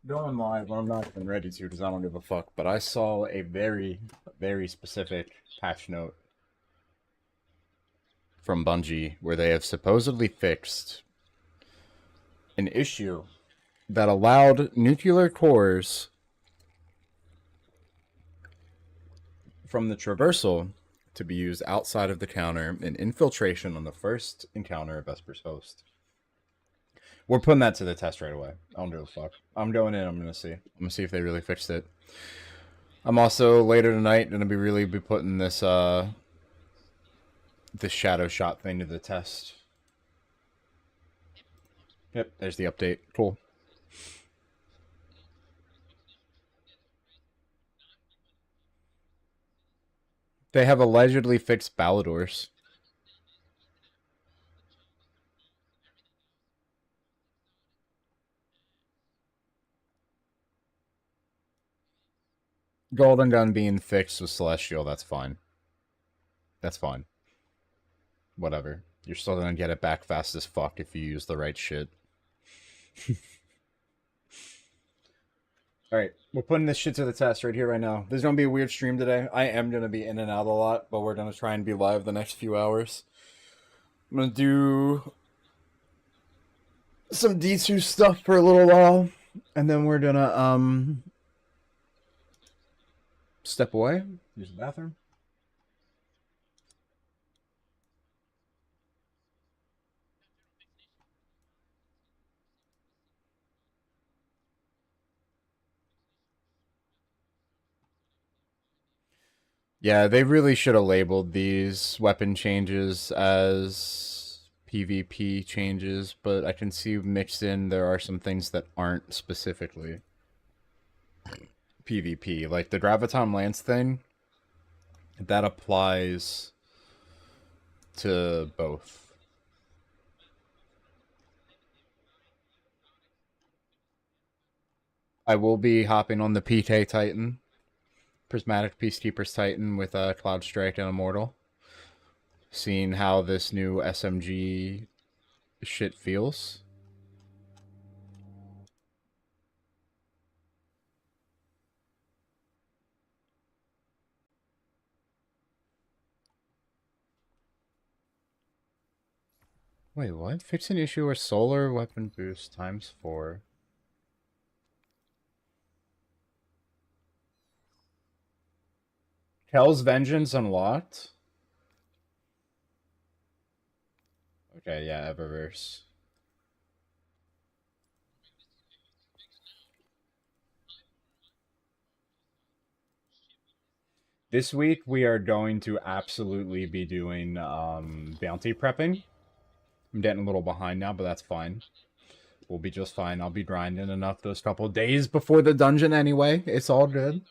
going live. I'm not even ready to because I don't give a fuck. But I saw a very, very specific patch note from Bungie where they have supposedly fixed an issue that allowed nuclear cores from the traversal to be used outside of the counter in infiltration on the first encounter of Vesper's host. We're putting that to the test right away. I don't give a fuck. I'm going in. I'm gonna see. I'm gonna see if they really fixed it. I'm also later tonight gonna be putting this this shadow shot thing to the test. Yep, there's the update. Cool. They have allegedly fixed Balladors. Golden Gun being fixed with Celestial, that's fine. That's fine. Whatever. You're still gonna get it back fast as fuck if you use the right shit. Alright, we're putting this shit to the test right here, right now. There's gonna be a weird stream today. I am gonna be in and out a lot, but we're gonna try and be live the next few hours. I'm gonna do some D2 stuff for a little while, and then we're gonna, step away, use the bathroom. Yeah, they really should have labeled these weapon changes as PvP changes, but I can see mixed in there are some things that aren't specifically PvP. Like the Graviton Lance thing, that applies to both. I will be hopping on the PK Titan. Prismatic Peacekeeper's Titan with Cloud Strike and Immortal. Seeing how this new SMG shit feels. Wait, what? Fix an issue where solar weapon boost times 4. Hell's Vengeance unlocked? Okay, yeah, Eververse. This week we are going to absolutely be doing bounty prepping. I'm getting a little behind now, but that's fine. We'll be just fine. I'll be grinding enough those couple days before the dungeon anyway. It's all good.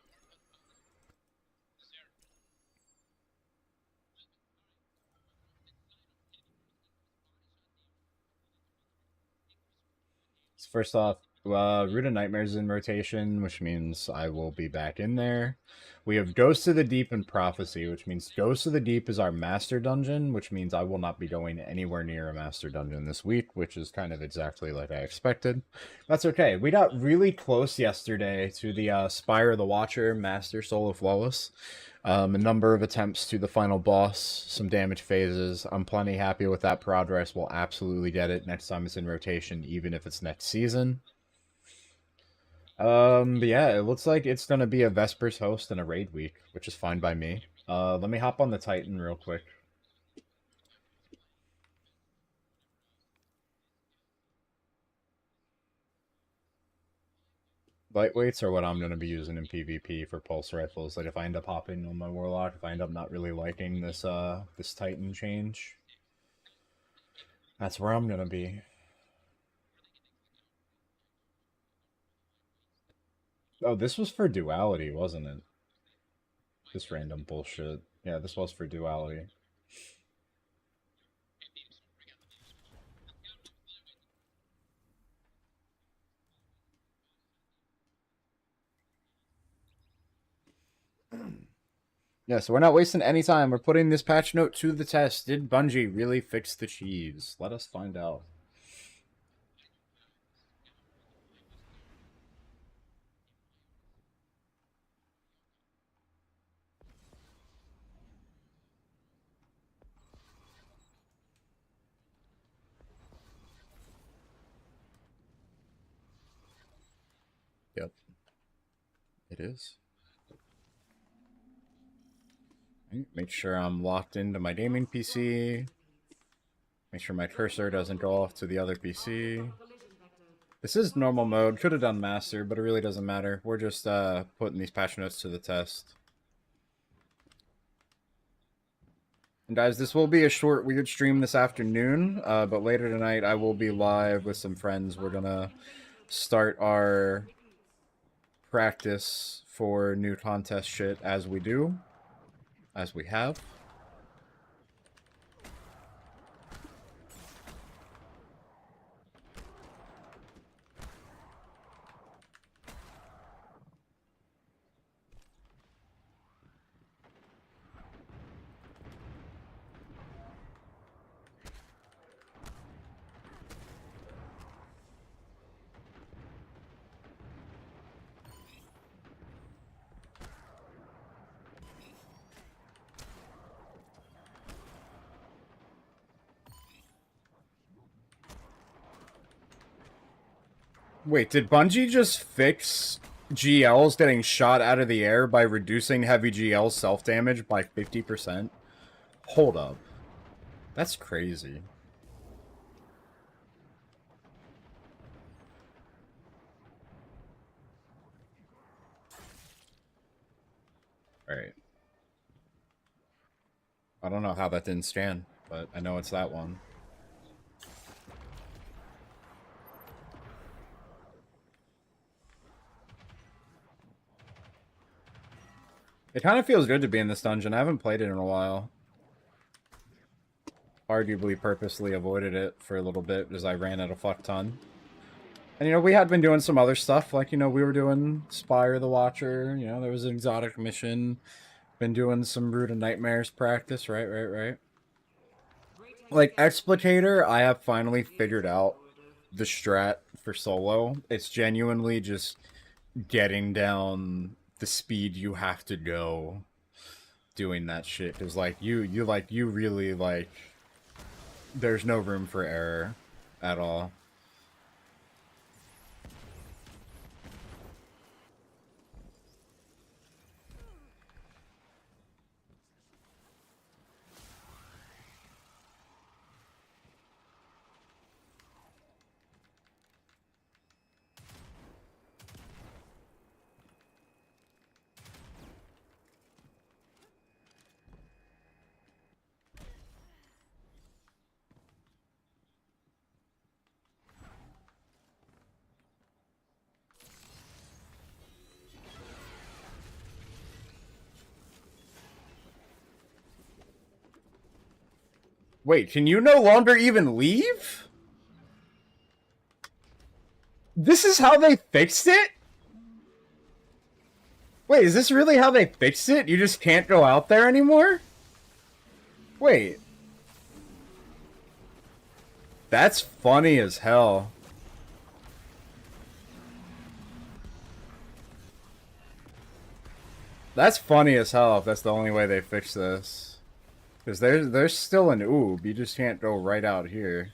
First off, Root of Nightmares in rotation, which means I will be back in there. We have Ghost of the Deep and Prophecy, which means Ghost of the Deep is our master dungeon, which means I will not be going anywhere near a master dungeon this week, which is kind of exactly like I expected. That's okay. We got really close yesterday to the Spire of the Watcher, Master Soul of Flawless. A number of attempts to the final boss, some damage phases. I'm plenty happy with that progress. We'll absolutely get it next time it's in rotation, even if it's next season. But yeah, it looks like it's gonna be a Vespers host and a raid week, which is fine by me. Let me hop on the Titan real quick. Lightweights are what I'm going to be using in PvP for pulse rifles. Like if I end up hopping on my Warlock, if I end up not really liking this this Titan change, that's where I'm going to be. Oh, this was for duality, wasn't it? This random bullshit. Yeah, this was for duality. Yeah, so we're not wasting any time. We're putting this patch note to the test. Did Bungie really fix the cheese? Let us find out. Yep. It is. Make sure I'm locked into my gaming PC. Make sure my cursor doesn't go off to the other PC. This is normal mode. Could have done master, but it really doesn't matter. We're just putting these patch notes to the test. And guys, this will be a short, weird stream this afternoon, but later tonight I will be live with some friends. We're gonna start our practice for new contest shit as we do. As we have. Wait, did Bungie just fix GLs getting shot out of the air by reducing heavy GL self-damage by 50%? Hold up. That's crazy. Alright. I don't know how that didn't stand, but I know it's that one. It kind of feels good to be in this dungeon. I haven't played it in a while. Arguably purposely avoided it for a little bit because I ran at a fuck ton. And, you know, we had been doing some other stuff. Like, you know, we were doing Spire the Watcher. You know, there was an exotic mission. Been doing some Root of Nightmares practice. Right. Like, Explicator, I have finally figured out the strat for solo. It's genuinely just getting down the speed you have to go doing that shit. Because, like, you really, like, there's no room for error at all. Wait, can you no longer even leave? This is how they fixed it? Wait, is this really how they fixed it? You just can't go out there anymore? Wait. That's funny as hell. That's funny as hell if that's the only way they fix this. Because there's still an oob. You just can't go right out here.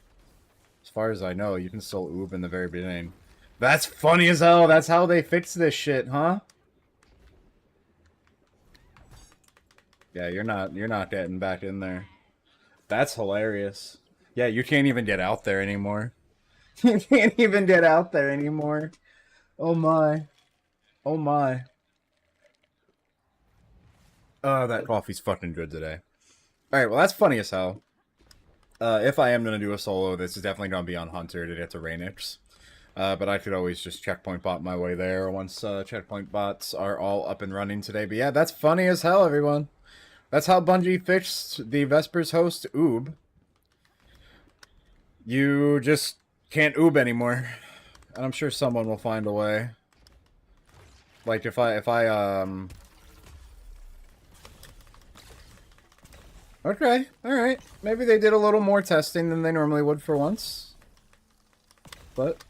As far as I know, you can still oob in the very beginning. That's funny as hell. That's how they fix this shit, huh? Yeah, you're not getting back in there. That's hilarious. Yeah, you can't even get out there anymore. You can't even get out there anymore. Oh my. Oh my. Oh, that coffee's fucking good today. Alright, well that's funny as hell. If I am going to do a solo, this is definitely going to be on Hunter to get to Rainix. But I could always just checkpoint bot my way there once checkpoint bots are all up and running today. But yeah, that's funny as hell, everyone. That's how Bungie fixed the Vespers host oob. You just can't oob anymore. And I'm sure someone will find a way. Like if I Okay, alright. Maybe they did a little more testing than they normally would for once. But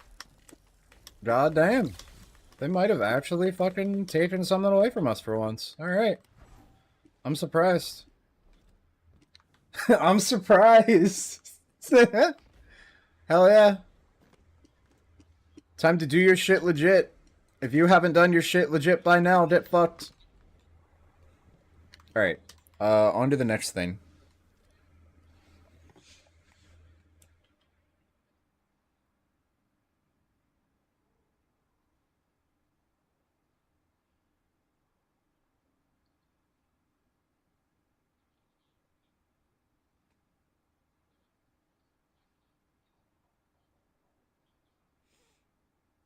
god damn. They might have actually fucking taken something away from us for once. Alright. I'm surprised. I'm surprised. Hell yeah. Time to do your shit legit. If you haven't done your shit legit by now, get fucked. Alright. On to the next thing.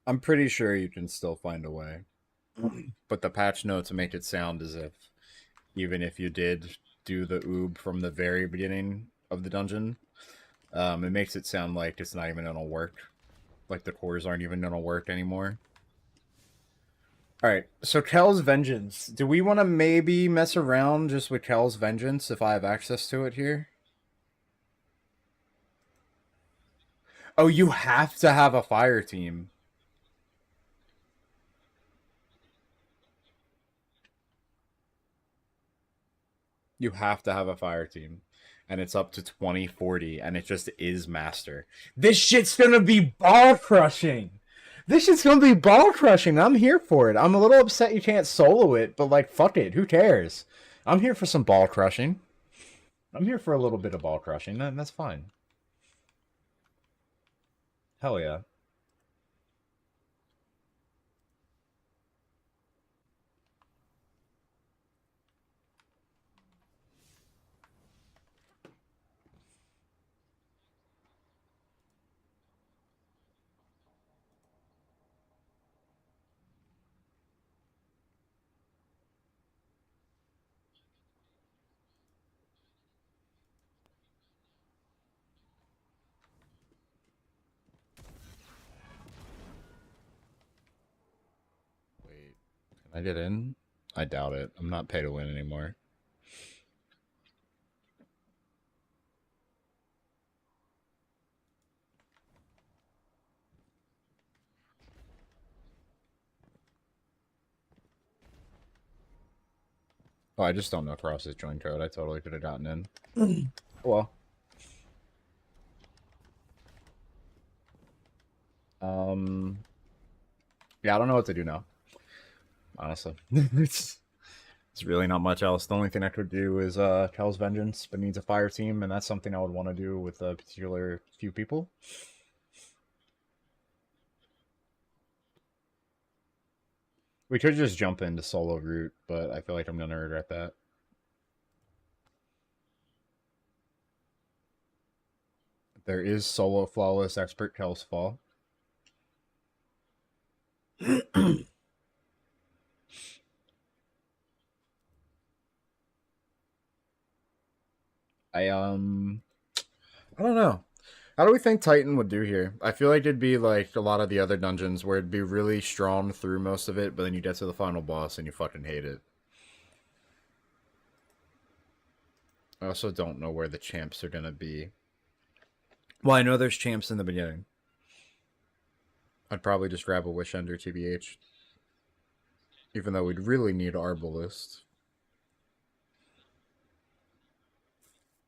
I'm pretty sure you can still find a way. But the patch notes make it sound as if even if you did do the oob from the very beginning of the dungeon, it makes it sound like it's not even gonna work. Like the cores aren't even gonna work anymore. Alright, so Kel's Vengeance. Do we want to maybe mess around just with Kel's Vengeance if I have access to it here? Oh, you have to have a fire team. You have to have a fire team. And it's up to 2040, and it just is master. This shit's gonna be ball crushing! This shit's gonna be ball crushing! I'm here for it. I'm a little upset you can't solo it, but like, fuck it. Who cares? I'm here for some ball crushing. I'm here for a little bit of ball crushing. That's fine. Hell yeah. Wait, can I get in? I doubt it. I'm not pay to win anymore. Oh, I just don't know Cross's join code. I totally could have gotten in. Well. Yeah, I don't know what to do now. Honestly. it's really not much else. The only thing I could do is Kel's Vengeance, but needs a fire team, and that's something I would want to do with a particular few people. We could just jump into solo route, but I feel like I'm gonna regret that. There is solo flawless expert Kel's fall. I don't know. How do we think Titan would do here? I feel like it'd be like a lot of the other dungeons where it'd be really strong through most of it, but then you get to the final boss and you fucking hate it. I also don't know where the champs are gonna be. Well, I know there's champs in the beginning. I'd probably just grab a Wish Ender, TBH. Even though we'd really need Arbalist.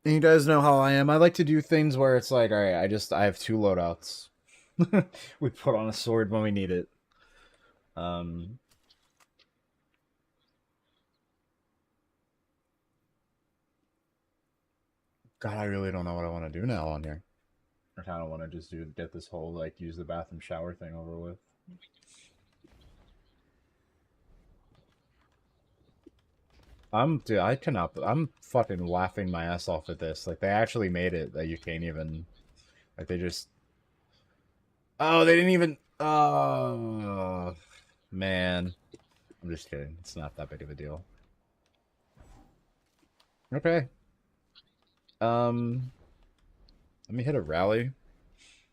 And you guys know how I am. I like to do things where it's like, alright, I have two loadouts. We put on a sword when we need it. God, I really don't know what I want to do now on here. I kind of want to just get this whole, like, use the bathroom shower thing over with. Dude, I cannot, I'm fucking laughing my ass off at this. Like, they actually made it that you can't even, like, they just, oh, they didn't even, oh, man. I'm just kidding. It's not that big of a deal. Okay. Let me hit a rally.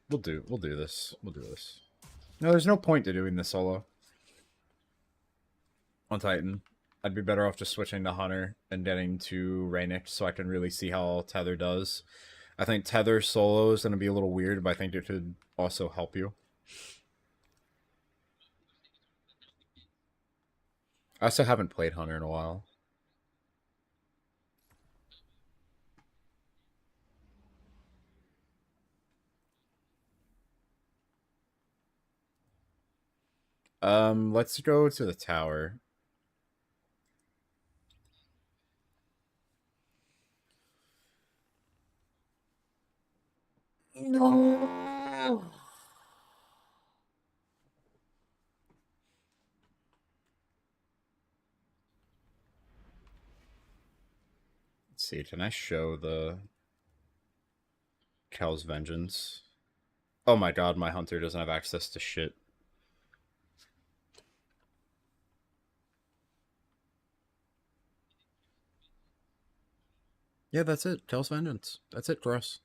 We'll do this. We'll do this. No, there's no point to doing this solo. On Titan. I'd be better off just switching to Hunter and getting to Rainick so I can really see how Tether does. I think Tether solo is going to be a little weird, but I think it could also help you. I also haven't played Hunter in a while. Let's go to the tower. No. Let's see, can I show the Kel's Vengeance? Oh my god, my hunter doesn't have access to shit. Yeah, that's it. Kel's Vengeance. That's it for us.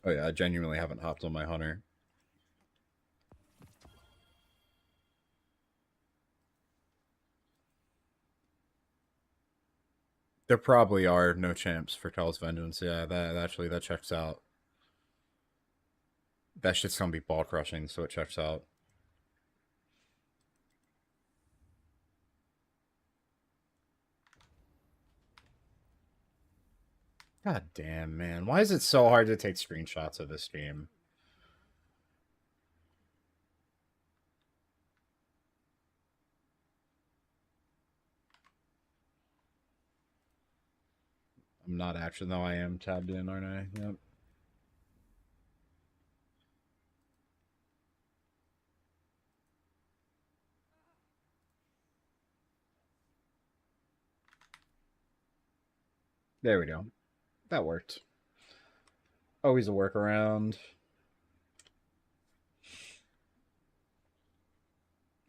Oh yeah, I genuinely haven't hopped on my hunter. There probably are no champs for Kel's Vengeance. Yeah, that checks out. That shit's gonna be ball crushing, so it checks out. God damn, man. Why is it so hard to take screenshots of this game? I'm not actually, though I am tabbed in, aren't I? Yep. There we go. That worked. Always a workaround.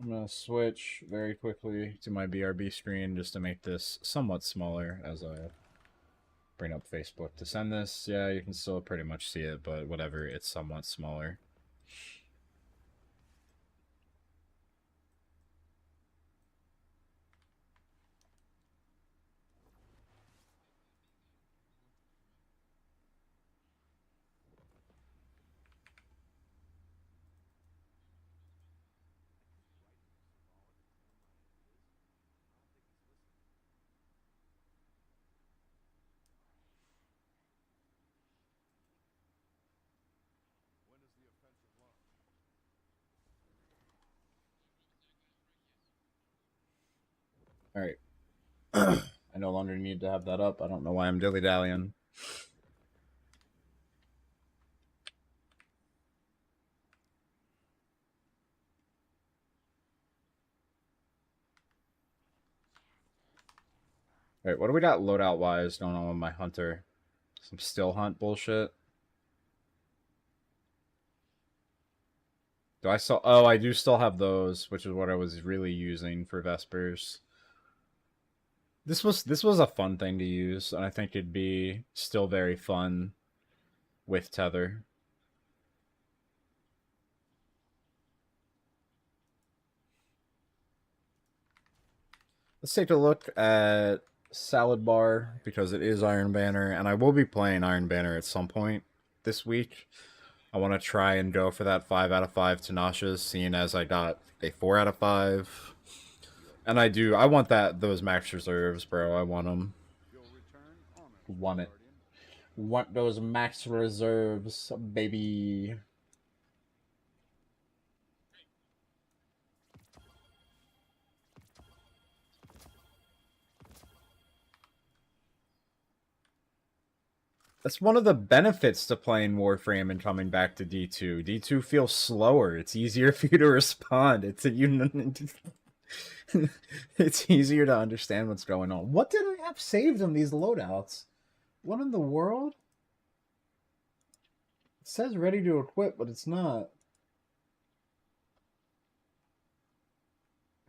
I'm going to switch very quickly to my BRB screen just to make this somewhat smaller as I bring up Facebook to send this. Yeah, you can still pretty much see it, but whatever, it's somewhat smaller. All right. I no longer need to have that up. I don't know why I'm dilly-dallying. All right, what do we got loadout-wise going on with my hunter? Some still hunt bullshit. Do I still... Oh, I do still have those, which is what I was really using for Vespers. This was a fun thing to use, and I think it'd be still very fun with Tether. Let's take a look at Salad Bar, because it is Iron Banner, and I will be playing Iron Banner at some point this week. I want to try and go for that 5 out of 5 Tinashes, seeing as I got a 4 out of 5. And I want those max reserves, bro. I want them. Want it. Want those max reserves, baby. That's one of the benefits to playing Warframe and coming back to D2. D2 feels slower. It's easier for you to respond. It's easier to understand what's going on. What did I have saved on these loadouts? What in the world? It says ready to equip, but it's not.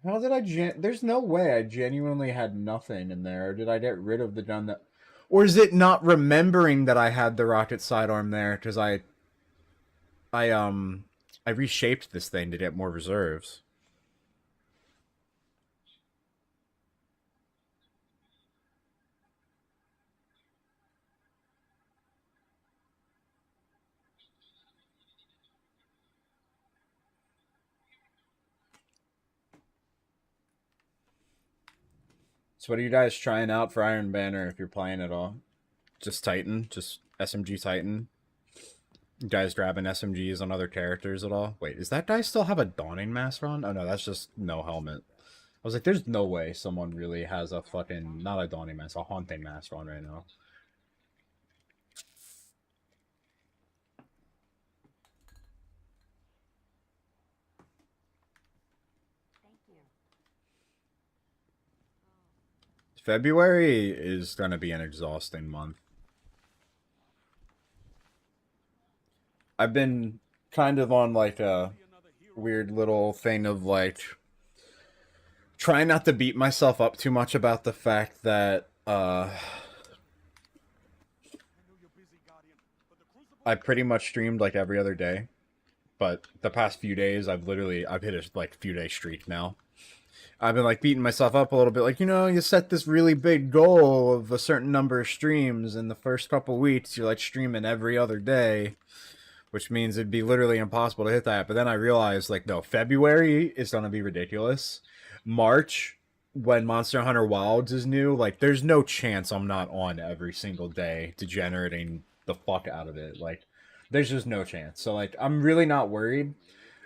How did I There's no way I genuinely had nothing in there. Or did I get rid of the gun that... Or is it not remembering that I had the rocket sidearm there? Because I reshaped this thing to get more reserves. So what are you guys trying out for Iron Banner if you're playing at all? Just Titan? Just SMG Titan? You guys grabbing SMGs on other characters at all? Wait, does that guy still have a Dawning Mask on? Oh no, that's just no helmet. I was like, there's no way someone really has a fucking, not a Dawning Mask, a Haunting Mask on right now. February is gonna be an exhausting month. I've been kind of on like a weird little thing of like trying not to beat myself up too much about the fact that I pretty much streamed like every other day, but the past few days I've hit a like few day streak now. I've been like beating myself up a little bit, like, you know, you set this really big goal of a certain number of streams in the first couple weeks, you're like streaming every other day, which means it'd be literally impossible to hit that. But then I realized, like, no, February is gonna be ridiculous. March, when Monster Hunter Wilds is new, like, there's no chance I'm not on every single day, degenerating the fuck out of it. Like, there's just no chance. So, like, I'm really not worried,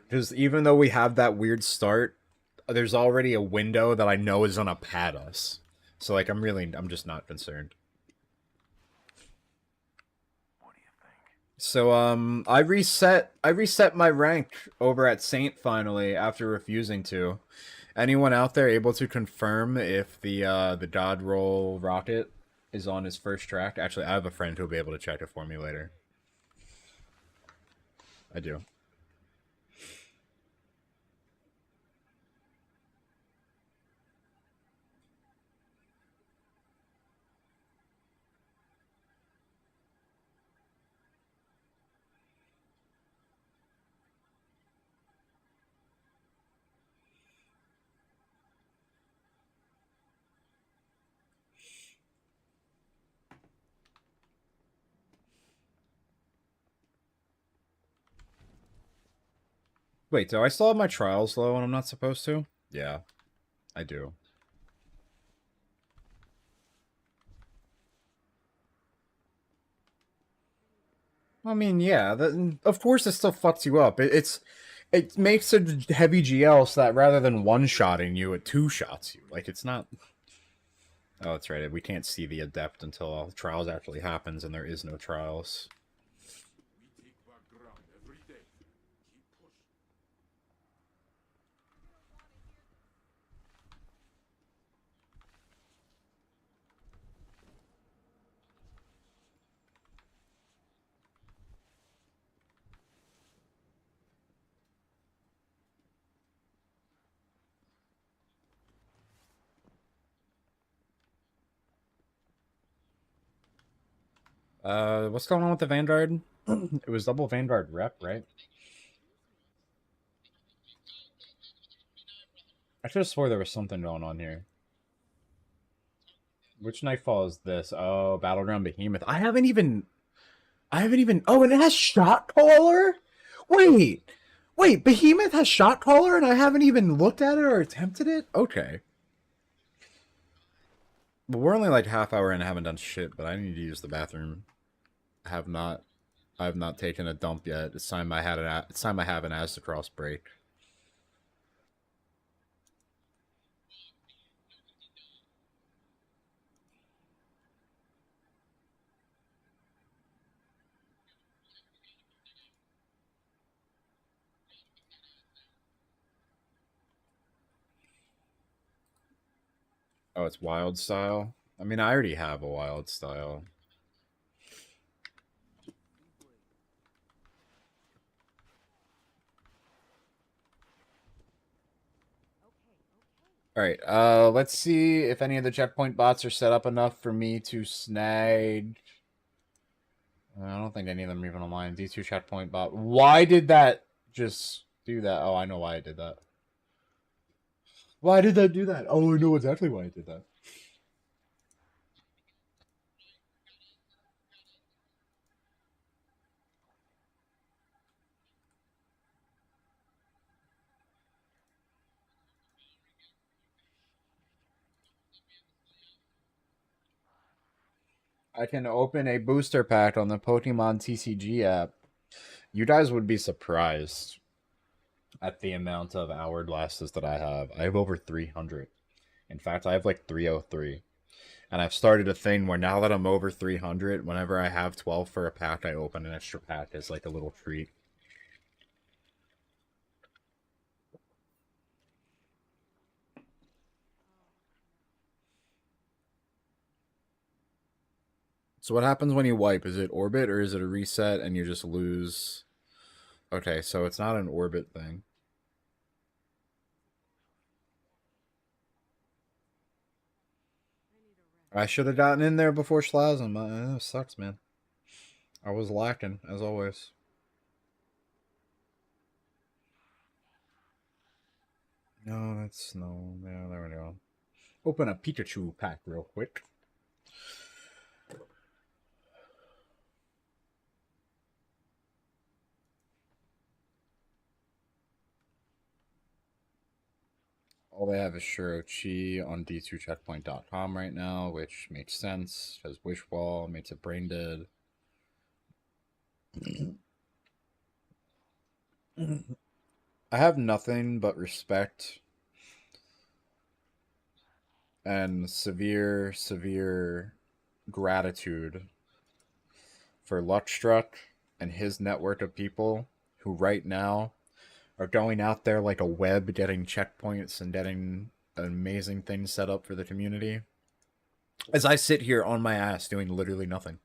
because even though we have that weird start, there's already a window that I know is gonna pad us. So, like, I'm just not concerned. So, I reset my rank over at Saint finally after refusing to. Anyone out there able to confirm if the God Roll rocket is on his first track? Actually, I have a friend who'll be able to check it for me later. I do. Wait, do I still have my trials low and I'm not supposed to? Yeah, I do. I mean, yeah, of course it still fucks you up. It makes a heavy GL so that rather than one-shotting you, it two-shots you. Like, it's not... Oh, that's right. We can't see the Adept until trials actually happens, and there is no trials. What's going on with the Vanguard? It was double Vanguard rep, right? I should have swore there was something going on here. Which Nightfall is this? Oh, Battleground Behemoth. I haven't even... Oh, and it has Shot Caller? Wait! Wait, Behemoth has Shot Caller and I haven't even looked at it or attempted it? Okay. But we're only like half hour in and haven't done shit, but I need to use the bathroom. I have not taken a dump yet. It's time I have an As the Cross break. Oh, it's wild style? I mean, I already have a wild style. Alright, let's see if any of the checkpoint bots are set up enough for me to snag... I don't think any of them are even online. D2 checkpoint bot. Why did that just do that? Oh, I know why I did that. Why did that do that? Oh, I know exactly why I did that. I can open a booster pack on the Pokemon TCG app. You guys would be surprised at the amount of hourglasses that I have. I have over 300. In fact, I have like 303. And I've started a thing where now that I'm over 300, whenever I have 12 for a pack, I open an extra pack as like a little treat. So what happens when you wipe? Is it orbit or is it a reset and you just lose? Okay, so it's not an orbit thing. I should have gotten in there before Schlazum. That sucks, man. I was lacking, as always. No, that's no. Yeah, there we go. Open a Pikachu pack real quick. All they have is Shirochi on D2checkpoint.com right now, which makes sense. Has Wish Wall, makes it brain dead. I have nothing but respect and severe gratitude for Luckstruck and his network of people who right now are going out there like a web, getting checkpoints and getting amazing things set up for the community. As I sit here on my ass doing literally nothing.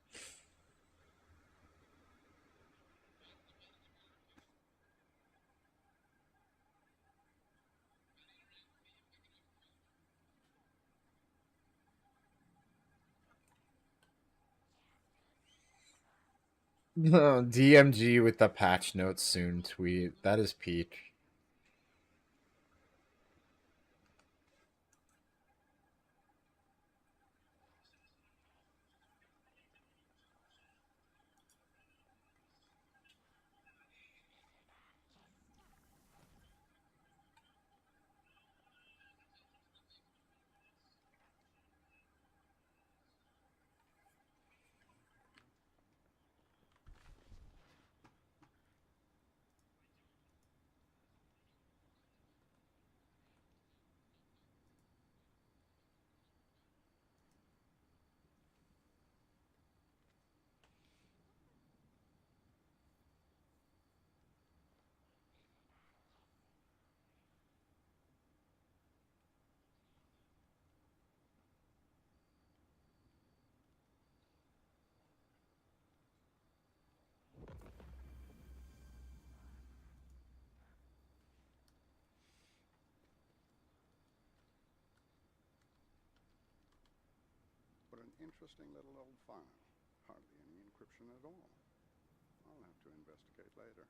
DMG with the patch notes soon tweet. That is peak. What an interesting little old file. Hardly any encryption at all. I'll have to investigate later.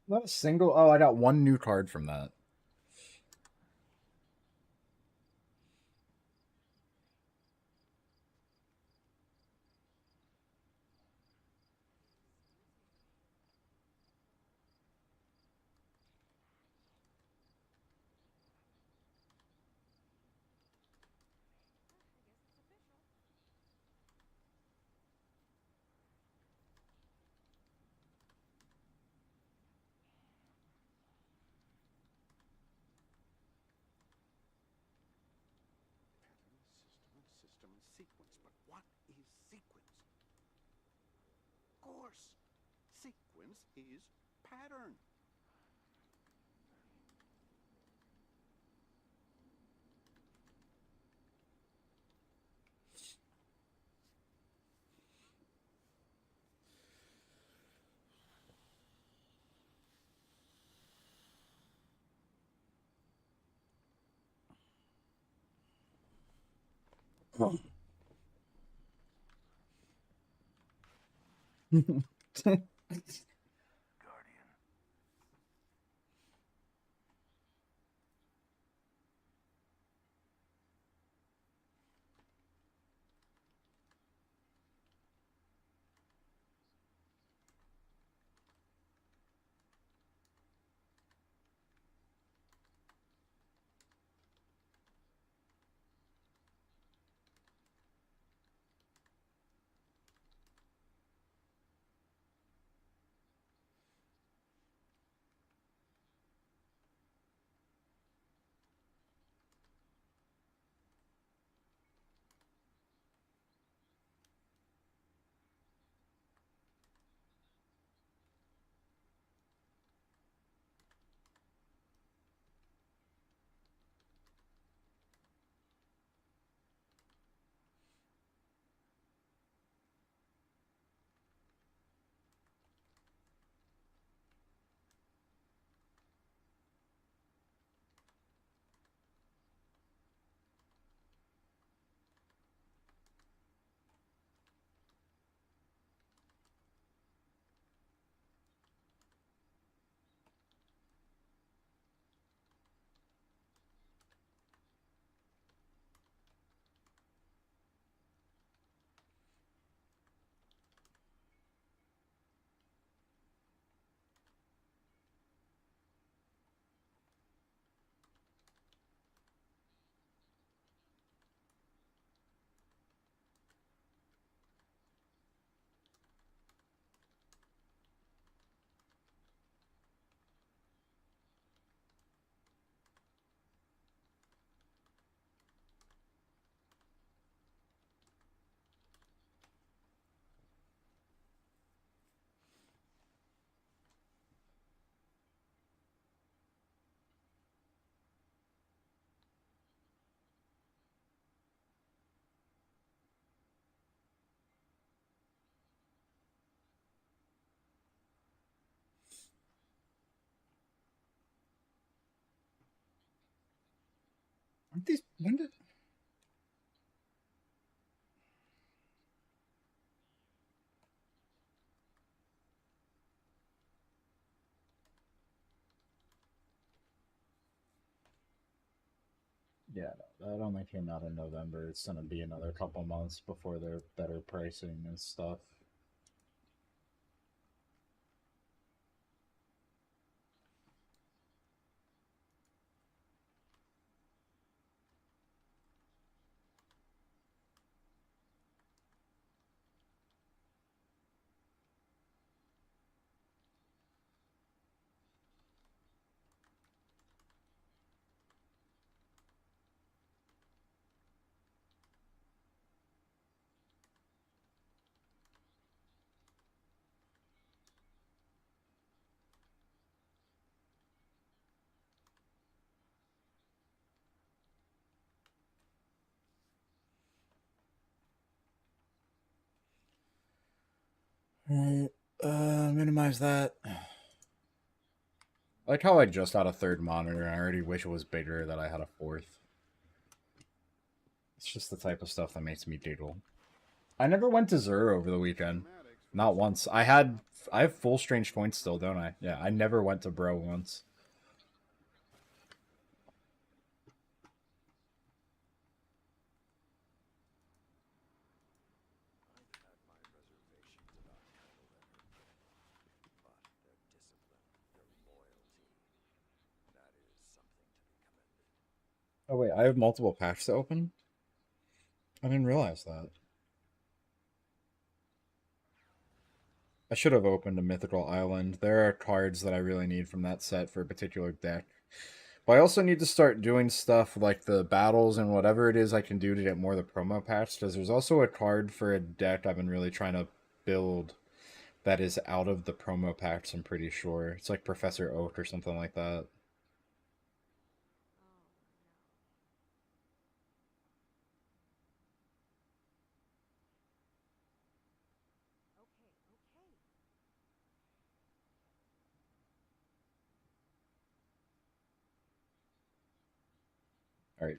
Not a single. Oh, I got one new card from that. System and sequence. But what is sequence? Of course, sequence is pattern. Guardian. Aren't these? When did? Yeah, no, that only came out in November. It's gonna be another couple months before they're better pricing and stuff. Right. Minimize that. I like how I just got a third monitor and I already wish it was bigger that I had a fourth. It's just the type of stuff that makes me giggle. I never went to Zur over the weekend. Not once. I have full strange points still, don't I? Yeah, I never went to bro once. Oh wait, I have multiple packs to open? I didn't realize that. I should have opened a Mythical Island. There are cards that I really need from that set for a particular deck. But I also need to start doing stuff like the battles and whatever it is I can do to get more of the promo packs, because there's also a card for a deck I've been really trying to build that is out of the promo packs, I'm pretty sure. It's like Professor Oak or something like that. Alright.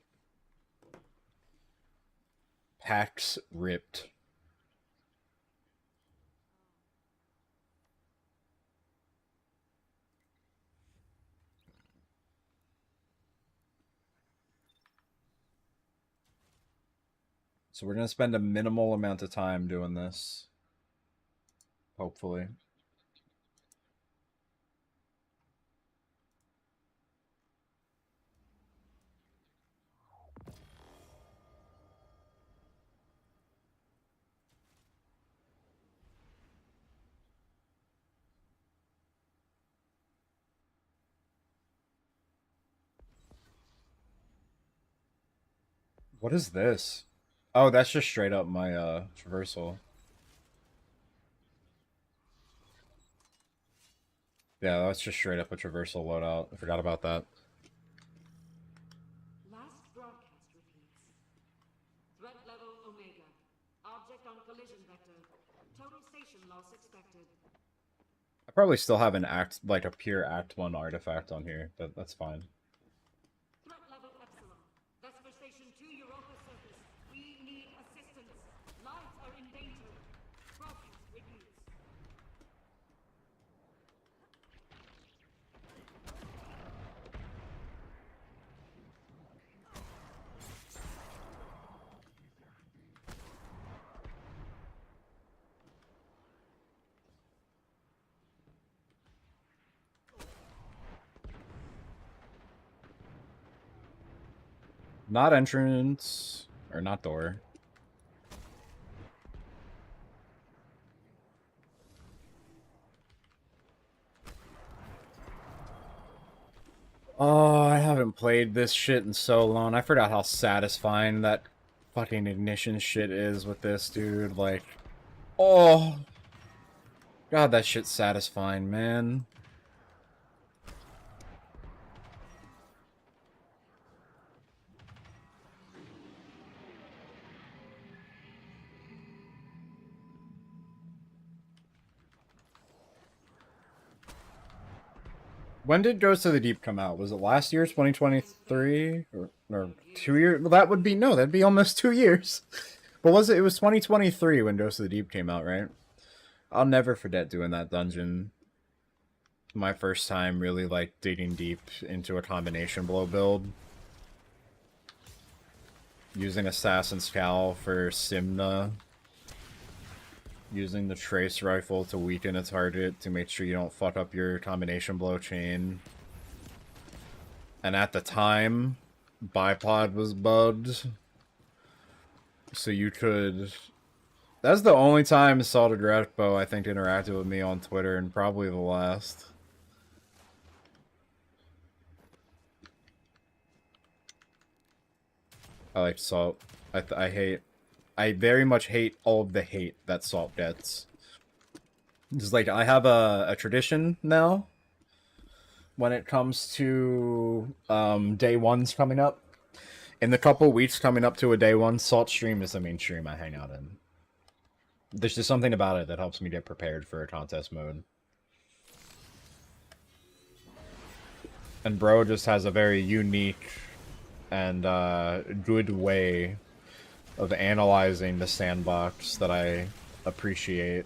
Packs ripped. So we're going to spend a minimal amount of time doing this. Hopefully. What is this? Oh, that's just straight up my traversal. Yeah, that's just straight up a traversal loadout. I forgot about that. Last broadcast repeats. Threat level Omega. Object on collision vector. Total station loss expected. I probably still have an act, like a pure Act 1 artifact on here, but that's fine. Threat level Epsilon. Vesper Station 2 Europa surface. We need assistance. Lives are in danger. Broadcast repeats. Not entrance, or not door. Oh, I haven't played this shit in so long. I forgot how satisfying that fucking ignition shit is with this, dude. Like, oh. God, that shit's satisfying, man. When did Ghost of the Deep come out? Was it last year, 2023? Or 2 years? Well, that would be, no, that'd be almost 2 years. But was it? It was 2023 when Ghost of the Deep came out, right? I'll never forget doing that dungeon. My first time really, like, digging deep into a combination blow build. Using Assassin's Cowl for Simna. Using the Trace Rifle to weaken a target to make sure you don't fuck up your combination blow chain. And at the time, Bipod was bugged. So you could... That's the only time Salted Gretbo, I think, interacted with me on Twitter, and probably the last. I like Salt. I very much hate all of the hate that Salt gets. Just like, I have a tradition now when it comes to day ones coming up. In the couple weeks coming up to a day one, Salt stream is the main stream I hang out in. There's just something about it that helps me get prepared for a contest mode. And bro just has a very unique and good way of analyzing the sandbox that I appreciate.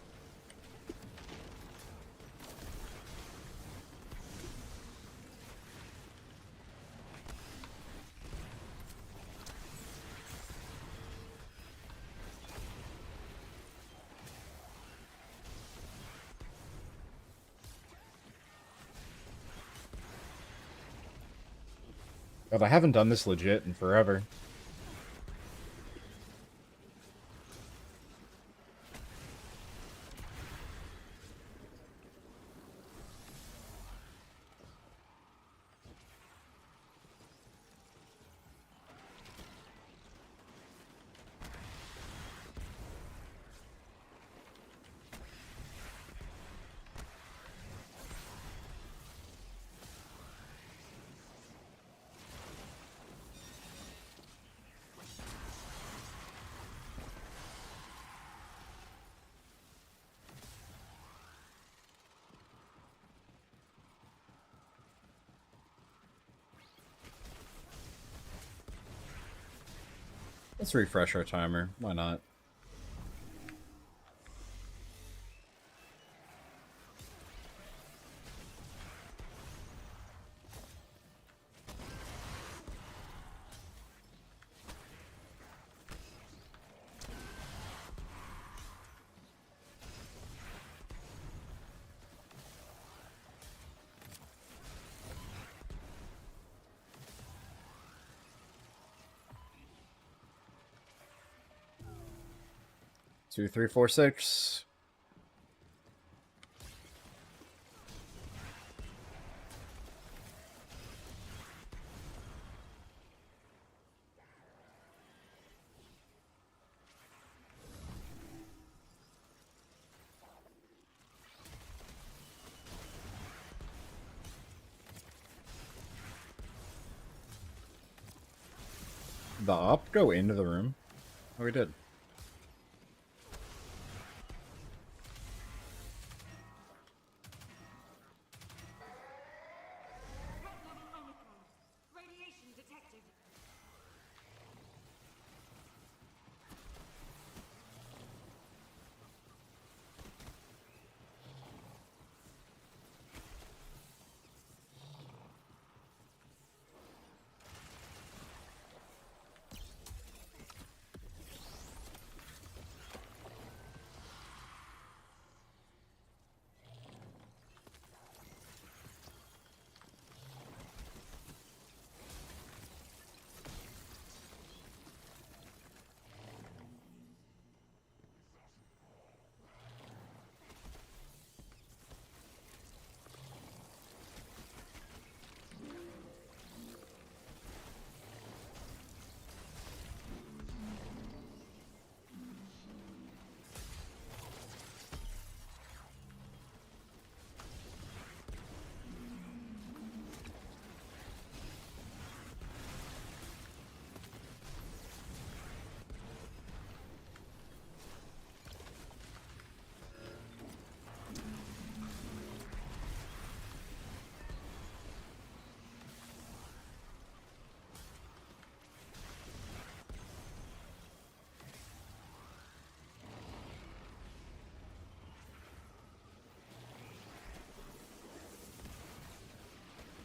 God, I haven't done this legit in forever. Let's refresh our timer. Why not? Two, three, four, six. The op go into the room? Oh, we did. Threat level Omicron. Radiation detected.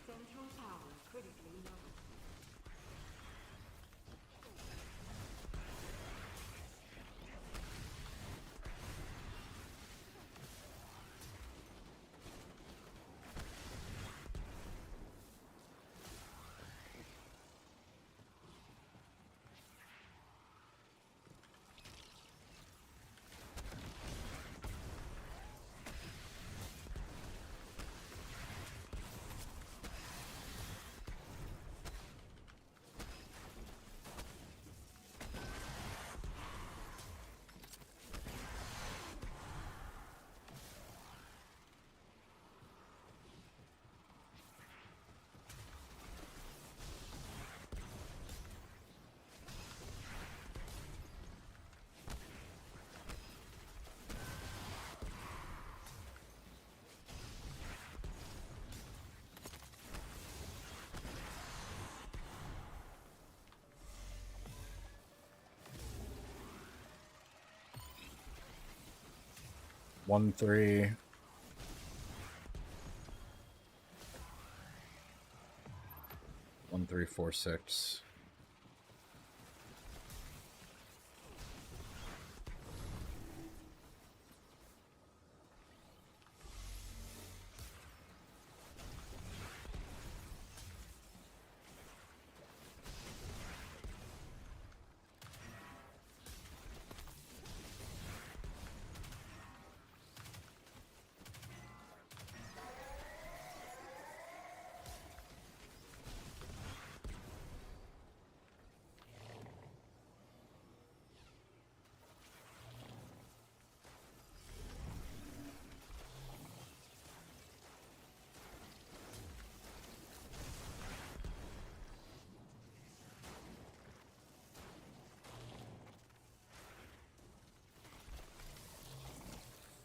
Central tower critically low. One, three. One, three, four, six.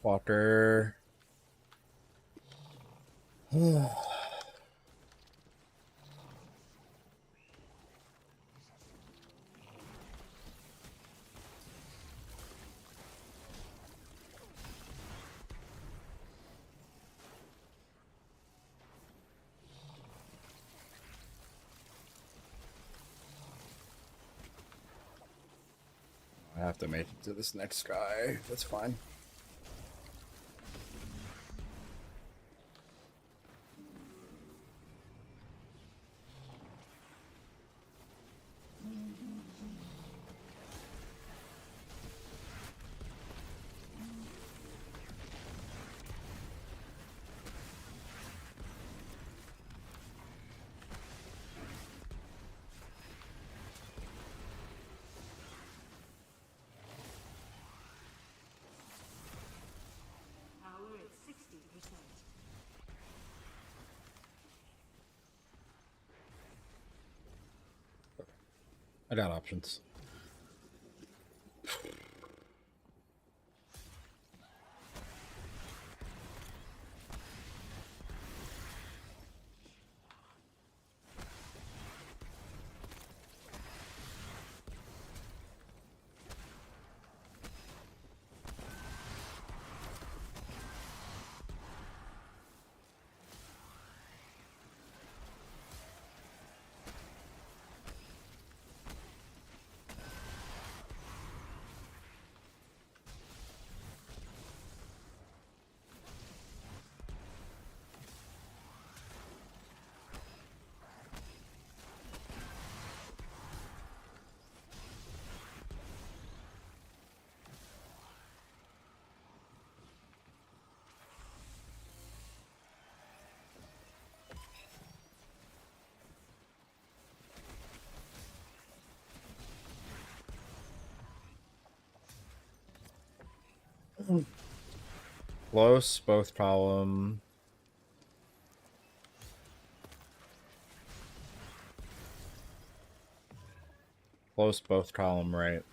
Fucker. I have to make it to this next guy. That's fine. Power at 60%. I got options. Close, both column. Close, both column right.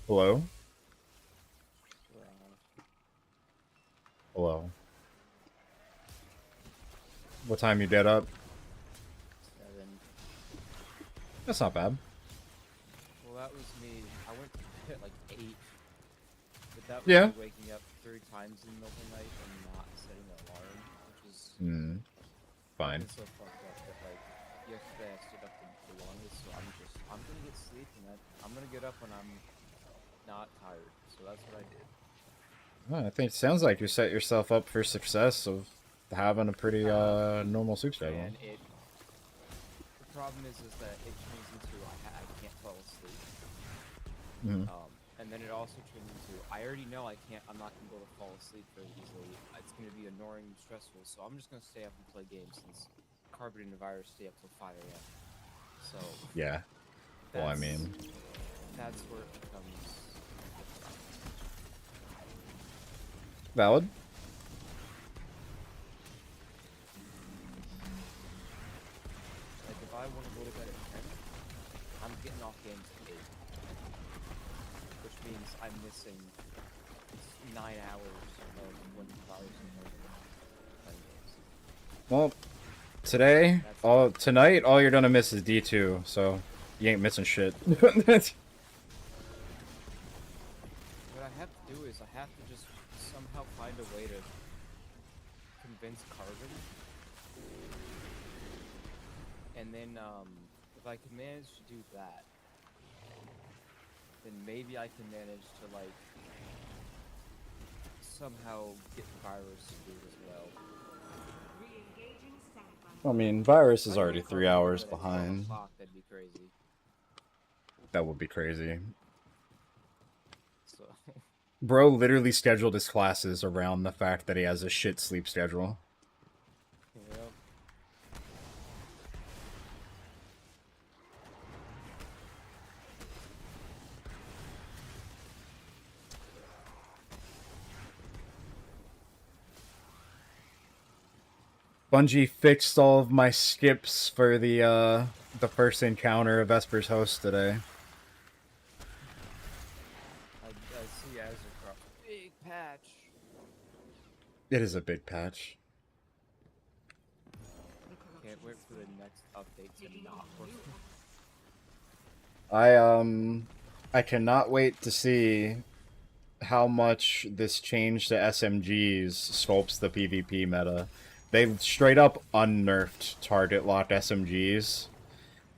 Hello? Hello. What time you get up? 7. That's not bad. Well, that was me. I went to bed at like 8. But that was Yeah. me waking up 3 times in the middle of the night and not setting an alarm, which is Fine. so fucked up that like yesterday I stood up the longest, so I'm gonna get sleep and I'm gonna get up when I'm not tired. So that's what I did. Well, I think it sounds like you set yourself up for success of having a pretty normal sleep schedule. And the problem is that it turns into I can't fall asleep. And then it also turns into I already know I'm not gonna be able to fall asleep very easily. It's gonna be annoying and stressful, so I'm just gonna stay up and play games since Carbon and the Virus stay up till 5 a.m. So Yeah. Well, I mean, that's where it becomes valid. like if I want to go to bed at 10, I'm getting off games at 8. Which means I'm missing 9 hours of when the virus is playing games. Well, tonight, all you're gonna miss is D2, so you ain't missing shit. What I have to do is I have to just somehow find a way to convince Carbon. And then, if I can manage to do that, then maybe I can manage to, like, somehow get the virus to do it as well. Re-engaging standby. I mean, Virus is If I already get 3 Carbon to hours do it at 12 behind. o'clock, that'd be crazy. That would be crazy. So, Bro literally scheduled his classes around the fact that he has a shit sleep schedule. you know. Bungie fixed all of my skips for the first encounter of Vesper's host today. I see as a big patch. It is a big patch. Can't wait for the next update to not work. I cannot wait to see how much this change to SMGs sculpts the PvP meta. They straight up unnerfed target locked SMGs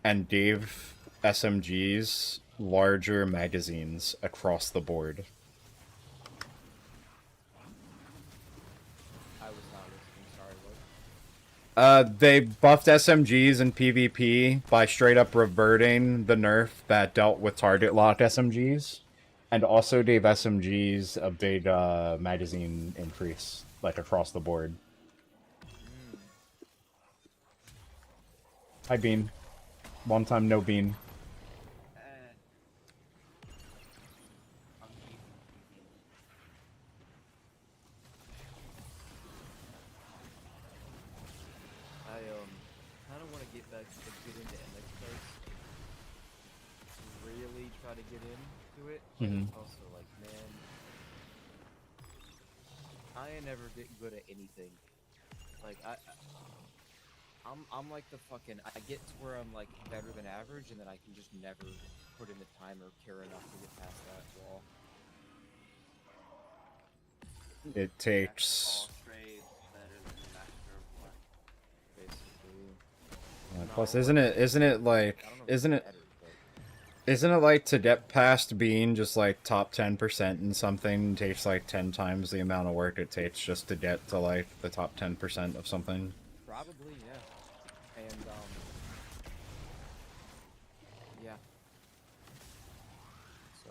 and gave SMGs larger magazines across the board. I was not listening, sorry, what? They buffed SMGs in PvP by straight up reverting the nerf that dealt with target locked SMGs, and also gave SMGs a big magazine increase, like across the board. Hi, Bean. One time, no Bean. I kind of want to get back to get into MX Place. Really try to get into it. But it's also like, man, I ain't never get good at anything. Like I'm like the fucking. I get to where I'm like better than average, and then I can just never put in the time or care enough to get past that wall. It takes. Basically. Plus, isn't it like, I don't know if isn't it's it, better, but isn't it like to get past being just like top 10% in something takes like 10 times the amount of work it takes just to get to like the top 10% of something? probably, yeah. And yeah. So.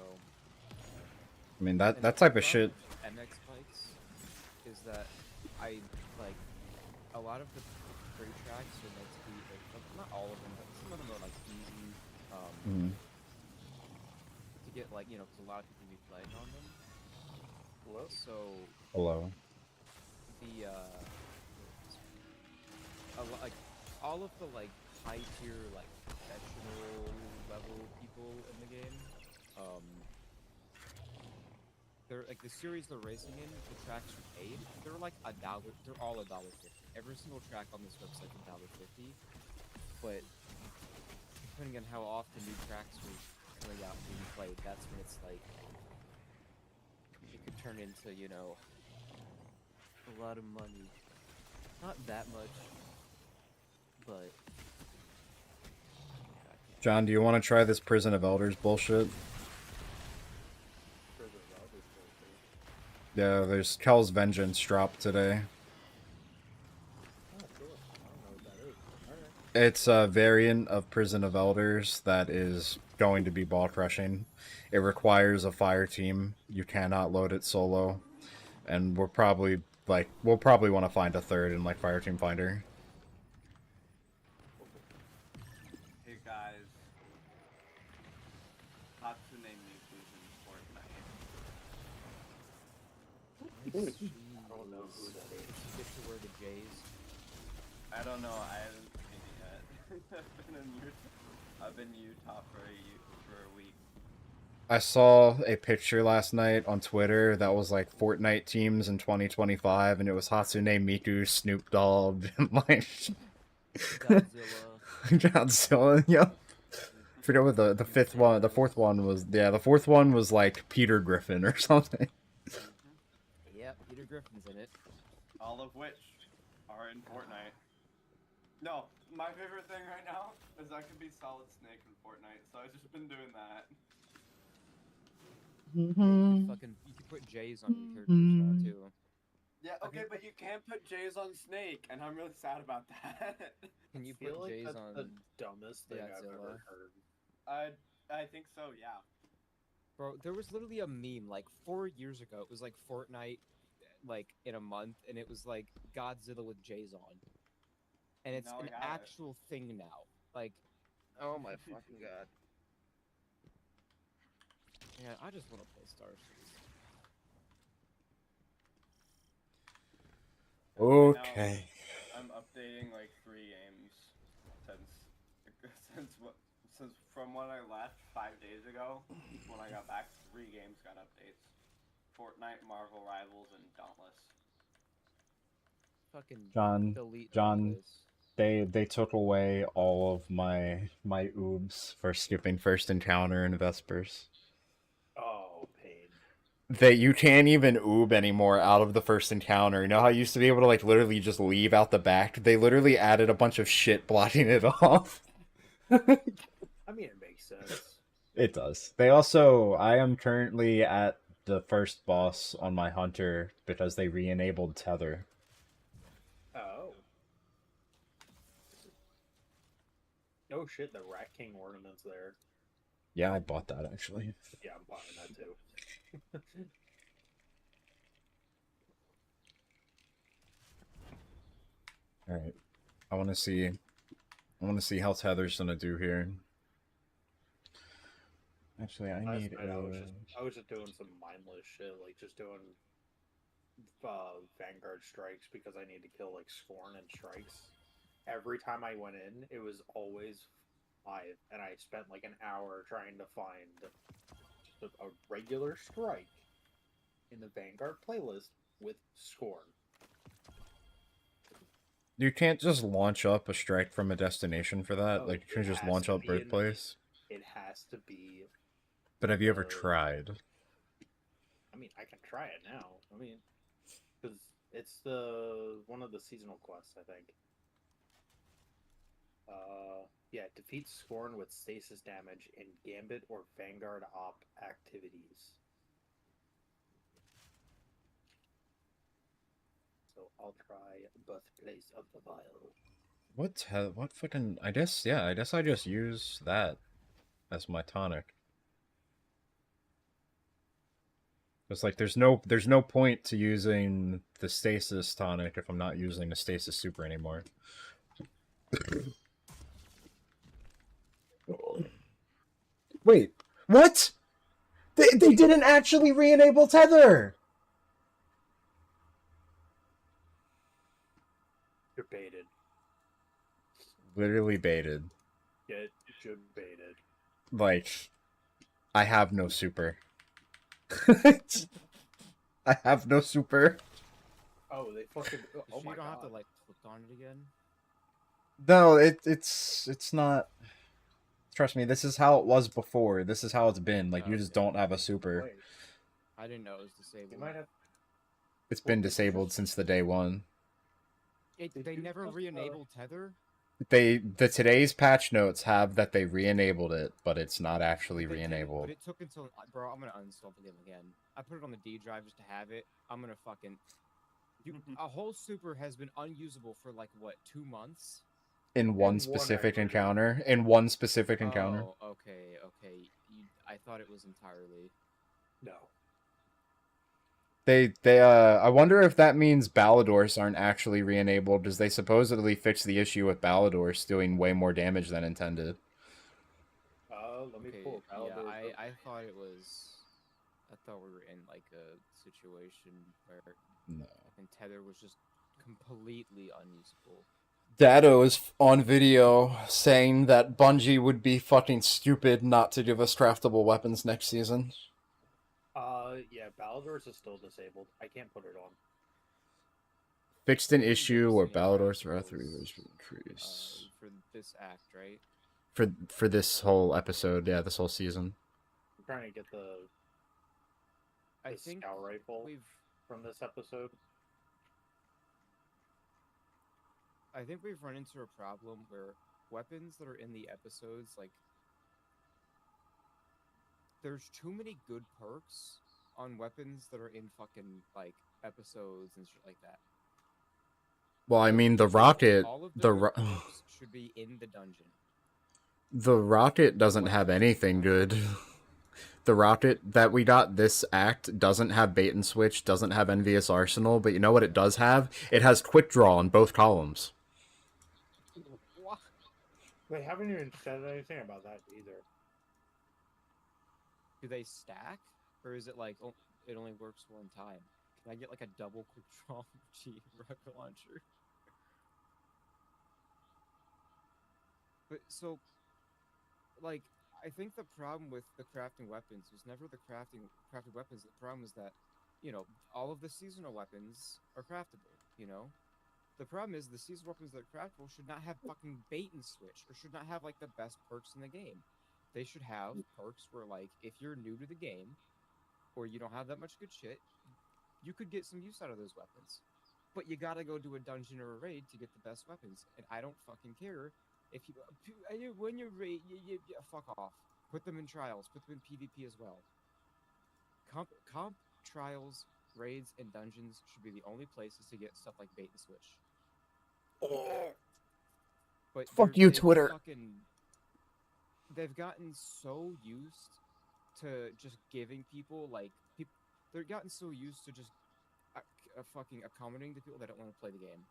I mean, that And type the of shit. problem with MX bikes is that I like a lot of the free tracks are meant to be like, not all of them, but some of them are like easy to get, like, you know, because a lot of people be playing on them. So Hello. the like all of the like high tier like professional level people in the game, they're like the series they're racing in, the tracks are paid. They're like $1. They're all $1.50. Every single track on this website is $1.50. But depending on how often new tracks are coming out and being played, that's when it's like it could turn into, you know, a lot of money. Not that much, but John, do you want to try this Prison of Elders bullshit? Yeah, there's Kel's Vengeance drop today. It's a variant of Prison of Elders that is going to be ball crushing. It requires a fire team. You cannot load it solo. And we'll probably want to find a third in like Fire Team Finder. Hey guys, Hatsune Miku's in Fortnite. I don't know who that is. Get to wear the J's. I don't know, I haven't seen it yet. I've been in Utah for a week. I saw a picture last night on Twitter that was like Fortnite teams in 2025, and it was Hatsune Miku, Snoop Dogg, and like Godzilla. Godzilla. Yeah, I forget what the fifth one, the fourth one was. Yeah, the fourth one was like Peter Griffin or something. Yep, Peter Griffin's in it. All of which are in Fortnite. No, my favorite thing right now is I could be Solid Snake in Fortnite, so I've just been doing that. You can put J's on your characters now too. Yeah, okay, but you can't put J's on Snake, and I'm really sad about that. Can you I feel put like J's that's on the dumbest thing I've Godzilla? ever heard. I think so, yeah. Bro, there was literally a meme like 4 years ago. It was like Fortnite, like in a month, and it was like Godzilla with J's on, and it's Now I an got it. actual thing now. Like, oh my fucking god. Yeah, I just want to play Star Citizen. Okay. I'm updating like 3 games since from when I left 5 days ago. When I got back, 3 games got updates: Fortnite, Marvel Rivals, and Dauntless. Fucking John, delete John, Dauntless. they took away all of my oobs for skipping first encounter in Vespers. Oh, pain. That you can't even oob anymore out of the first encounter. You know how you used to be able to like literally just leave out the back? They literally added a bunch of shit blocking it off. I mean, it makes sense. It does. They also, I am currently at the first boss on my hunter because they re-enabled tether. Oh. Oh shit, the Rat King ornament's there. Yeah, I bought that actually. Yeah, I'm buying that too. All right, I want to see how tether's gonna do here. Actually, I Last need. night I was just doing some mindless shit, like just doing Vanguard strikes because I need to kill like Scorn and strikes. Every time I went in, it was always 5, and I spent like an hour trying to find just a regular strike in the Vanguard playlist with Scorn. You can't just launch up a strike from a destination for that. Oh, Like you can it just has launch to up be in the- birthplace. It has to be. But have you ever tried? I mean, I can try it now. I mean, because it's one of the seasonal quests, I think. Yeah, defeat Scorn with stasis damage in Gambit or Vanguard op activities. So I'll try Birthplace of the Vile. What fucking? I guess yeah. I guess I just use that as my tonic. It's like there's no point to using the stasis tonic if I'm not using the stasis super anymore. Wait, what? They didn't actually re-enable tether. You're baited. Literally baited. Get baited. Like, I have no super. I have no super. Oh, they fucking. Oh You my don't god. have to like click on it again. No, it's not. Trust me, this is how it was before. This is how it's been. Like, you just don't have a super. Wait, I didn't know it was disabled. you might have. It's been disabled since the day one. They never re-enabled tether. The today's patch notes have that they re-enabled it, but it's not actually But re-enabled. it took until bro. I'm gonna uninstall the game again. I put it on the D drive just to have it. I'm gonna fucking. A whole super has been unusable for like what 2 months. In one specific encounter. In one specific encounter. Oh, okay. I thought it was entirely. No. I wonder if that means Balladors aren't actually re-enabled, because they supposedly fixed the issue with Balladors doing way more damage than intended. Let me pull Yeah, I thought it was. I thought we were in like a situation where No. and tether was just completely unusable. Dado is on video saying that Bungie would be fucking stupid not to give us craftable weapons next season. Yeah, Balladors is still disabled. I can't put it on. Fixed an issue where Ballador's Wrath Reavers would increase. For this act, right? For this whole episode, yeah, this whole season. I'm trying to get the scout rifle from this episode. I think we've run into a problem where weapons that are in the episodes, like, there's too many good perks on weapons that are in fucking, like, episodes and shit like that. Well, I mean, the rocket, all of the good perks should be in the dungeon. The rocket doesn't have anything good. The rocket that we got this act doesn't have bait and switch, doesn't have envious arsenal, but you know what it does have? It has quick draw on both columns. What? They haven't even said anything about that either. Do they stack, or is it like it only works one time? Can I get like a double quick draw G rocket launcher? But so, like, I think the problem with the crafting weapons was never the crafted weapons. The problem is that, you know, all of the seasonal weapons are craftable. You know, the problem is the seasonal weapons that are craftable should not have fucking bait and switch, or should not have like the best perks in the game. They should have perks where, like, if you're new to the game, or you don't have that much good shit, you could get some use out of those weapons. But you gotta go do a dungeon or a raid to get the best weapons, and I don't fucking care if you when you raid, fuck off. Put them in trials. Put them in PvP as well. Comp trials, raids, and dungeons should be the only places to get stuff like bait and switch. But Fuck you, they've Twitter. They've gotten so used to just giving people like they've gotten so used to just fucking accommodating the people that don't want to play the game.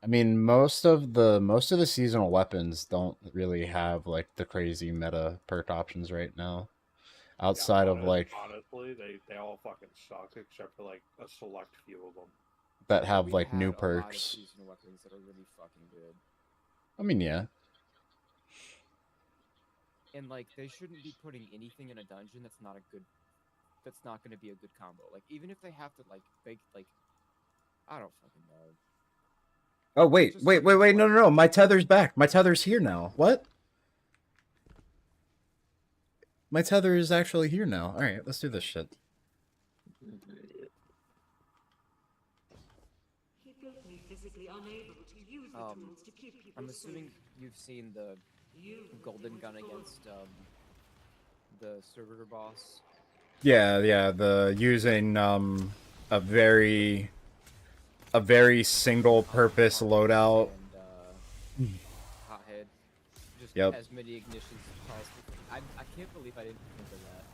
I mean, most of the seasonal weapons don't really have like the crazy meta perk options right now. Outside of like honestly, they all fucking suck except for like a select few of them that have We've like had new a lot of perks. seasonal weapons that are really fucking good. I mean, yeah. And like they shouldn't be putting anything in a dungeon that's not going to be a good combo. Like even if they have to like bake like I don't fucking know. Oh wait, Just wait, no. My tether's back. My tether's here now. What? My tether is actually here now. All right, let's do this shit. He built me physically unable to use the tools to keep people I'm assuming safe. you've seen the golden gun against the servitor boss. Yeah, the using a very single purpose loadout. And hothead. Just Yep. as many ignitions as possible. I can't believe I didn't think of that.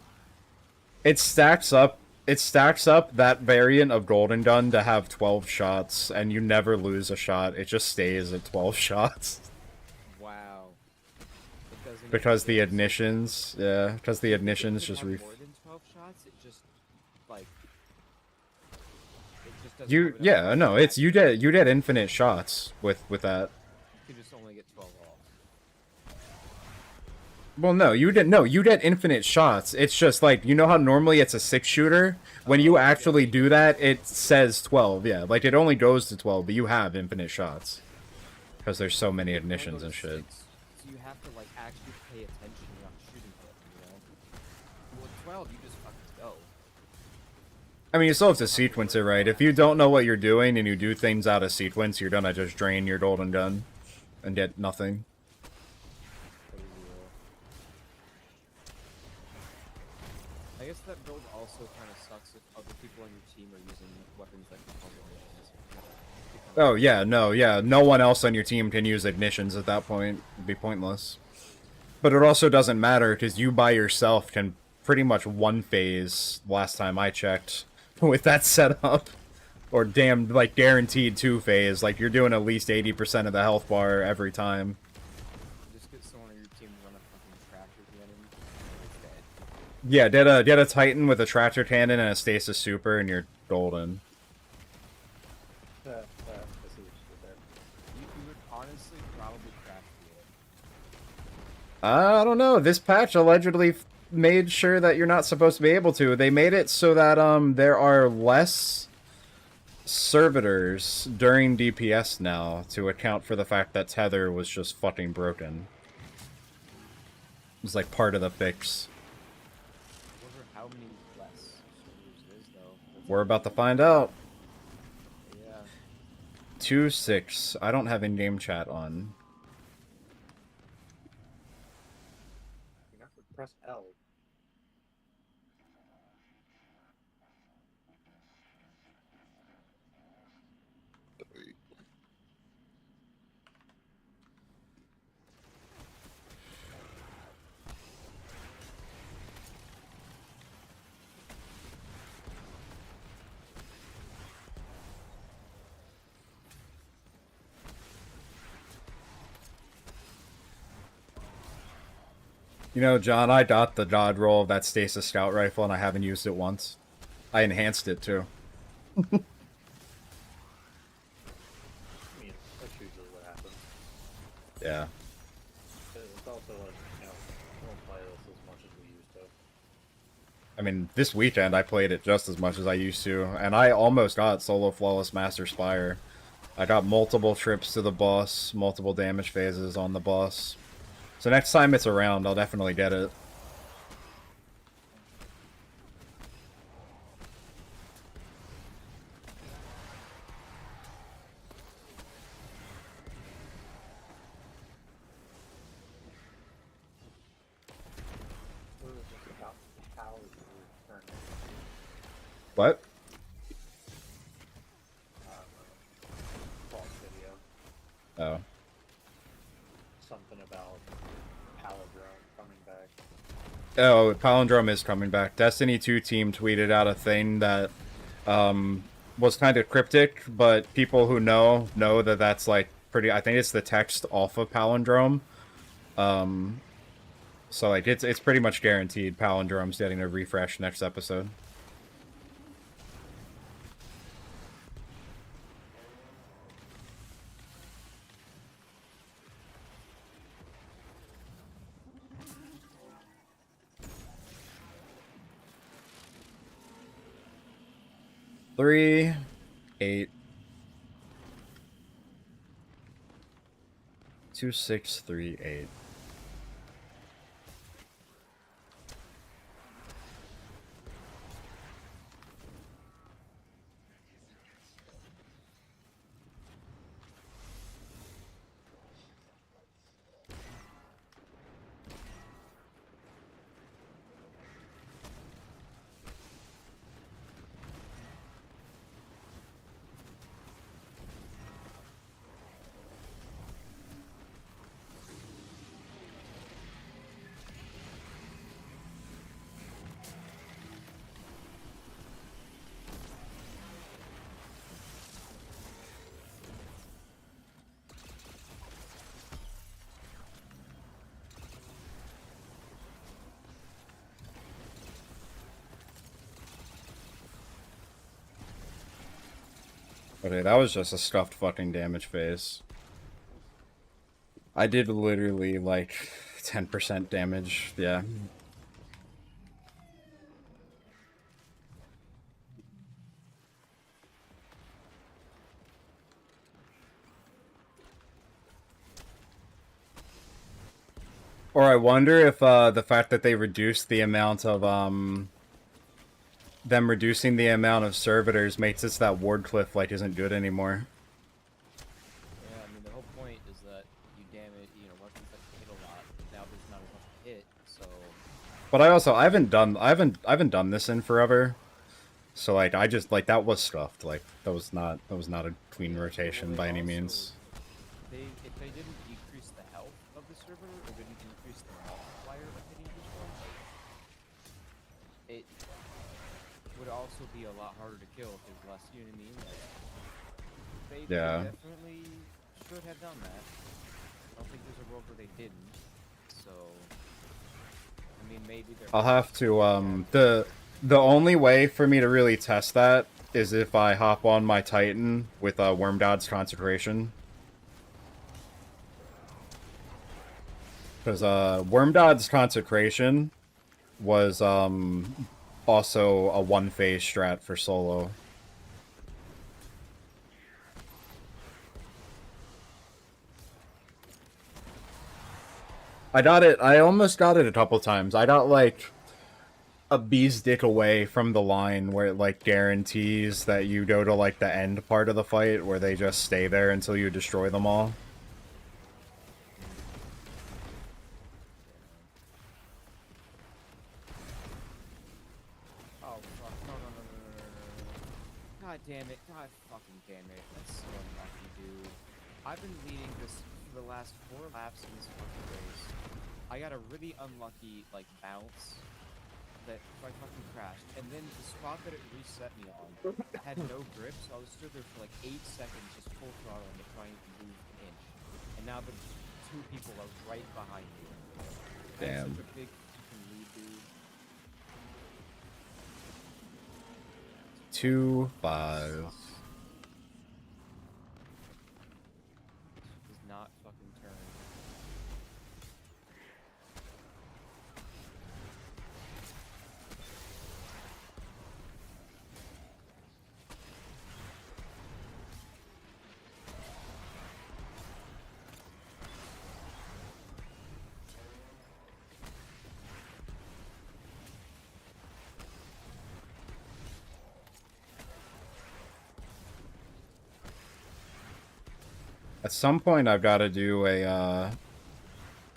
It stacks up that variant of golden gun to have 12 shots, and you never lose a shot. It just stays at 12 shots. Wow. Because the ignitions, yeah, because the ignitions just more than 12 shots. It just like it just doesn't. you, yeah, no, it's you get infinite shots with that. You can just only get 12 off. Well, no, you get infinite shots. It's just like, you know how normally it's a 6-shooter? When you actually do that, it says 12, yeah. Like, it only goes to 12, but you have infinite shots. Because there's so many ignitions and shit. So you have to, like, actually pay attention. You're not shooting it, you know? Well, with 12, you just fucking go. I mean, you still have to sequence it right. If you don't know what you're doing and you do things out of sequence, you're gonna just drain your golden gun and get nothing. I guess that build also kind of sucks if other people on your team are using weapons that can combo ignitions. Oh, yeah, no one else on your team can use ignitions at that point. It'd be pointless. But it also doesn't matter, because you by yourself can pretty much one phase, last time I checked, with that setup. Or damn, like, guaranteed 2 phase. Like, you're doing at least 80% of the health bar every time. Just get someone on your team to run a fucking tractor cannon. It's dead. Yeah, get a Titan with a tractor cannon and a stasis super, and you're golden. I see what you did there. You would honestly probably crash it. I don't know. This patch allegedly made sure that you're not supposed to be able to. They made it so that there are less servitors during DPS now to account for the fact that tether was just fucking broken. It was like part of the fix. I wonder how many less servers it is, though. We're about to find out. Yeah. 2-6. I don't have in-game chat on. You have to press L. You know, John, I got the dodge roll of that Stasis Scout Rifle, and I haven't used it once. I enhanced it, too. I mean, that's usually what happens. Yeah. It's also like, you know, we don't play this as much as we used to. I mean, this weekend I played it just as much as I used to, and I almost got Solo Flawless Master Spire. I got multiple trips to the boss, multiple damage phases on the boss. So next time it's around, I'll definitely get it. What? False video. Oh. Something about Palindrome coming back. Oh, Palindrome is coming back. Destiny 2 team tweeted out a thing that was kind of cryptic, but people who know that that's like pretty. I think it's the text off of Palindrome. So like it's pretty much guaranteed Palindrome's getting a refresh next episode. Three, 8, 2, 6, 3, 8. Okay, that was just a stuffed fucking damage phase. I did literally like 10% damage, yeah. Or I wonder if the fact that they reduced the amount of them reducing the amount of servitors makes it so that Wardcliff like isn't good anymore. Yeah, I mean the whole point is that you damage, you know, weapons that hit a lot. Now there's not as much hit, so. But I haven't done this in forever. So like I just like that was stuffed. Like that was not a clean rotation by any means. If they didn't decrease the health of the servitor or didn't increase the multiplier of hitting each one, it would also be a lot harder to kill if there's less, you know what I mean? Like, they definitely should have done that. I don't think there's a world where they didn't. So, I mean, maybe they're... I'll have to, the only way for me to really test that is if I hop on my Titan with Wormdod's Consecration. Because Wormdod's Consecration was also a one-phase strat for solo. I almost got it a couple times. I got like a bee's dick away from the line where it like guarantees that you go to like the end part of the fight where they just stay there until you destroy them all. Oh, fuck. No. God damn it. God fucking damn it. That's so unlucky, dude. I've been leading this for the last 4 laps in this fucking race. I got a really unlucky, like, bounce that I fucking crashed. And then the spot that it reset me on had no grip, so I was stood there for like 8 seconds just full throttle and trying to move an inch. And now the 2 people are right behind me. Damn. That's such a big fucking lead, dude. 2, 5. Does not fucking turn. At some point, I've got to do a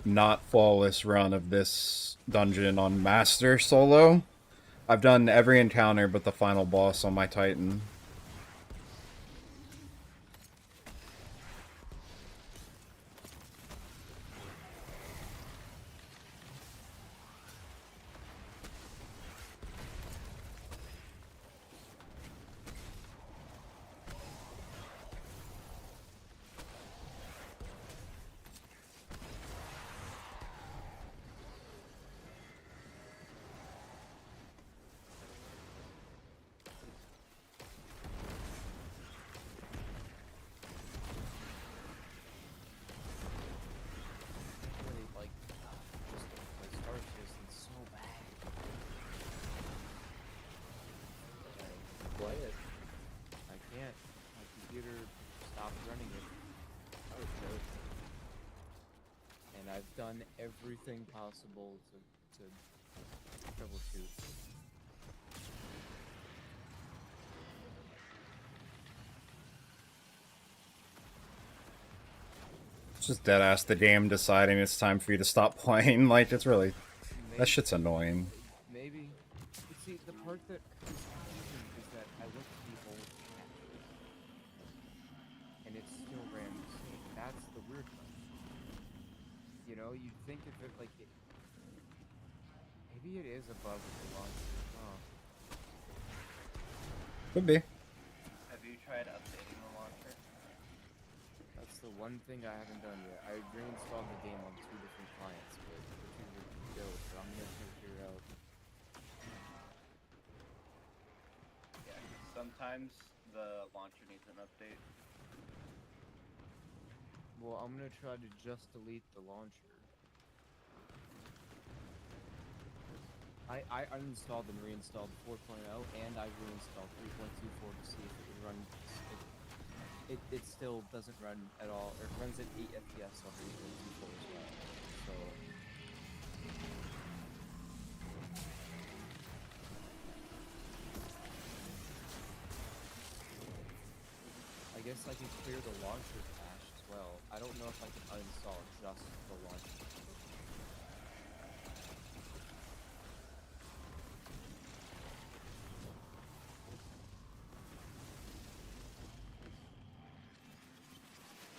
not flawless run of this dungeon on Master solo. I've done every encounter but the final boss on my Titan. Really, like, just the Star Citizen so bad. Play it. I can't. My computer stopped running it. Oh, shit. And I've done everything possible to troubleshoot. It's just deadass the game deciding it's time for you to stop playing. Like, it's really... That shit's annoying. Maybe. But see, the part that is confusing is that I look at the whole chat, and it still ran the same. That's the weird part. You know, you'd think if it, like, maybe it is above the launcher. Huh. Could be. Have you tried updating the launcher? That's the one thing I haven't done yet. I reinstalled the game on 2 different clients, but the 2 were built, so I'm gonna try to figure out. Yeah, 'cause sometimes the launcher needs an update. Well, I'm gonna try to just delete the launcher. I uninstalled and reinstalled 4.0, and I reinstalled 3.24 to see if it would run. It still doesn't run at all. Or it runs at 8 FPS on 3.24 as well. So. I guess I can clear the launcher cache as well. I don't know if I can uninstall just the launcher.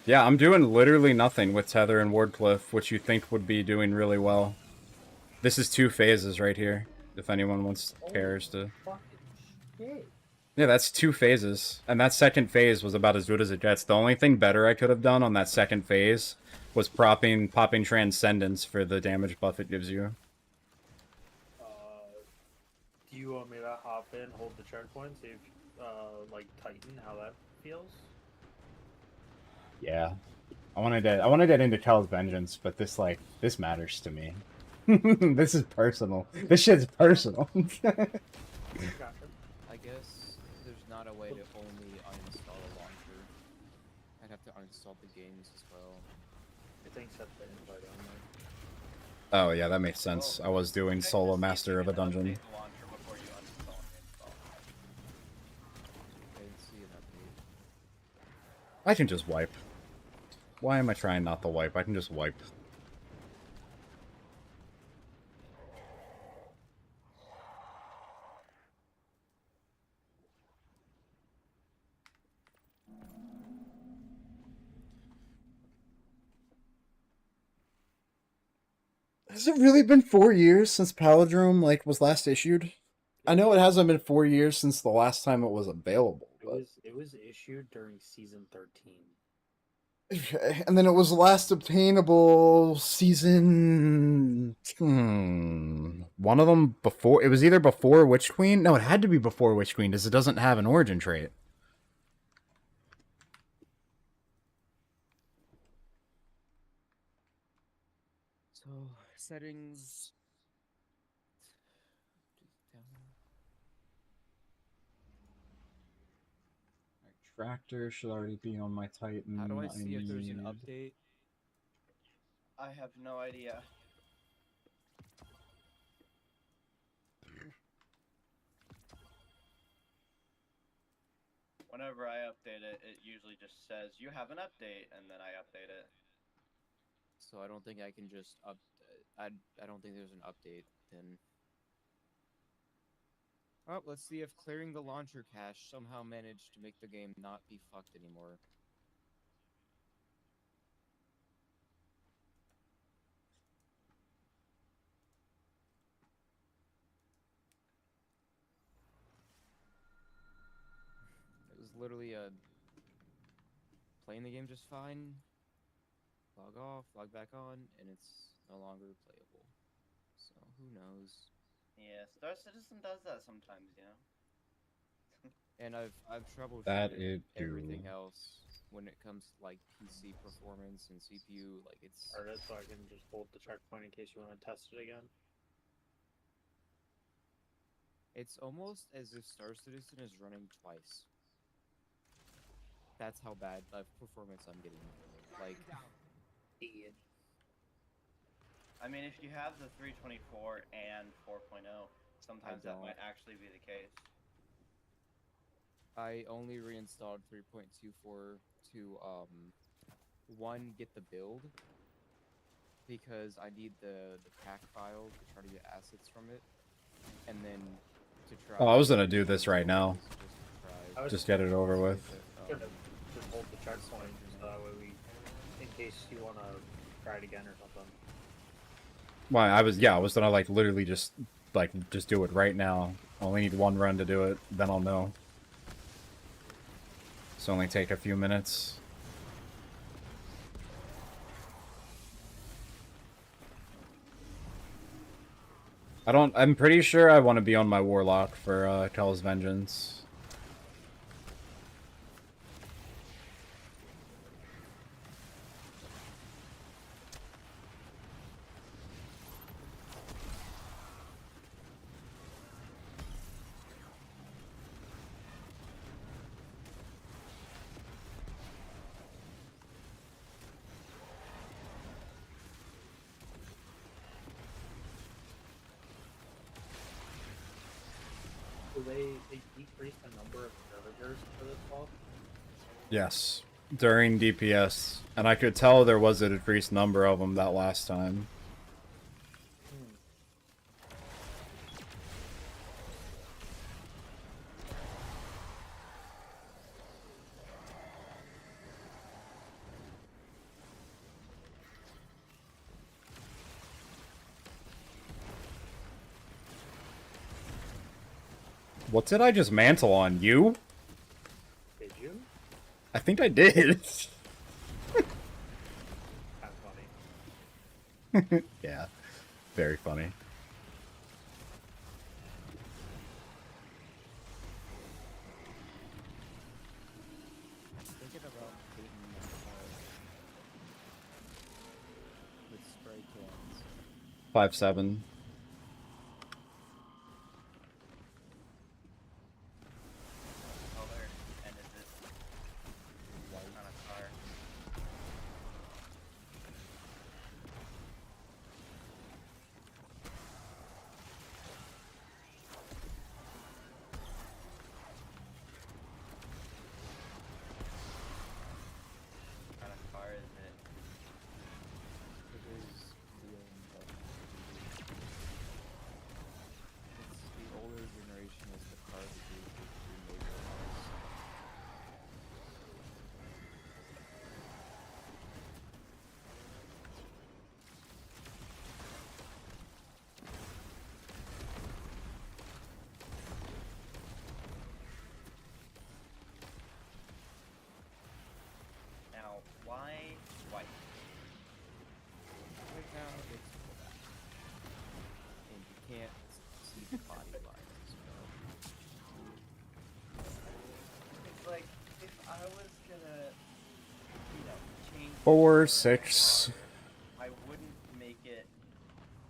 Yeah, I'm doing literally nothing with Tether and Wardcliff, which you think would be doing really well. This is 2 phases right here, if anyone cares to... Fucking shit. Yeah, that's 2 phases, and that second phase was about as good as it gets. The only thing better I could have done on that second phase was popping Transcendence for the damage buff it gives you. Do you want me to hop in, hold the checkpoint, see if, like, Titan, how that feels? Yeah. I wanted to into Kel's Vengeance, but this matters to me. This is personal. This shit's personal. Gotcha. I guess there's not a way to only uninstall a launcher. I'd have to uninstall the games as well. I think set the invite on there. Oh yeah, that makes sense. I was doing Check solo to see if master you of a can dungeon. update the launcher before you uninstall and install. I didn't see an update. I can just wipe. Why am I trying not to wipe? I can just wipe. Has it really been 4 years since Palindrome was last issued? I know it hasn't been 4 years since the last time it was available. It was issued during season 13. And then it was last obtainable season... One of them before... It was either before Witch Queen? No, it had to be before Witch Queen, because it doesn't have an origin trait. So, settings... Tractor should already be on my Titan. How do I see if there's an update? I have no idea. Whenever I update it, it usually just says you have an update, and then I update it. So I don't think I can just I don't think there's an update then. Oh, let's see if clearing the launcher cache somehow managed to make the game not be fucked anymore. It was literally playing the game just fine, log off, log back on, and it's no longer playable. So who knows? Yeah, Star Citizen does that sometimes, you know. And I've That troubleshooted it do. everything else when it comes to like PC performance and CPU. Like it's Start it so I can just hold the checkpoint in case you want to test it again. almost as if Star Citizen is running twice. That's how bad of performance I'm getting. Like, Idiot. I mean, if you have the 324 and 4.0, sometimes that might don't. actually be the case. I only reinstalled 3.24 to one, get the build, because I need the pack file to try to get assets from it, and then to try. Oh, I was gonna do this right now. I was Just get it over with. gonna just hold the checkpoint so that way we, in case you want to try it again or something. Why? I was gonna like literally just do it right now. I only need one run to do it, then I'll know. It's only take a few minutes. I'm pretty sure I want to be on my Warlock for Kell's Vengeance. Do they decrease the number of villagers for this buff? Yes, during DPS, and I could tell there was a decreased number of them that last time. What did I just mantle on? You? Did you? I think I did. That's funny. Yeah, very funny. Thinking about painting with spray cans. 5-7. Color, and is it white on a car? What kind of car is it? It is the it's the older generation is the car that they remade the house. Now, why white? Right now it's black. And you can't see the body lines as well. It's like, if I was gonna, change the 4, color of my 6. car, I wouldn't make it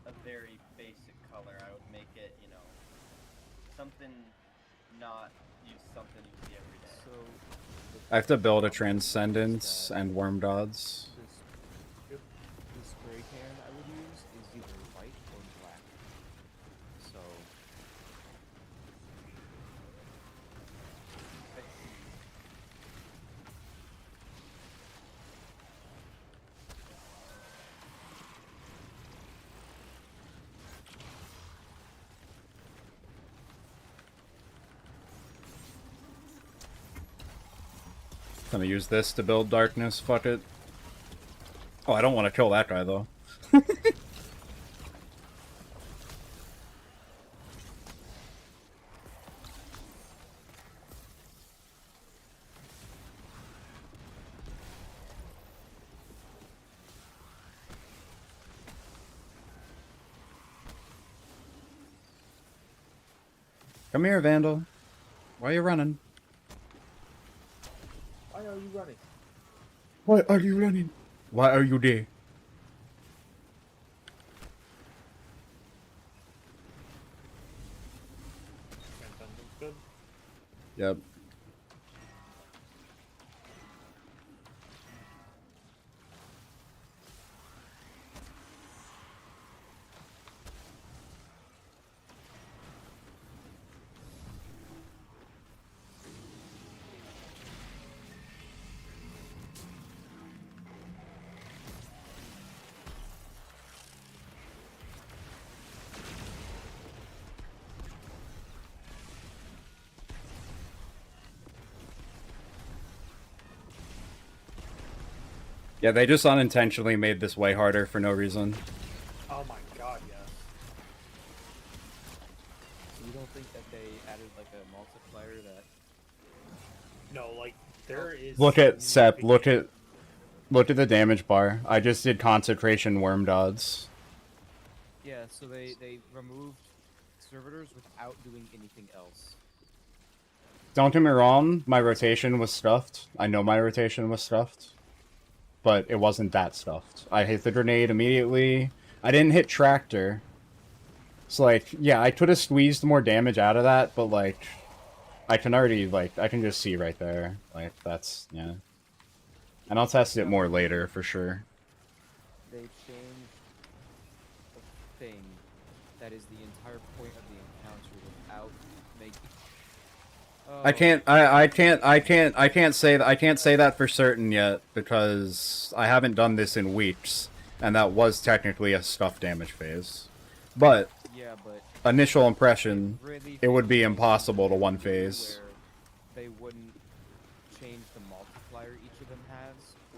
a very basic color. I would make it, something something you see every day. So I have to build a Transcendence and Worm Dods. the spray can I would use is either white or black. So Gonna use this to build darkness, fuck it. Oh, I don't want to kill that guy, though. Come here, Vandal. Why are you running? Why are you running? Why are you running? Why are you there? Good. Yep. Yeah, they just unintentionally made this way harder for no reason. Oh my god, yes. So you don't think that they added like a multiplier that? No, like there is. Look at Sep, significant- look at the damage bar. I just did concentration worm dots. Yeah, so they removed servitors without doing anything else. Don't get me wrong, my rotation was stuffed. I know my rotation was stuffed. But it wasn't that stuffed. I hit the grenade immediately. I didn't hit tractor. So, like, yeah, I could have squeezed more damage out of that, but, like, I can already, like, I can just see right there. Like, that's, yeah. And I'll test it more later, for sure. They changed a thing that is the entire point of the encounter without making. I can't say that for certain yet, because I haven't done this in weeks, and that was technically a stuff damage phase. But, Yeah, but initial impression, really it would be feels impossible to like one they phase. where they wouldn't change the multiplier each of them has,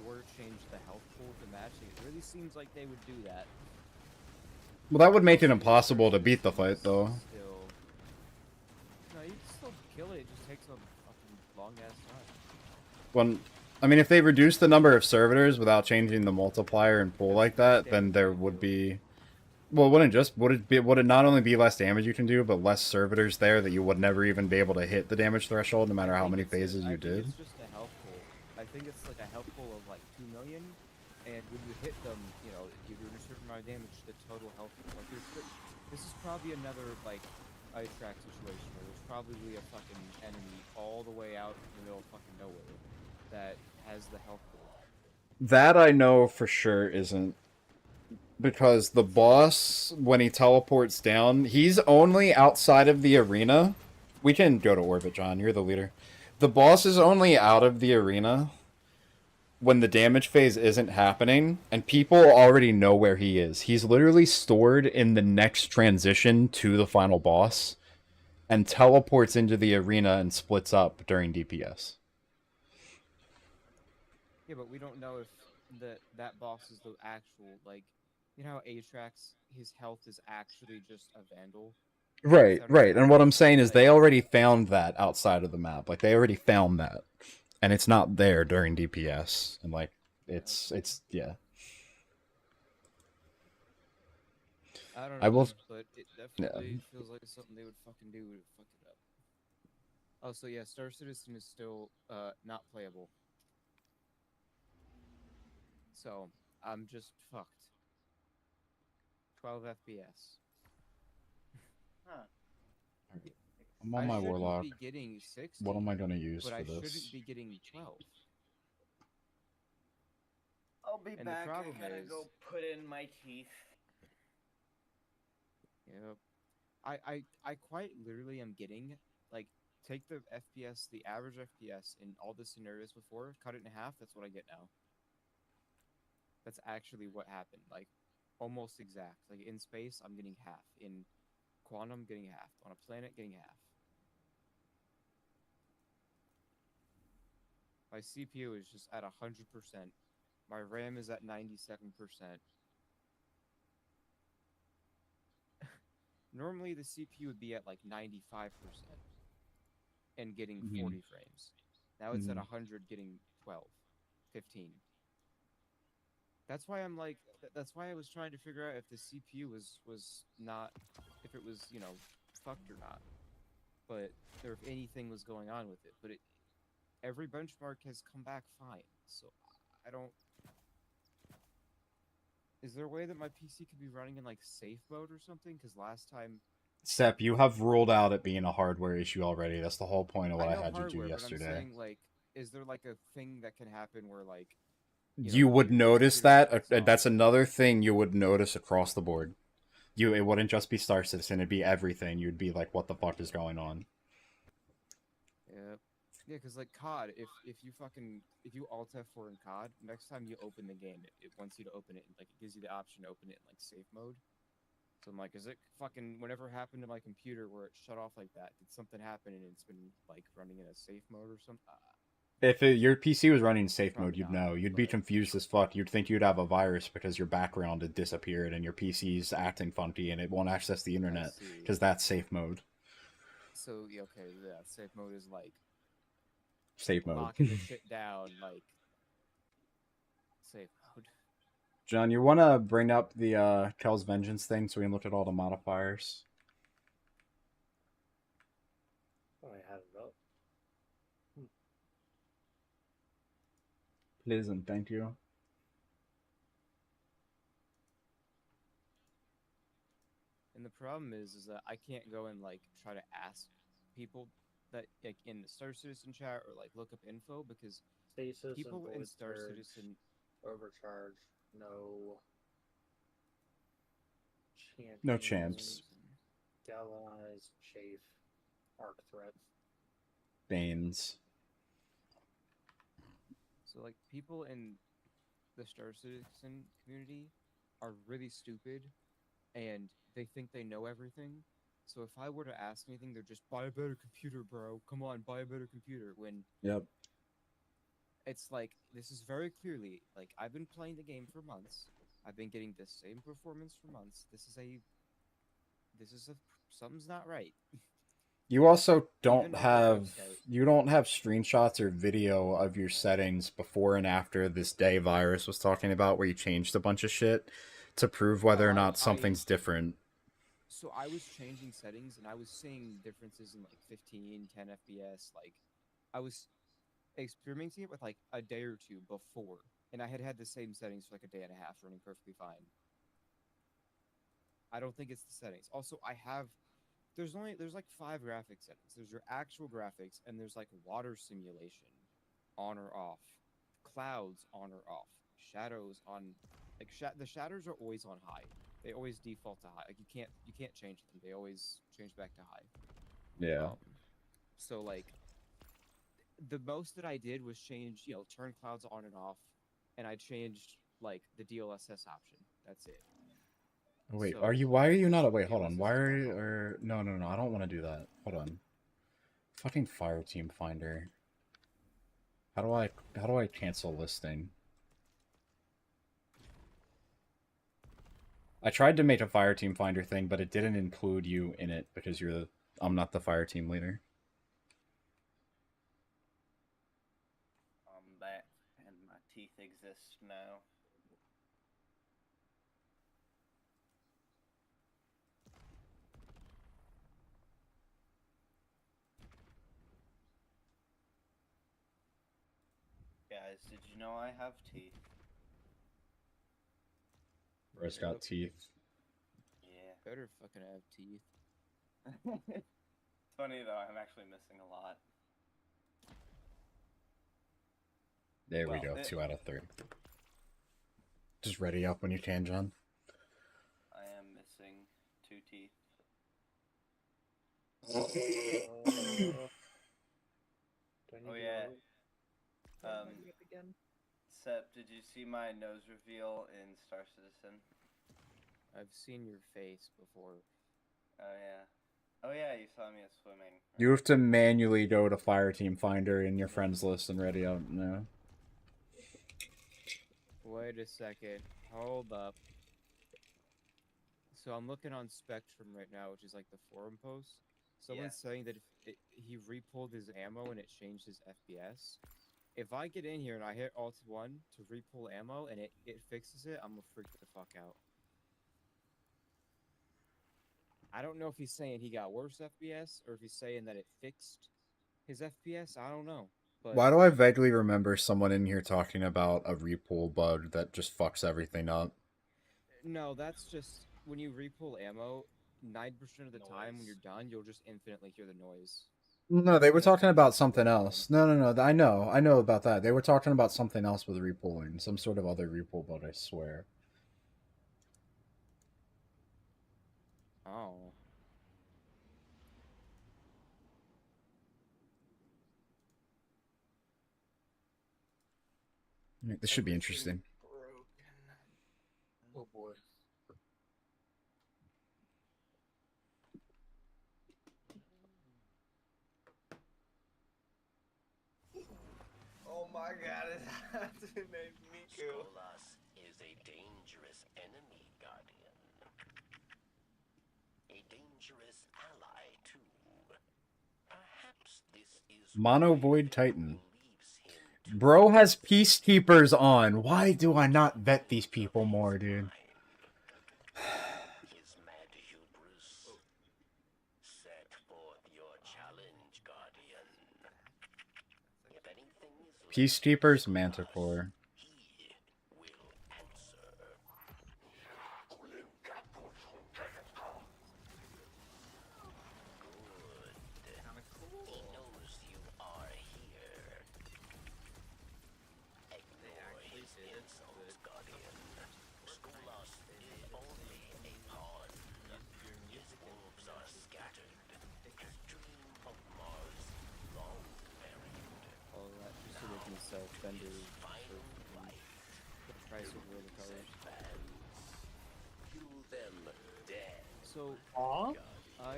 or change the health pool to match. It really seems like they would do that. Well, that would make it impossible to beat the fight, though. Still, no, you can still kill it. It just takes a fucking long ass time. When, I mean, if they reduce the number of servitors without changing the multiplier and pool like that, then there would be. Well, would it not only be less damage you can do, but less servitors there that you would never even be able to hit the damage threshold, no matter how many phases you did? It's just a health pool. I think it's like a health pool of like 2 million, and when you hit them, you know, you're doing a certain amount of damage to the total health pool. Like, this is probably another like ice track situation where there's probably a fucking enemy all the way out in the middle of fucking nowhere that has the health pool. That I know for sure isn't. Because the boss, when he teleports down, he's only outside of the arena. We can go to orbit, John. You're the leader. The boss is only out of the arena when the damage phase isn't happening, and people already know where he is. He's literally stored in the next transition to the final boss, and teleports into the arena and splits up during DPS. Yeah, but we don't know if that boss is the actual, like, you know how Atrax, his health is actually just a Vandal? Right. And what I'm saying is they already found that outside of the map. Like, they already found that. And it's not there during DPS. And, like, it's yeah. I don't know, I will... but it definitely feels like something they would fucking do to fuck it up. Oh, so yeah, Star Citizen is still not playable. So, I'm just fucked. 12 FPS. Huh. I'm on my Warlock. Be getting 60, What am I going to use but for I this? shouldn't be getting 12. I'll be And back. the problem I gotta is, go put in my teeth. Yep. I quite literally am getting, like, take the FPS, the average FPS in all the scenarios before, cut it in half, that's what I get now. That's actually what happened. Like, almost exact. Like, in space, I'm getting half. In quantum, getting half. On a planet, getting half. My CPU is just at 100%. My RAM is at 97%. Normally the CPU would be at like 95% and getting 40 frames. Now it's at 100 getting 12, 15. That's why I'm like, that's why I was trying to figure out if the CPU was not, if it was, you know, fucked or not. But, or if anything was going on with it. But every benchmark has come back fine. So, I don't... Is there a way that my PC could be running in, like, safe mode or something? Because last time... Sep, you have ruled out it being a hardware issue already. That's the whole point of what I know had hardware, you do but I'm yesterday. saying, like, is there, like, a thing that can happen where, like... You know, would your notice computer that. shuts off? That's another thing you would notice across the board. It wouldn't just be Star Citizen, it'd be everything. You'd be like, what the fuck is going on? Yeah. Yeah, because, like, COD, if you Alt F4 in COD, next time you open the game, it wants you to open it, like, it gives you the option to open it in, like, safe mode. So I'm like, is it fucking, whatever happened to my computer where it shut off like that? Did something happen and it's been, like, running in a safe mode or something? If your PC was running in safe mode, Probably you'd not, know. You'd be but- confused as fuck. You'd think you'd have a virus because your background had disappeared and your PC's acting funky and it won't access the internet see. because that's safe mode. So, yeah, okay, yeah, safe mode is, like, Safe mode. locking the shit down, like, safe mode. John, you want to bring up the Kel's Vengeance thing so we can look at all the modifiers? Oh, I had it up. Please and thank you. And the problem is that I can't go and, like, try to ask people that, like, in the Star Citizen chat or, like, look up info because Stasis people and in void Star surge, Citizen... overcharge, no champions, No champs. galvanize, chafe, arc threat. Banes. So, like, people in the Star Citizen community are really stupid, and they think they know everything. So if I were to ask anything, they're just, buy a better computer, bro. Come on, buy a better computer. When Yep. it's like, this is very clearly, like, I've been playing the game for months. I've been getting the same performance for months. Something's not right. You also don't Even on the have website. Screenshots or video of your settings before and after this day virus was talking about where you changed a bunch of shit to prove whether or not something's different. So I was changing settings and I was seeing differences in like 15, 10 FPS. Like I was experimenting it with like a day or two before, and I had the same settings for like a day and a half running perfectly fine. I don't think it's the settings. Also, there's like 5 graphic settings. There's your actual graphics, and there's like water simulation, on or off, clouds on or off, shadows on, like the shadows are always on high. They always default to high. Like you can't change them. They always change back to high. Yeah. So like, the most that I did was change, turn clouds on and off, and I changed like the DLSS option. That's it. Wait, So, why are you not? Wait, hold on. DLSS Why is are not you? on. Or no, I don't want to do that. Hold on. Fucking Fire Team Finder. How do I cancel listing? I tried to make a Fire Team Finder thing, but it didn't include you in it because I'm not the Fire Team leader. I'm back, and my teeth exist now. Guys, did you know I have teeth? Bryce got teeth. Yeah. Better fucking have teeth. It's funny though, I'm actually missing a lot. There we go. 2 out of 3. Just ready up when you can, John. I am missing 2 teeth. Oh yeah. Sep, did you see my nose reveal in Star Citizen? I've seen your face before. Oh yeah. Oh yeah, you saw me swimming. You have to manually go to Fireteam Finder in your friends list and ready out now. Wait a second. Hold up. So I'm looking on Spectrum right now, which is like the forum post. Someone's saying that if he repulled his ammo and it changed his FPS. If I get in here and I hit Alt 1 to repull ammo and it fixes it, I'm gonna freak the fuck out. I don't know if he's saying he got worse FPS or if he's saying that it fixed his FPS. I don't know. But Why do I vaguely remember someone in here talking about a repull bug that just fucks everything up? no, that's just when you repull ammo, 90% of the time when you're done, you'll just infinitely hear the noise. No, they were That's talking about just something what else. No. I know about that. They were talking about something else with repulling, some sort of other repull bug. I swear. Oh. This should be interesting. Oh boy. Oh my god, it has to name Miku. Skolas is a dangerous enemy, Guardian. A dangerous ally, too. Perhaps this is Mono why Void the Titan. crew leaves him to Bro has Peacekeepers on. Why do I not vet these people more, dude? his mad hubris. Set forth your challenge, Guardian. If anything is left Peacekeepers, of Skolas, Manticore. he will answer. Good. Kinda cool. He knows you are here. Ignore his insults, Guardian. Skolas is only a pawn. His wolves are scattered. His dream of Mars long buried. All that just so they can sell Fender Final light. the price of where the colors. Kill them dead. So Aw? I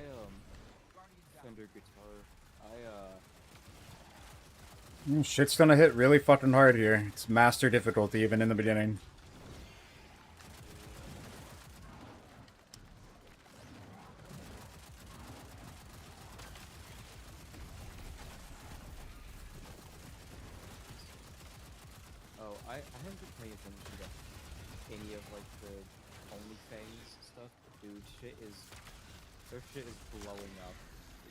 Fender guitar. Shit's gonna hit really fucking hard here. It's master difficulty even in the beginning. I haven't been paying attention to any of like the OnlyFans stuff, but dude, their shit is blowing up.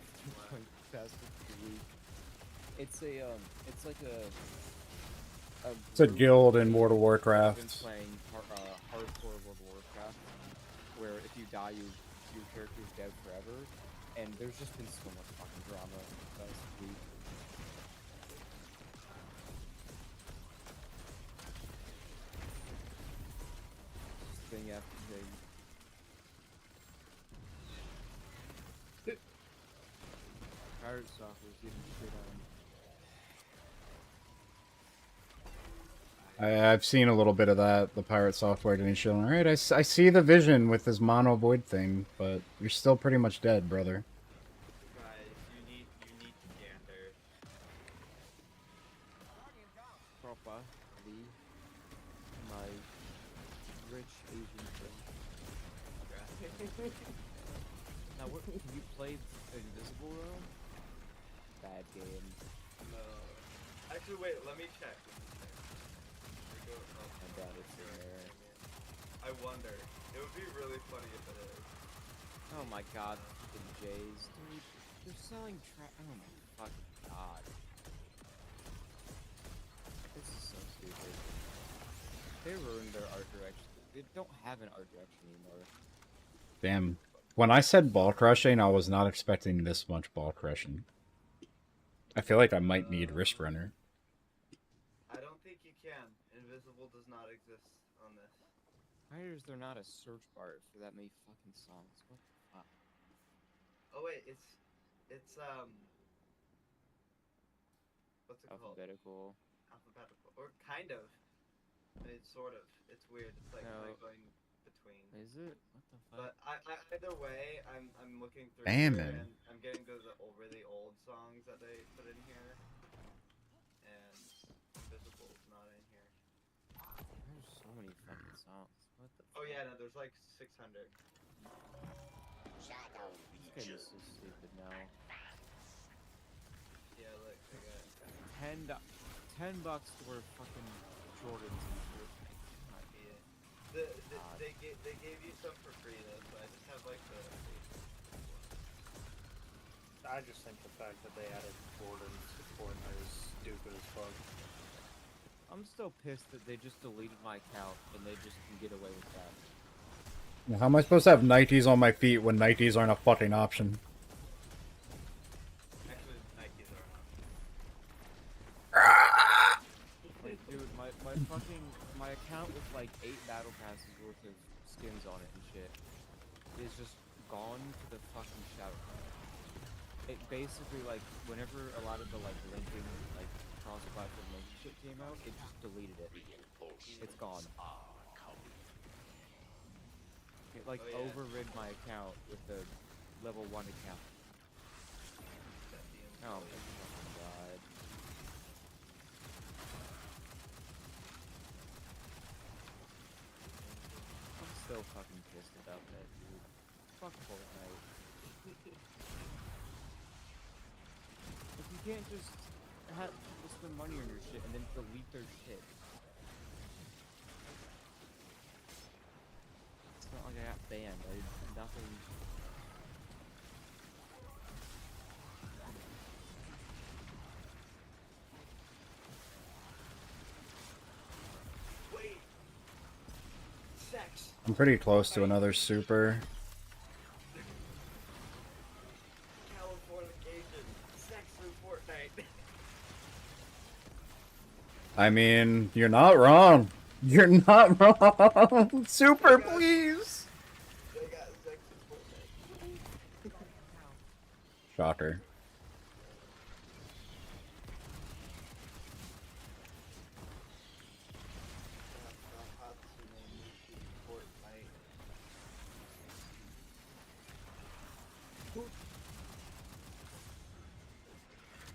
It's going faster per week. It's like It's a guild in group World of that's been Warcraft. playing hardcore World of Warcraft, where if you die, your character's dead forever, and there's just been so much fucking drama last week. Thing after thing. Pirate Software's getting shit on. I've seen a little bit of that, the pirate software getting shown. Alright, I see the vision with this mono void thing, but you're still pretty much dead, brother. Guys, you need to gander. Proper my rich Asian friend. Now, what can you play Invisible Realm? Bad game. No. Actually, wait. Let me check. I doubt it's in there. I wonder. It would be really funny if it is. Oh my god, the Jays. Dude, they're selling oh my fucking god. This is so stupid. They ruined their art direction. They don't have an art direction anymore. Damn. When I said ball crushing, I was not expecting this much ball crushing. I feel like I might need Wrist Runner. I don't think you can. Invisible does not exist on this. Why is there not a search bar for that many fucking songs? What the fuck? Oh wait, it's what's it called? Alphabetical. Alphabetical, or kind of. I mean, it's sort of. It's weird. It's like No. going between. Is it? What the fuck? But either way, I'm looking through Damn here it. and I'm getting to the really old songs that they put in here, and Invisible's not in here. There's so many fucking songs. What the? Oh yeah, no, there's like 600. This game is so stupid now. Yeah, look, I got. $10 to wear fucking Jordans and Fortnite. Yeah. They gave you some for free though, so I just have like the. I just think the fact that they added Jordans to Fortnite is stupid as fuck. I'm still pissed that they just deleted my account and they just can get away with that. How am I supposed to have Nikes on my feet when Nikes aren't a fucking option? Actually, Nikes are not. Like, dude, my account with like 8 battle passes worth of skins on it and shit is just gone to the fucking shout. It basically, like, whenever a lot of the like linking, like cross-platform link shit came out, it just deleted it. It's gone. It like Oh, yeah. overrid my account with the level 1 account. Oh my fucking god. I'm still fucking pissed about that, dude. Fuck Fortnite. If you can't just have people spend money on your shit and then delete their shit. It's not like I got banned. I did nothing. Wait. Sex. I'm pretty close to another super. Californication. Sex in Fortnite. I mean, you're not wrong. You're not wrong. Super, please. They got sex in Fortnite. Shocker.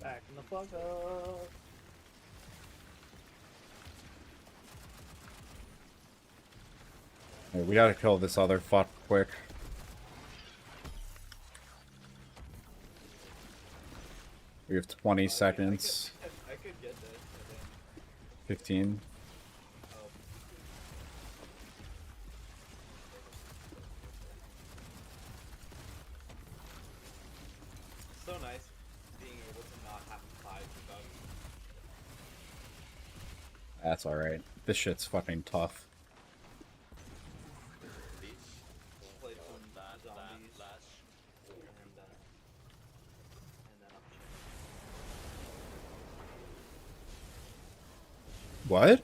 Back in the fuck up. Hey, we gotta kill this other fuck quick. We have 20 seconds. I could get this, I think. 15. Oh. So nice being able to not have to fight without. That's alright. This shit's fucking tough. Play some zombies and then What?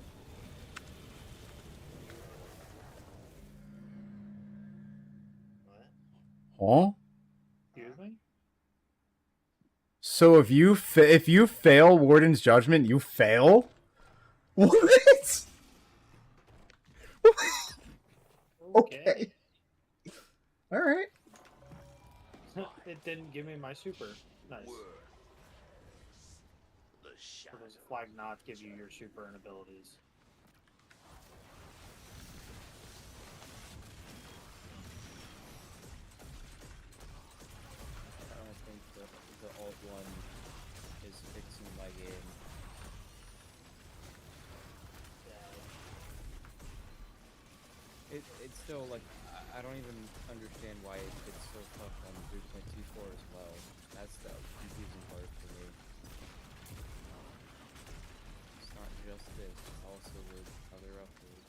Huh? Excuse me? So if you fail Warden's Judgment, you fail? What? Okay. Alright. It didn't give me my super. Nice. Or does flag not give you your super and abilities? I think the alt one is fixing my game. It's still like I don't even understand why it's so tough on 3.24 as well. That's the confusing part for me. It's not just this, it's also the other update.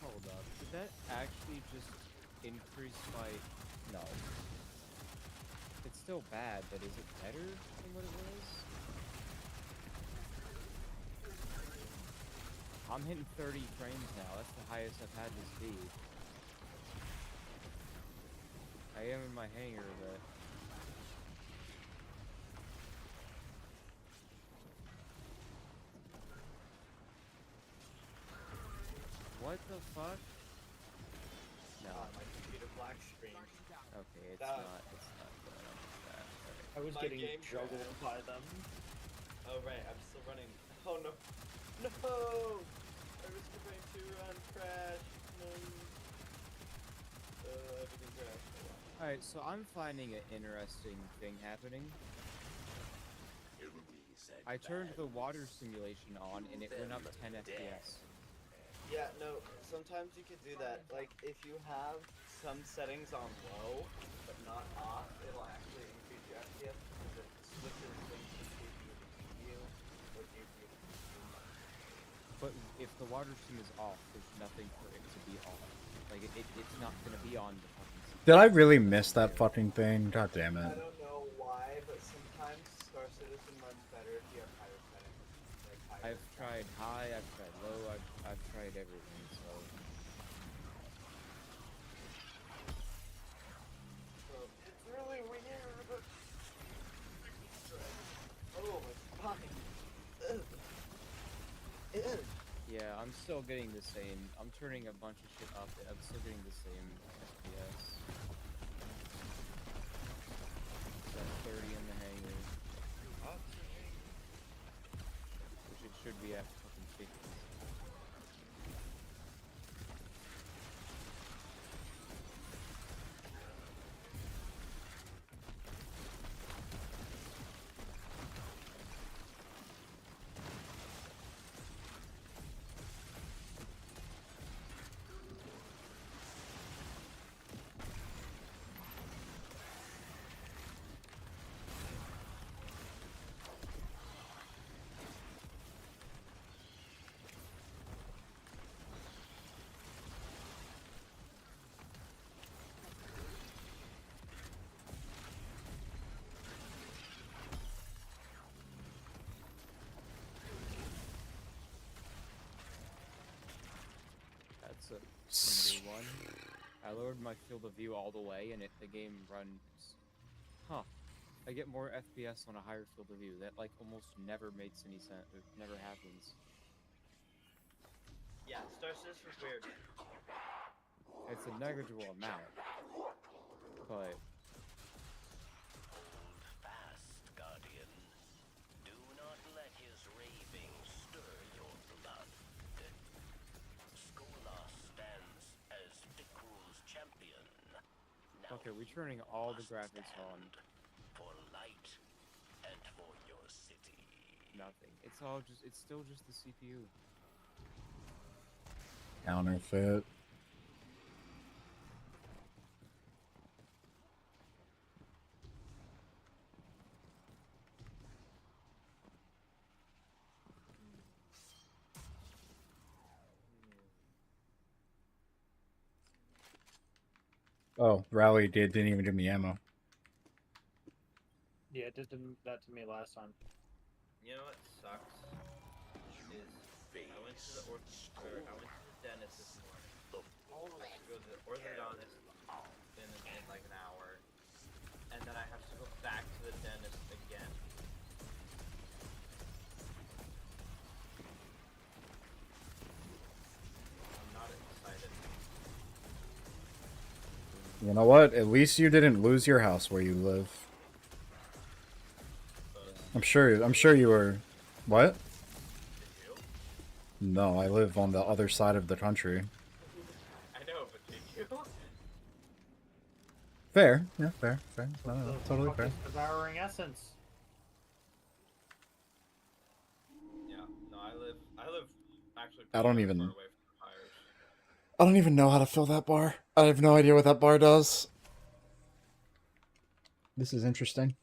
Hold up, did that actually just increase my... No. It's still bad, but is it better than what it was? I'm hitting 30 frames now, that's the highest I've had this be. I am in my hangar, but... What the fuck? No. My computer black screen. Okay, it's That- not going on with that. Alright. I was My getting game juggled by them. Oh right, I'm still running. Oh no. No! I was trying to run crash. No. Everything crashed. Alright, so I'm finding an interesting thing happening. I turned the water simulation on and it went up 10 FPS. Yeah, no, sometimes you could do that. Like, if you have some settings on low, but not off, it'll actually increase your FPS because it switches things from GPU to GPU, or GPU to GPU. But if the water sim is off, there's nothing for it to be on. Like, it's not gonna be on the fucking CPU. Did I really miss that fucking thing? God damn I it. don't know why, but sometimes Star Citizen runs better if you have higher settings. Like higher. I've tried high, I've tried low, I've tried everything, so... It's really weird. Oh, my spine. Ugh. Ugh. Yeah, I'm still getting the same. I'm turning a bunch of shit up, and I'm still getting the same FPS. It's at 30 in the hangar. Which it should be at fucking 50. That's a new one. I lowered my field of view all the way, and the game runs. Huh. I get more FPS on a higher field of view. That like almost never makes any sense. It never happens. Yeah, Star Citizen's weird. It's a negligible amount, but Fast, Guardian. Do not let his raving stir your blood. Skola stands as Dikru's champion. Now okay, we're turning all the graphics on. for light and for your city. Nothing. It's still just the CPU. Counterfeit. Oh, Rally didn't even give me ammo. Yeah, it did that to me last time. You know what sucks? Is I went to the dentist this morning. I have to go to the orthodontist in like an hour, and then I have to go back to the dentist again. I'm not excited. You know what? At least you didn't lose your house where you live. I'm sure you were. What? No, I live on the other side of the country. I know, but did you? Fair. Yeah, fair. No, The totally fuck fair. is devouring essence. Yeah, no, I live actually I don't pretty even- far away from the fires. I don't even know how to fill that bar. I have no idea what that bar does. This is interesting.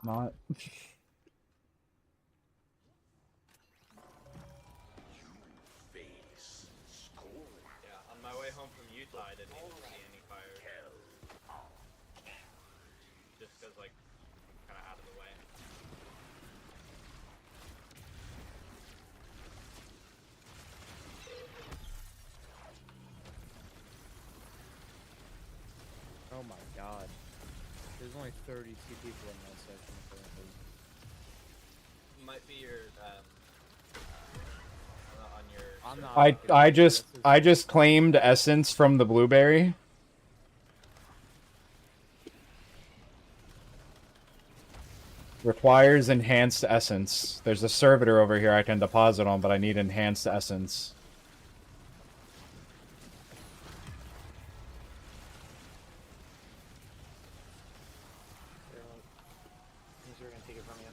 Not. Face school. Yeah, on my way home from Utah, I didn't even see any fires. Just because, like, I'm kind of out of the way. my god. There's only 32 people in that session apparently. Might be your on your. I'm not. I looking I at it. just This is- I just claimed essence from the blueberry. Requires enhanced essence. There's a servitor over here I can deposit on, but I need enhanced essence. These are gonna take it from you.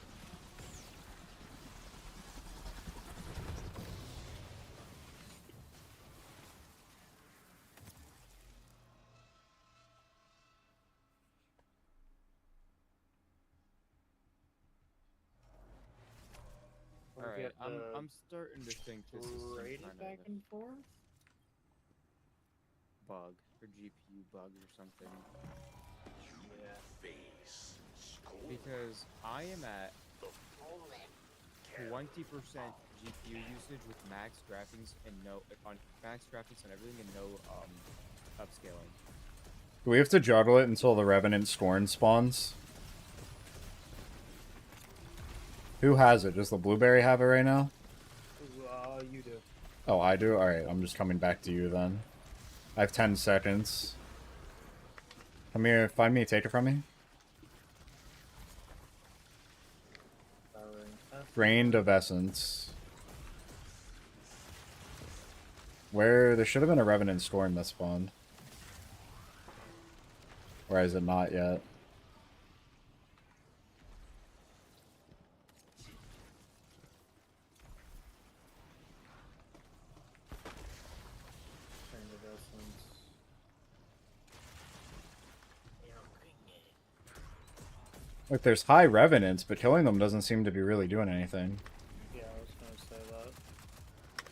We'll Alright, get I'm starting to think this is some raid kind back of and forth. bug or GPU bug or something. Yeah. Because I am at 20% GPU usage with max graphics and no on max graphics and everything and no upscaling. Do we have to juggle it until the Revenant Scorn spawns? Who has it? Does the blueberry have it right now? You do. Oh, I do? Alright, I'm just coming back to you then. I have 10 seconds. Come here, find me, take it from me. Drained of essence. Where there should have been a Revenant Scorn that spawned. Or is it not yet? Look, there's high Revenants, but killing them doesn't seem to be really doing anything. Yeah, I was gonna say that.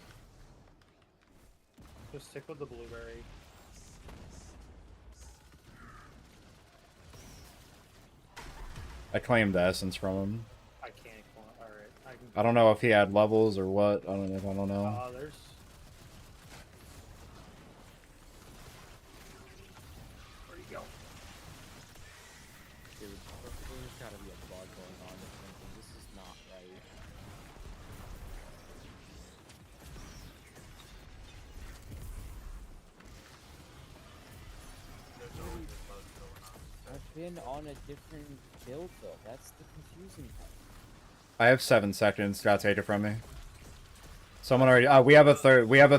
Just stick with the blueberry. I claimed the essence from him. I can't. Alright, I can. I don't know if he had levels or what. I don't know. There's. Where'd he go? Dude, there's gotta be a bug going on or something. This is not right. There's always a bug going on. I've been on a different build though. That's the confusing part. I have 7 seconds. Gotta take it from me. Someone already. We have a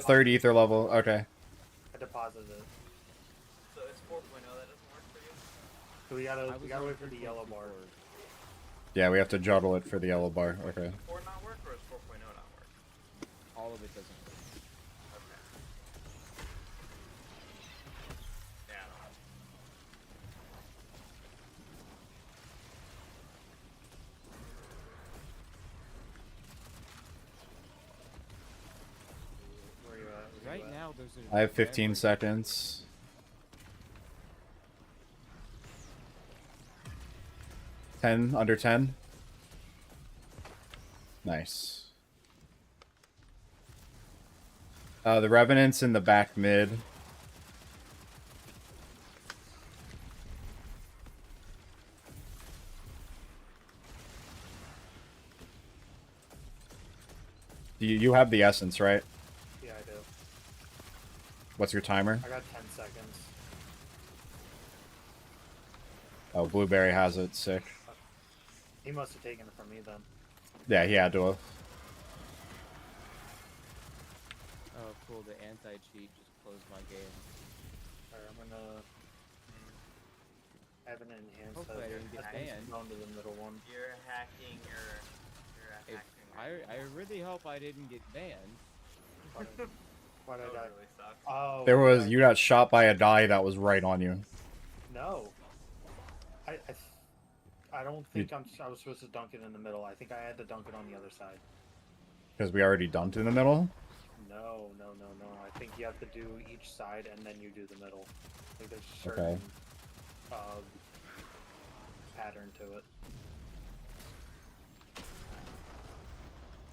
third ether level. Okay. I deposited it. So it's 4.0 that doesn't work for you. So we gotta wait for the yellow bar. Yeah, we have to juggle it for the yellow bar. Okay. Does 4 not work or is 4.0 not work? All of it doesn't work. Okay. Yeah, I don't know. Where you at? Where you Right at? now, there's a. I have 15 seconds. 10, under 10. Nice. The Revenant's in the back mid. You have the essence, right? Yeah, I do. What's your timer? I got 10 seconds. Oh, Blueberry has it. Sick. He must have taken it from me then. Yeah, he had to have. Oh, cool. The anti-cheat just closed my game. Alright, I'm gonna have an enhanced. Hopefully I didn't get banned. Down to the middle one. You're hacking your. You're If hacking. I really hope I didn't get banned. Why did I That would die? really suck. Oh. There was right. you got shot by a die that was right on you. No. I don't think I was supposed to dunk it in the middle. I think I had to dunk it on the other side. Because we already dumped in the middle. No. I think you have to do each side and then you do the middle. Like there's a Okay. certain pattern to it.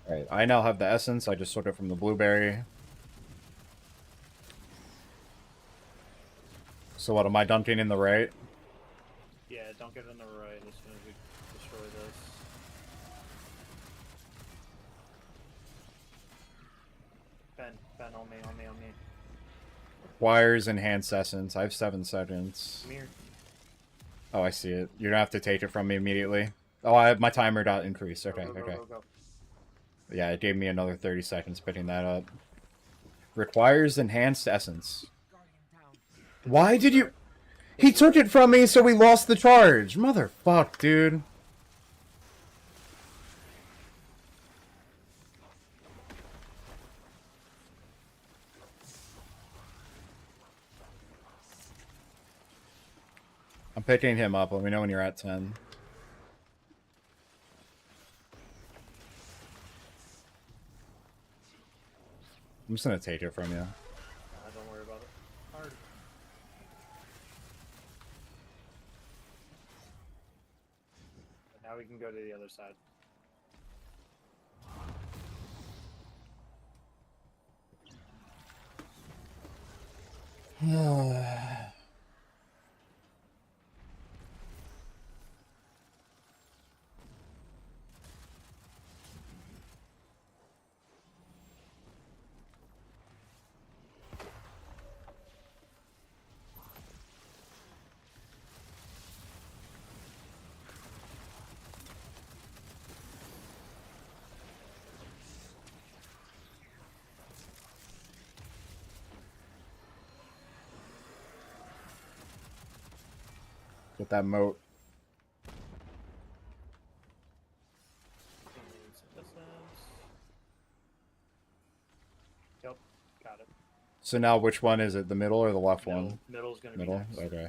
Alright, I now have the essence. I just took it from the blueberry. So what, am I dunking in the right? Yeah, don't get in the right as soon as we destroy this. Ben, on me, on me, on me. Wires enhanced essence. I have 7 seconds. Come here. Oh, I see it. You're gonna have to take it from me immediately. Oh, I have my timer got increased. Okay, Go, go, okay. go, go. Yeah, it gave me another 30 seconds picking that up. Requires enhanced essence. Why did you... He took it from me, so we lost the charge. Motherfuck, dude. I'm picking him up. Let me know when you're at 10. I'm just gonna take it from you. Don't worry about it. Hard. Now we can go to the other side. Get that moat. Yep, got it. So now which one is it? The middle or the left one? Middle's gonna Middle? be next. Okay.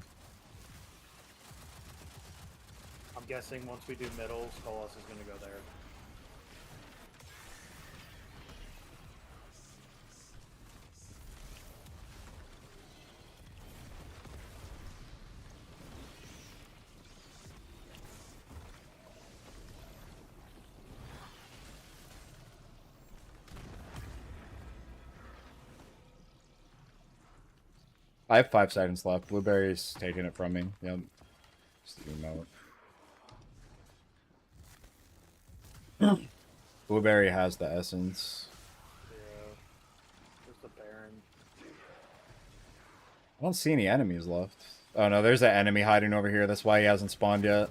I'm guessing once we do middle, Skolas is gonna go there. I have 5 seconds left. Blueberry's taking it from me. Yep. Just the emote. Blueberry has the essence. Yeah. There's the Baron. I don't see any enemies left. Oh no, there's an enemy hiding over here. That's why he hasn't spawned yet.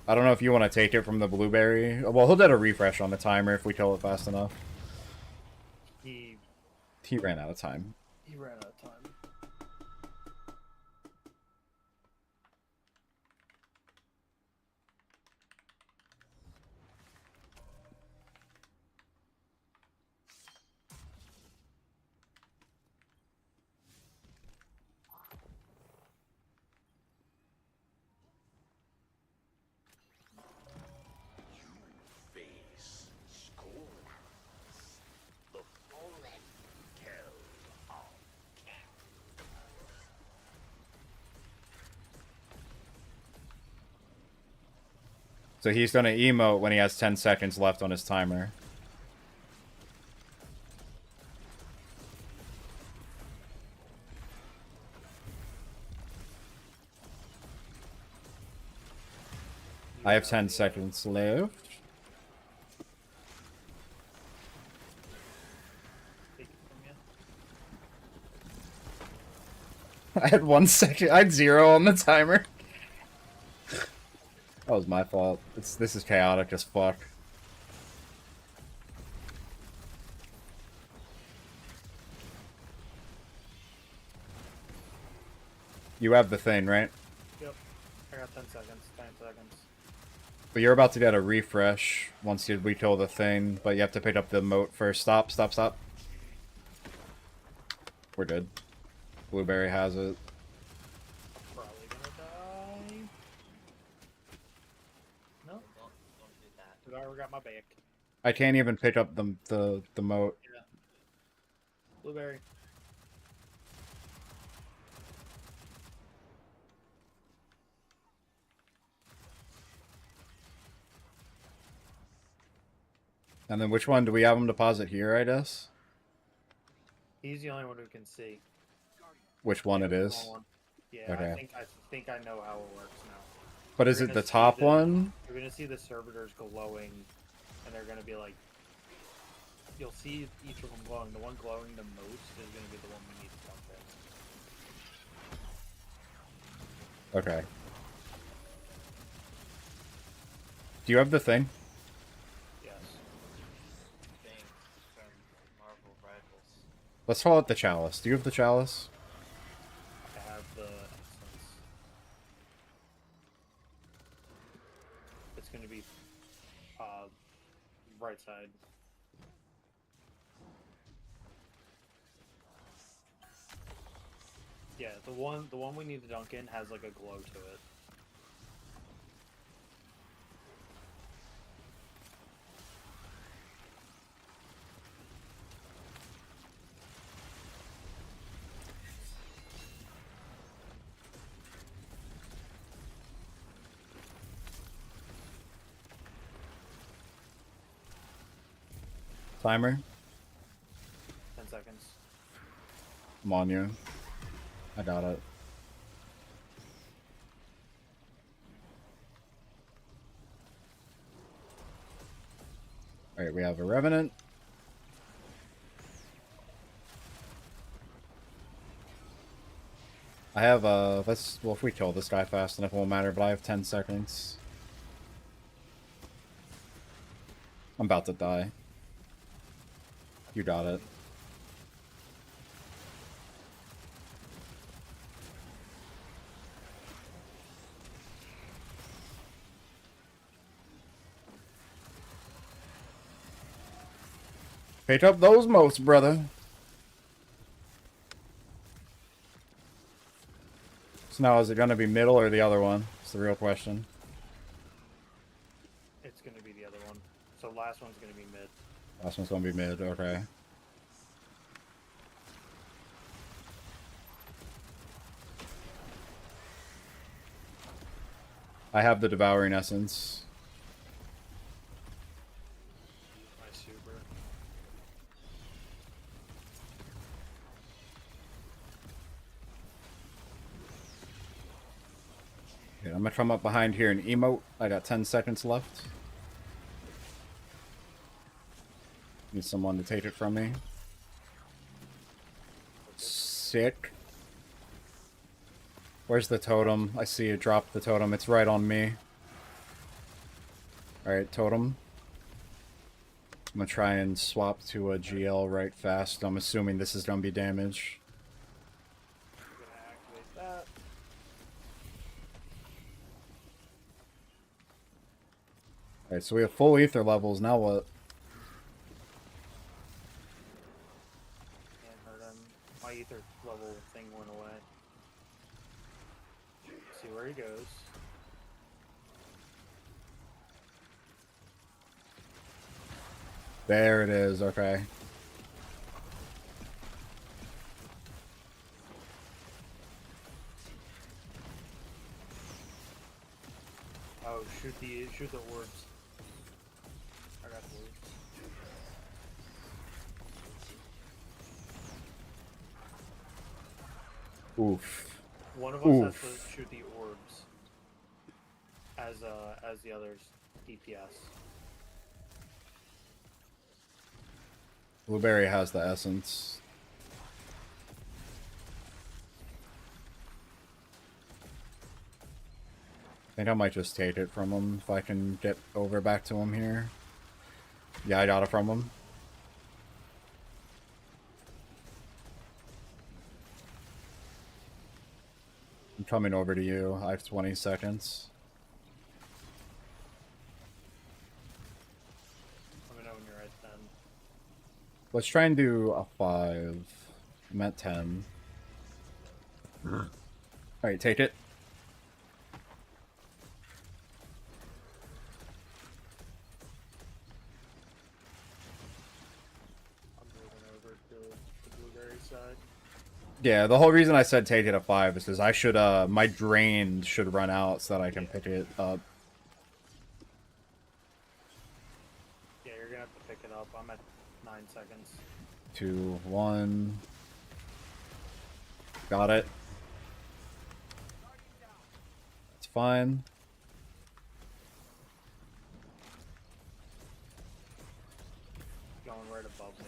I don't know if you want to take it from the blueberry. Well, he'll get a refresh on the timer if we kill it fast enough. He ran out of time. ran out of time. Face school. The fallen kill of cat. So he's gonna emote when he has 10 seconds left on his timer. I have 10 seconds left. Take it from you. I had 1 second. I had 0 on the timer. That was my fault. This is chaotic as fuck. You have the thing, right? Yep. I got 10 seconds. 10 seconds. But you're about to get a refresh once we kill the thing, but you have to pick up the moat first. Stop, stop, stop. We're good. Blueberry has it. Probably gonna die. No, Don't do that. I already got my back. I can't even pick up the moat. Yeah. Blueberry. And then which one? Do we have him deposit here, I guess? He's the only one who can see. Which one it The is? small one. Yeah, Okay. I think I know how it works now. But is You're it gonna the see top one? You're gonna see the servitors glowing, and they're gonna be like. You'll see each of them glowing. The one glowing the most is gonna be the one we need to dump in. Okay. Do you have the thing? Yes. Thanks from Marvel Rivals. Let's call it the chalice. Do you have the chalice? I have the essence. It's gonna be right side. Yeah, the one we need to dunk in has like a glow to it. Timer? 10 seconds. I'm on you. I got it. Alright, we have a Revenant. I have well, if we kill this guy fast enough, it won't matter, but I have 10 seconds. I'm about to die. You got it. Pick up those motes, brother. So now, is it going to be middle or the other one? It's the real question. It's gonna be the other one. So last one's gonna be mid. Last one's going to be mid, okay. I have the Devouring Essence. My super. Okay, I'm going to come up behind here and emote. I got 10 seconds left. Need someone to take it from me. Sick. Where's the totem? I see you drop the totem. It's right on me. Alright, totem. I'm gonna try and swap to a GL right fast. I'm assuming this is gonna be damage. I'm gonna activate that. Alright, so we have full ether levels. Now what? Can't hurt him. My ether level thing went away. See where he goes. There it is, okay. Oh, shoot the orbs. I got the orbs. Oof. One of us Oof. has to shoot the orbs as the others DPS. Blueberry has the essence. I think I might just take it from him if I can get over back to him here. Yeah, I got it from him. I'm coming over to you. I have 20 seconds. Let me know when you're at 10. Let's try and do a 5. I'm at 10. Alright, take it. I'm moving over to the blueberry side. Yeah, the whole reason I said take it at 5 is because I should, my drain should run out so that I can pick it up. Yeah, you're gonna have to pick seconds. 2, 1. Got it. That's fine. Going right above me.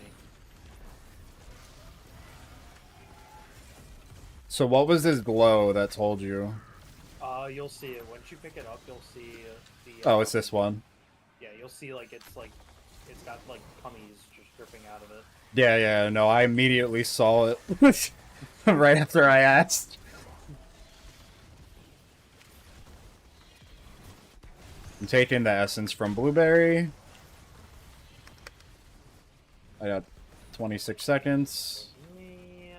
So what was this glow that told you? You'll see it once you pick it up. You'll see the. Oh, it's this one. Yeah, you'll see like it's got like cummies just dripping out of it. Yeah, no, I immediately saw it right after I asked. I'm taking the essence from Blueberry. I got 26 seconds. Me,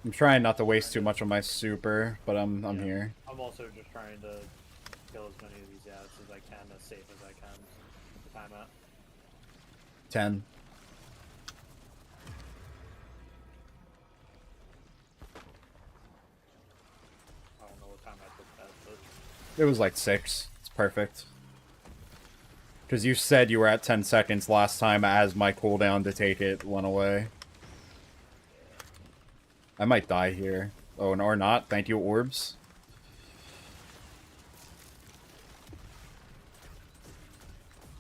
I'm trying not to waste too much on my super, but I'm here. I'm also just trying to kill as many of these ads as I can, as safe as I can. The time at 10. I don't know what time I took that, but It was like 6. It's perfect. Because you said you were at 10 seconds last time as my cooldown to take it went away. I might die here. Oh, or not. Thank you, orbs.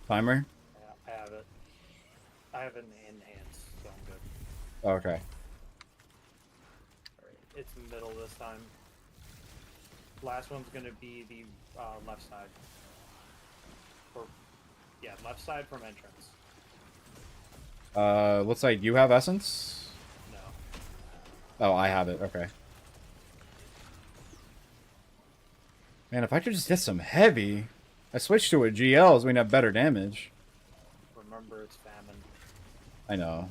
Timer? I have it. I have it enhanced, so I'm good. Okay. Alright, it's middle this time. Last one's gonna be the left side. Or, yeah, left side from entrance. Looks like you have essence? No. Oh, I have it. Okay. Man, if I could just get some heavy. I switched to a GL so we can have better damage. Remember, it's famine. I know.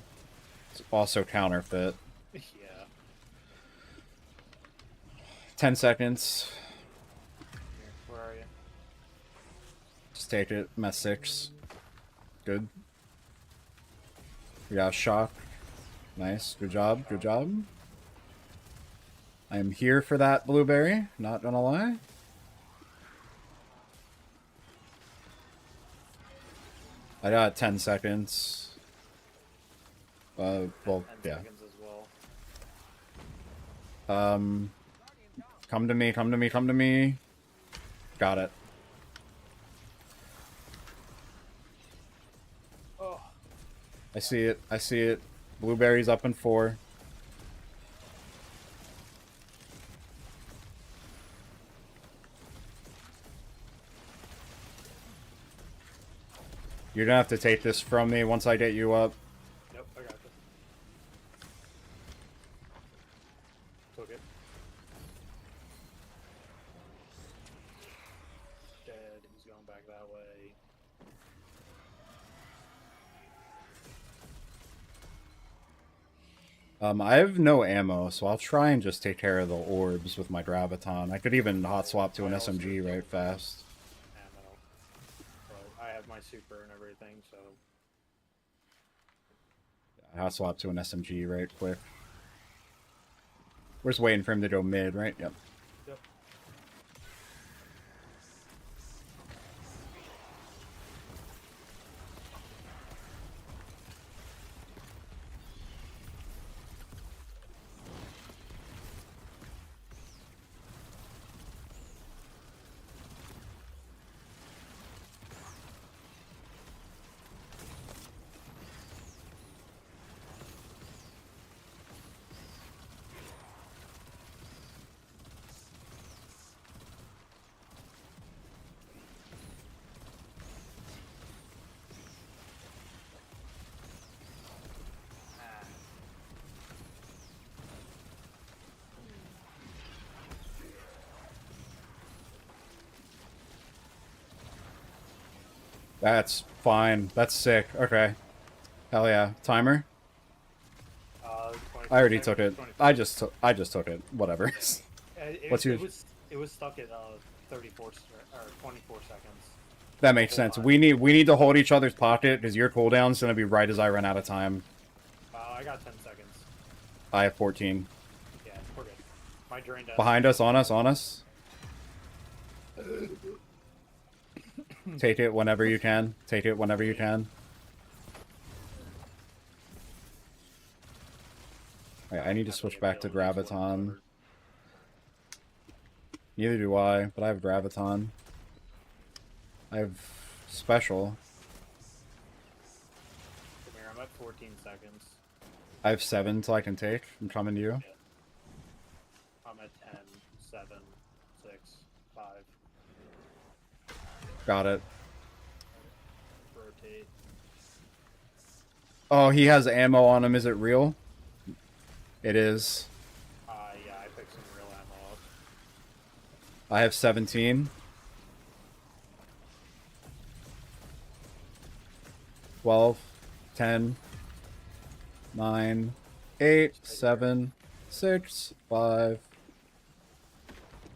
It's also counterfeit. Yeah. 10 seconds. Here, where are you? Just take it. I'm at 6. Good. We got a shock. Nice. Good job. Good job. I am here for that Blueberry. Not gonna lie. I got 10 seconds. Well, 10 yeah. seconds as well. Come to me, come to me, come to me. Got it. Oh. I see it, I see it. Blueberry's up in 4. You're gonna have to take this from me once I get you up. Nope, I got you. Took it. Dead. He's going back that way. I have no ammo, so I'll try and just take care of the orbs with my graviton. I could even hot swap to an SMG right fast. Ammo. But I have my super and everything, so Hot swap to an SMG right quick. We're just waiting for him to go mid, right? Yep. yep. That's fine. That's sick. Okay. Hell yeah. Timer? I already took it. I just took it. Whatever. What's yours? It was stuck at 34 or 24 seconds. That makes sense. We need to hold each other's pocket because your cooldown's gonna be right as I run out of time. I got 10 seconds. I have 14. Yeah, we're good. My drain death. Behind us, on us, on us. Take it whenever you can. Take it whenever you can. Alright, I need to Have switch the back to abilities work Graviton. covered. Neither do I, but I have Graviton. I have Special. Come here, I'm at 14 seconds. I have 7 till I can take. I'm coming to you. I'm at 10, 7, 6, 5. Got it. Rotate. Oh, he has ammo on him. Is it real? It is. Yeah, I picked some real ammo up. I have 17. 12, 10, 9, 8, 7, 6, 5.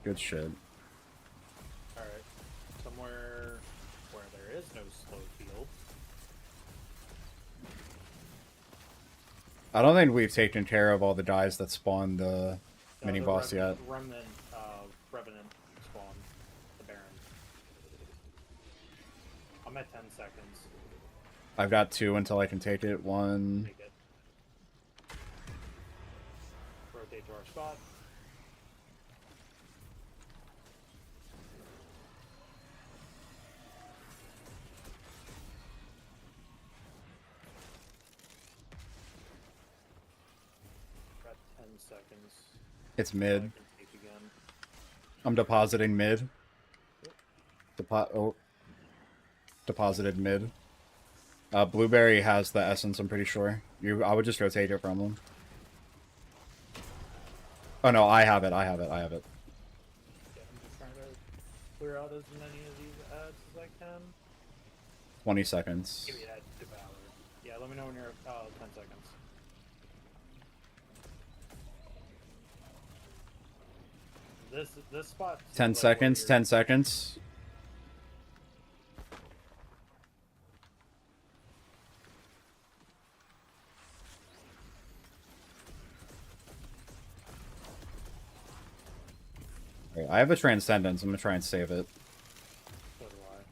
Good shit. Alright. Somewhere where there is no slow field. I don't think we've taken care of all the guys that spawned the mini The boss yet. Revenant spawn. The Baron. I'm at 10 seconds. I've got 2 until I can take it. 1. Take it. Rotate to our spot. Got 10 seconds. It's I mid. can take again. I'm depositing mid. Deposited mid. Blueberry has the essence, I'm pretty sure. I would just rotate it from him. Oh no, I have it, I have it, I have it. Yeah, I'm just trying to clear out as many of these ads as I can. 20 seconds. Give me that devour. Yeah, let me know when you're 10 seconds. This spot. 10 seconds, 10 seconds. Alright, I have a Transcendence, I'm gonna try and save it. So do I.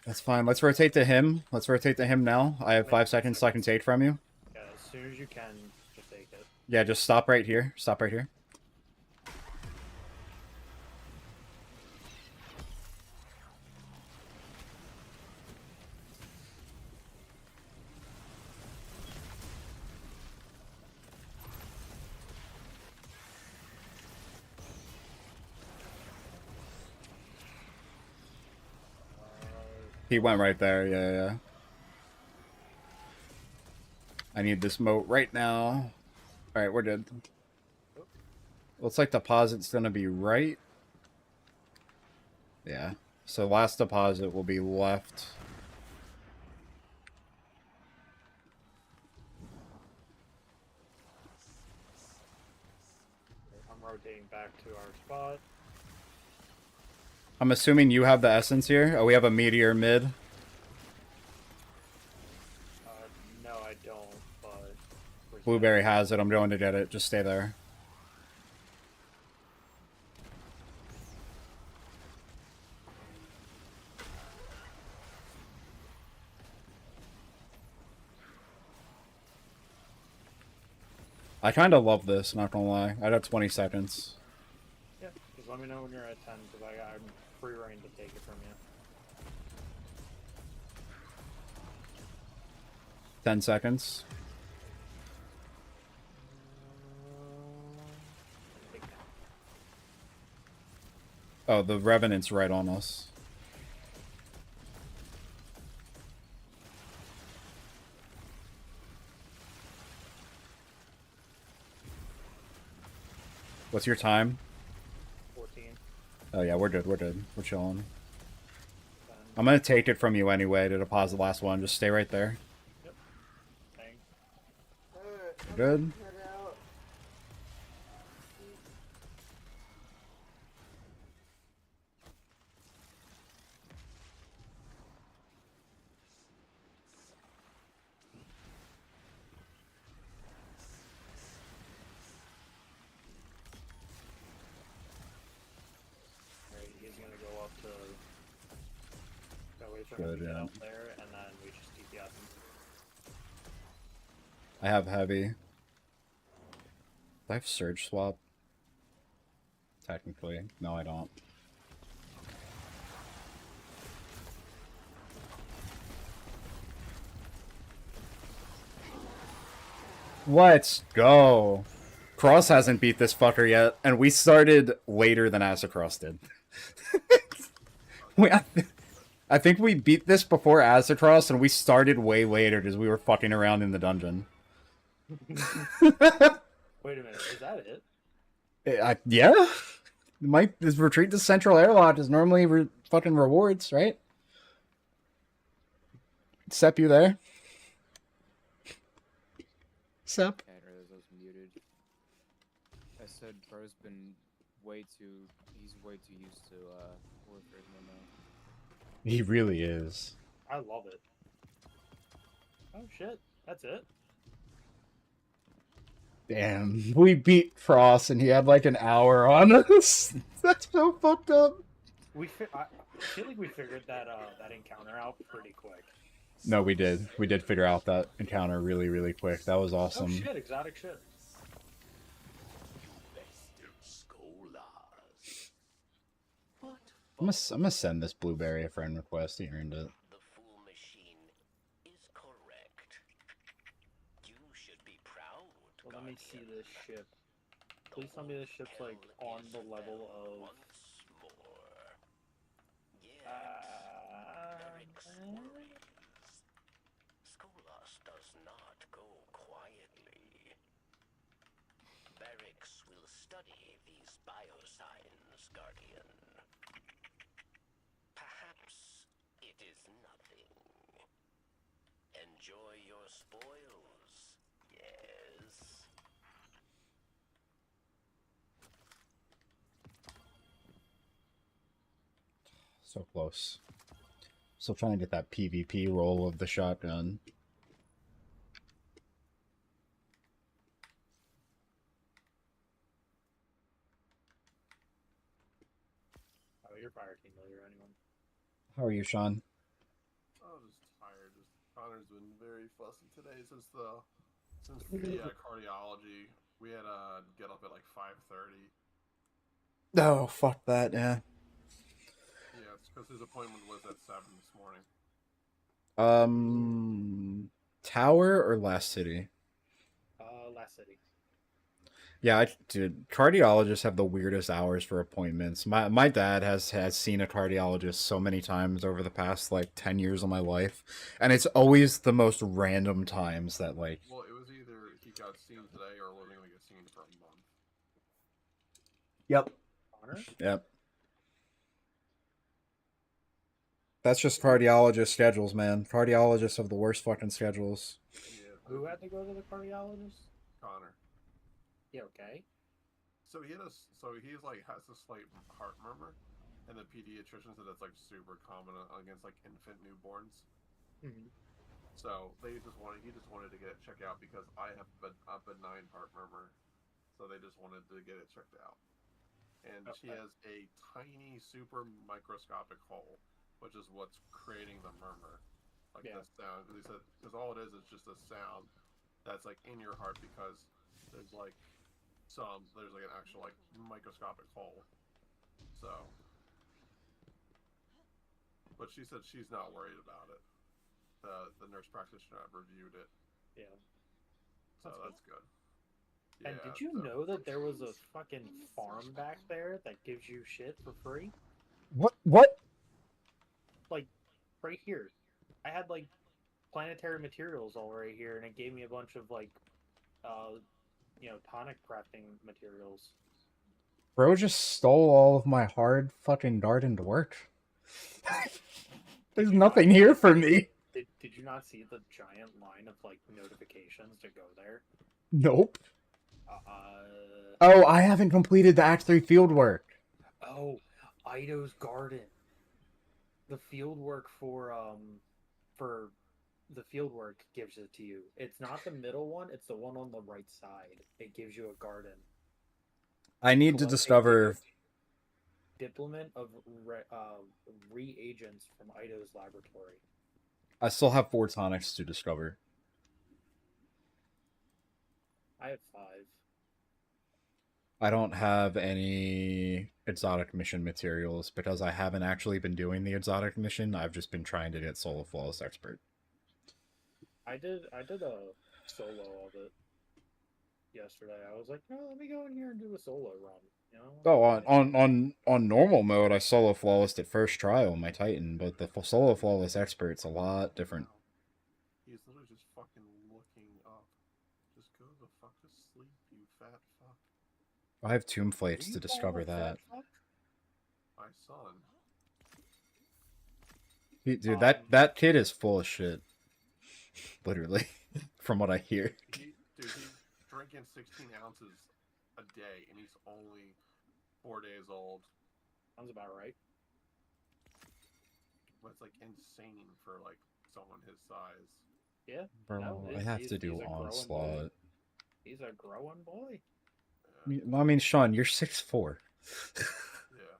That's fine, let's rotate to him. Let's rotate to him now. I have 5 seconds so I can take from you. Yeah, as soon as you can, just take it. Yeah, just stop right here. Stop right here. He went right there, yeah. I need this moat right now. Alright, we're good. Looks like deposit's gonna be right. Yeah. So last deposit will be left. I'm rotating back to our spot. I'm assuming you have the essence here. Oh, we have a meteor mid. No, I don't, but... Blueberry has it. I'm going to get it. Just stay there. I kind of love this, not gonna lie. I got 20 seconds. Yeah, just let me know when you're at 10, because I'm free reign to take it from you. 10 seconds. Take that. Oh, the Revenant's right on us. What's your time? 14. Oh yeah, we're good, we're good. We're chilling. 10. I'm gonna take it from you anyway to deposit the last one. Just stay right there. Yep. Thanks. Good. Alright, he's gonna go up to... That way for him Good, to get yeah. up there, and then we just DPS him. I have heavy. I have Surge Swap? Technically. No, I don't. Let's go. Cross hasn't beat this fucker yet, and we started later than Azzacross did. I think we beat this before Azzacross, and we started way later because we were fucking around in the dungeon. Wait a minute, is that it? Yeah? This retreat to Central Airlock is normally fucking rewards, right? Sep, you there? Sep? Can't realize I was muted. I said bro's been he's way too used to Warfare now. He really is. I love it. Oh shit, that's it? Damn, we beat Frost and he had like an hour on us. That's so fucked up. I feel like we figured that encounter out pretty quick. No, we did. We did figure out that encounter really, really quick. That was awesome. Oh shit, exotic shit. I'm gonna send this Blueberry a friend request. He earned it. The fool machine is correct. You should be proud. Well, let me see this ship. Please tell me this ship's like on the level of. Once more. Skolas does not go quietly. Barracks will study these biosigns, Guardian. Perhaps it is nothing. Enjoy your spoils, yes. So close. Still trying to get that PvP roll of the shotgun. Oh, you're fire team leader, anyone? How are you, Sean? I'm just tired. Connor's been very fussy today since the cardiology. We had to get up at like 5:30. Oh, fuck that, yeah. Yeah, it's because his appointment was at 7 this morning. Tower or Last City? Last City. Yeah, dude, cardiologists have the weirdest hours for appointments. My dad has seen a cardiologist so many times over the past, like, 10 years of my life. And it's always the most random times that, like... Well, it was either he got seen today or wasn't going to get seen for a month. Yep. Connor? Yep. That's just cardiologist schedules, man. Cardiologists have the worst fucking schedules. Yeah. Who had to go to the cardiologist? Connor. Yeah, okay. So he's like has a slight heart murmur, and the pediatrician said that's like super common against like infant newborns. Mm-hmm. So he just wanted to get it checked out because I have a benign heart murmur, so they just wanted to get it checked out. And she has a tiny, super microscopic hole, which is what's creating the murmur, like the sound. Because he said, because all it is just a sound that's like in your heart because there's like an actual like microscopic hole. So, but she said she's not worried about it. The nurse practitioner reviewed it. Yeah. So that's good. And Yeah, did you know that there was a fucking farm back there that gives you shit for free? What? Like, right here. I had, like, planetary materials all right here, and it gave me a bunch of, like, tonic crafting materials. Bro just stole all of my hard fucking garden work. There's nothing here for me. Did you not see the giant line of, like, notifications to go there? Nope. Oh, I haven't completed the Act 3 field work. Oh, Ido's Garden. The field work for the field work gives it to you. It's not the middle one, it's the one on the right side. It gives you a garden. I need to discover... Diplomat of reagents from Ido's laboratory. I still have 4 tonics to discover. I have 5. I don't have any exotic mission materials because I haven't actually been doing the exotic mission. I've just been trying to get Solo Flawless Expert. I did a solo of it yesterday. I was like, no, let me go in here and do a solo run. You know? Oh, on normal mode, I Solo Flawless at first try on my Titan, but the Solo Flawless Expert's a lot different. He's literally just fucking looking up. Just go the fuck to sleep, you fat fuck. I have tomb Are flates you to discover calling a fat that. fuck? My son. Dude, that kid is full of shit. Literally, from what I hear. Dude, he's drinking 16 ounces a day, and he's only 4 days old. Sounds about right. That's like insane for like someone his size. Yeah. Bro, No, I have to do he's a growing boy. Onslaught. He's a growing boy. Yeah. I mean, Sean, you're 6'4". Yeah.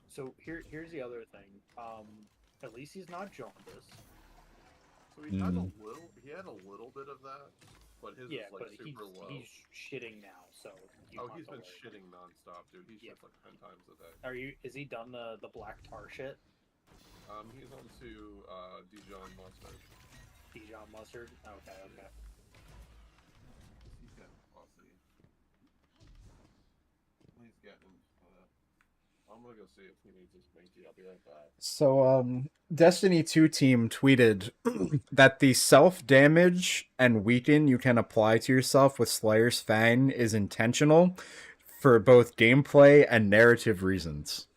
So here's the other thing. At least he's not jaundiced. So he had a little bit of that, but his Yeah, was like but super low. he's shitting now, so you He's been shitting nonstop, dude. He Yeah. shits like 10 times a day. Is he done the black tar shit? He's on to Dijon mustard. Dijon mustard? Okay. He's getting fussy. He's getting. I'm gonna go see if he needs his binky. I'll be right back. So, Destiny 2 team tweeted that the self-damage and weaken you can apply to yourself with Slayer's Fang is intentional for both gameplay and narrative reasons.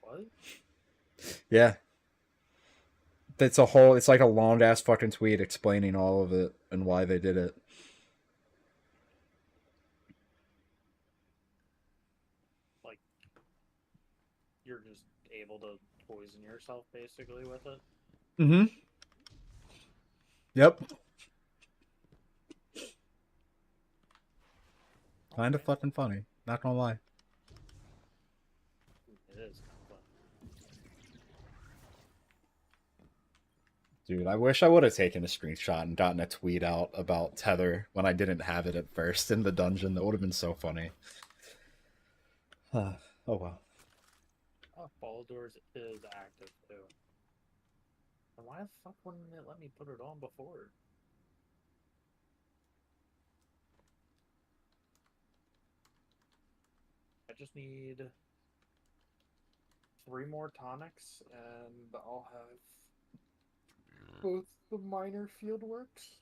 What? Yeah. It's like a long-ass fucking tweet explaining all of it and why they did it. Like, you're just able to poison yourself, basically, with it? Mm-hmm. Yep. Kinda fucking funny. Not gonna lie. It is kind of fun. Dude, I wish I would have taken a screenshot and gotten a tweet out about Tether when I didn't have it at first in the dungeon. That would have been so funny. Oh, well. Oh, Baldur's is active, too. And why the fuck wouldn't it let me put it on before? I just need 3 more tonics, and I'll have both the minor field works.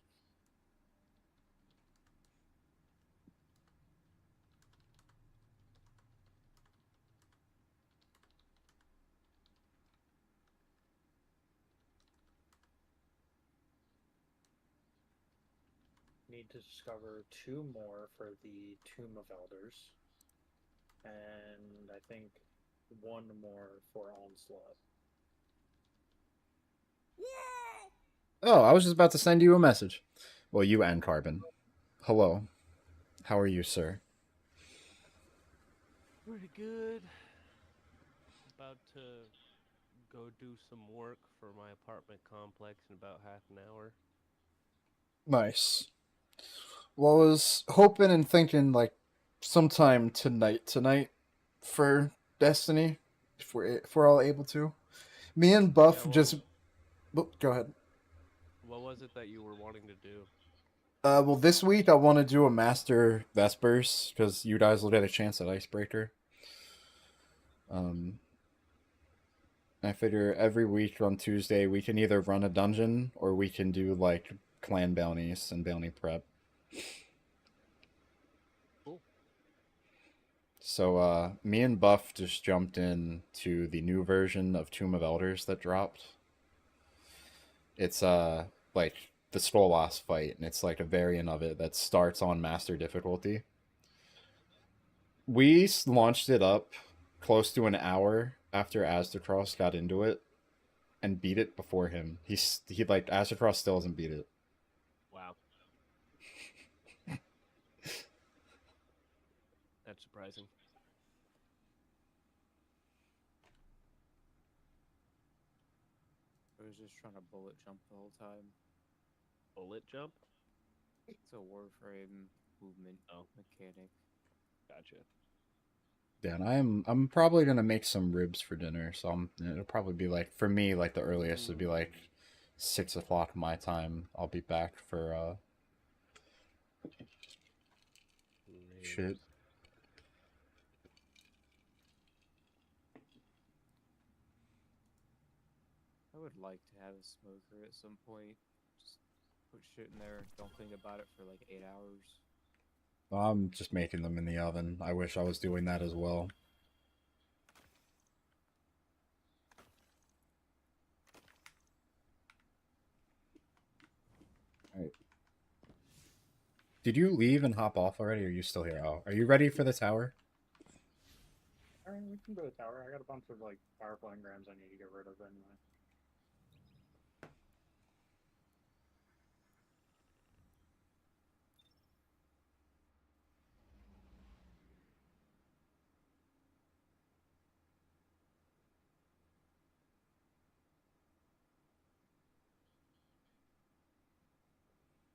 Need to discover 2 more for the Tomb of Elders, and I think 1 more for Onslaught. Oh, I was just about to send you a message. Well, you and Carbon. Hello. How are you, sir? Pretty good. About to go do some work for my apartment complex in about half an hour. Nice. Well, I was hoping and thinking, like, sometime tonight for Destiny, if we're all able to. Me and Buff just... Oh, go ahead. What was it that you were wanting to do? Well, this week I want to do a Master Vespers, because you guys will get a chance at Icebreaker. I figure every week on Tuesday we can either run a dungeon, or we can do, like, clan bounties and bounty prep. Cool. So, me and Buff just jumped in to the new version of Tomb of Elders that dropped. It's, like, the Skolas fight, and it's like a variant of it that starts on Master difficulty. We launched it up close to an hour after Aztecross got into it, and beat it before him. He like, Aztecross still hasn't beat it. Wow. That's surprising. I was just trying to bullet jump the whole time. Bullet jump? It's a Warframe movement Oh. mechanic. Gotcha. Yeah, and I'm probably gonna make some ribs for dinner, so it'll probably be like for me like the earliest would be like 6 o'clock my time. I'll be back for shit. Ribs. I would like to have a smoker at some point. Just put shit in there. Don't think about it for like 8 hours. I'm just making them in the oven. I wish I was doing that as well. Alright. Did you leave and hop off already, or are you still here? Oh, are you ready for the tower? Alright, we can go to the tower. I got a bunch of like powerful engrams I need to get rid of anyway.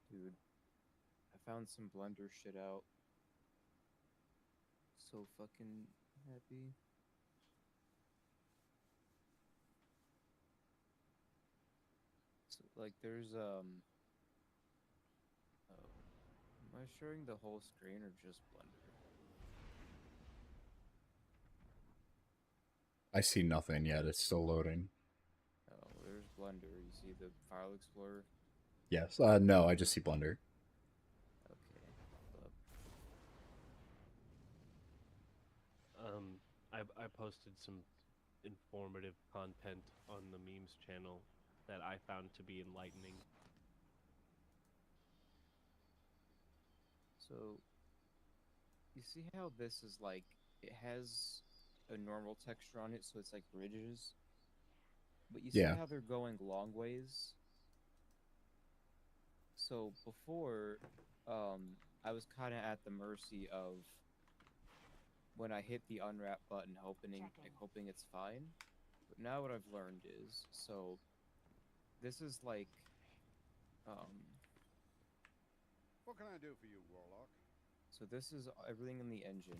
Dude, I found some Blender shit out. So fucking happy. So, like, there's Oh, am I showing the whole screen or just Blender? I see nothing yet. It's still loading. Oh, there's Blender. You see the file explorer? Yes. No, I just see Blender. Okay, hold up. I posted some informative content on the memes channel that I found to be enlightening. So, you see how this is like, it has a normal texture on it, so it's like ridges? But you see Yeah. how they're going long ways? So before, I was kind of at the mercy of when I hit the unwrap button, hoping it's fine. But now what I've learned is, so this is like, What can I do for you, Warlock? so this is everything in the engine,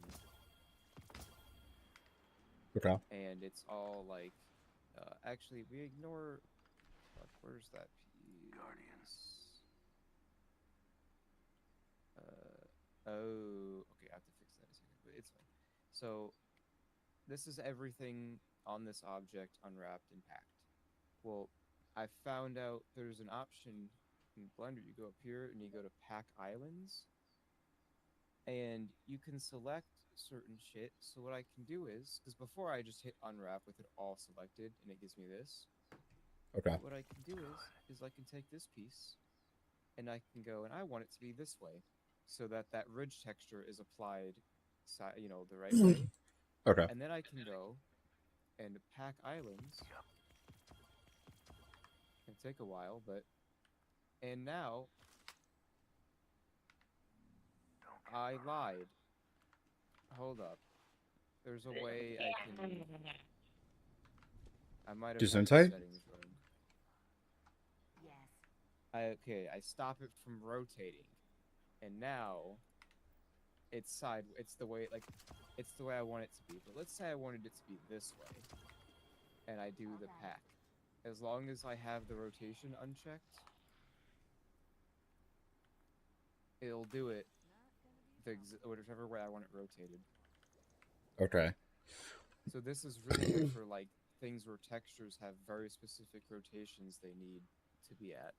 Okay. and it's all like, actually we ignore, fuck, where's that piece? Oh, okay, I have to fix that in a second, but it's fine. So this is everything on this object unwrapped and packed. Well, I found out there's an option in Blender. You go up here and you go to Pack Islands, and you can select certain shit. So what I can do is, because before I just hit unwrap with it all selected, and it gives me this. Okay. What I can do is I can take this piece, and I can go, and I want it to be this way, so that that ridge texture is applied, the right way. Okay. And then I can go and Pack Islands. Can take a while, but and now I lied. Hold up. There's a way I can. I might have had the Gesundheit? settings wrong. Yes. I stop it from rotating, and now it's side. It's the way it's the way I want it to be. But let's say I wanted it to be this way, and I do the pack. As long as I have the rotation unchecked, it'll do it whichever way I want it rotated. Okay. So this is really good for like things where textures have very specific rotations they need to be at.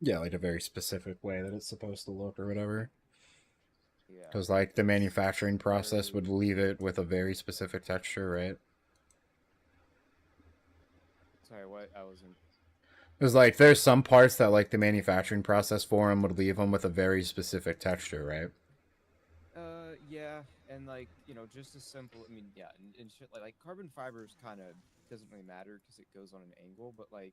Yeah, like a very specific way that it's supposed to look or whatever. Yeah. Because like the manufacturing process very... would leave it with a very specific texture, right? Sorry, what? I wasn't. Because like there's some parts that like the manufacturing process for them would leave them with a very specific texture, right? Yeah, and like just as simple. I mean, yeah, and shit like carbon fibers kind of doesn't really matter because it goes on an angle. But like,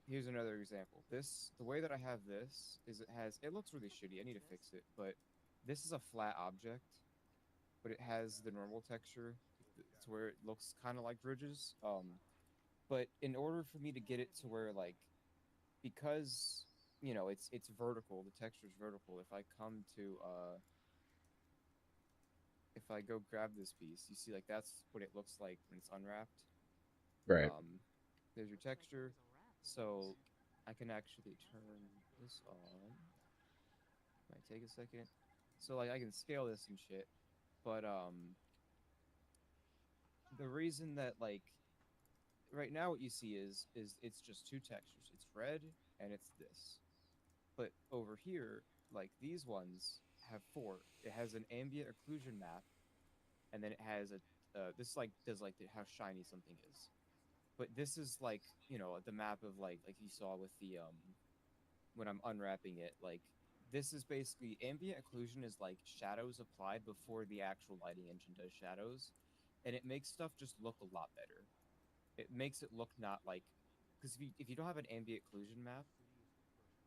here's another example. The way that I have this is it looks really shitty. I need to fix it, but this is a flat object, but it has the normal texture. It's where it looks kind of like ridges. But in order for me to get it to where like, because you know, it's vertical. The texture's vertical. If I come to if I go grab this piece, you see like that's what it looks like when it's unwrapped. Right. There's your texture. So I can actually turn this on. Might take a second. So like I can scale this and shit, but the reason that like right now what you see is it's just two textures. It's red and it's this. But over here, like these ones have four. It has an ambient occlusion map, and then it has a this like does like how shiny something is. But this is like, you know, the map of like you saw with the when I'm unwrapping it, like this is basically ambient occlusion is like shadows applied before the actual lighting engine does shadows, and it makes stuff just look a lot better. It makes it look not like because if you don't have an ambient occlusion map,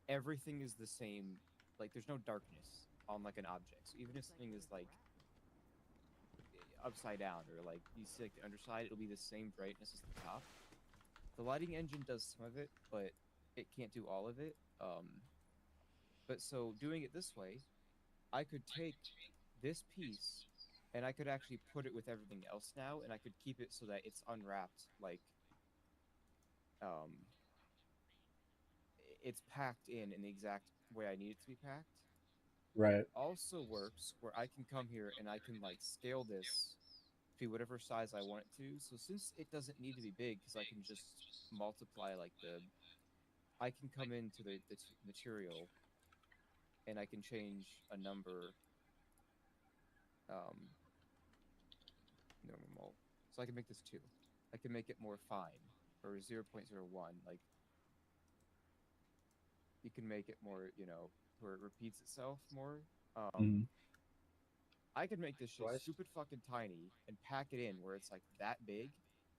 everything is the same. Like there's no darkness on like an object. So even if something is like upside down or like you see like the underside, it'll be the same brightness as the top. The lighting engine does some of it, but it can't do all of it. But so doing it this way, I could take this piece and I could actually put it with everything else now, and I could keep it so that it's unwrapped, like um, it's packed in the exact way I need it to be packed. Right. It also works where I can come here and I can like scale this to whatever size I want it to. So since it doesn't need to be big, because I can just multiply like I can come into the material and I can change a number um, normal. So I can make this 2. I can make it more fine or 0.01. Like you can make it more, you know, where it repeats itself more. Mhm. I could make this shit Twice. stupid fucking tiny and pack it in where it's like that big,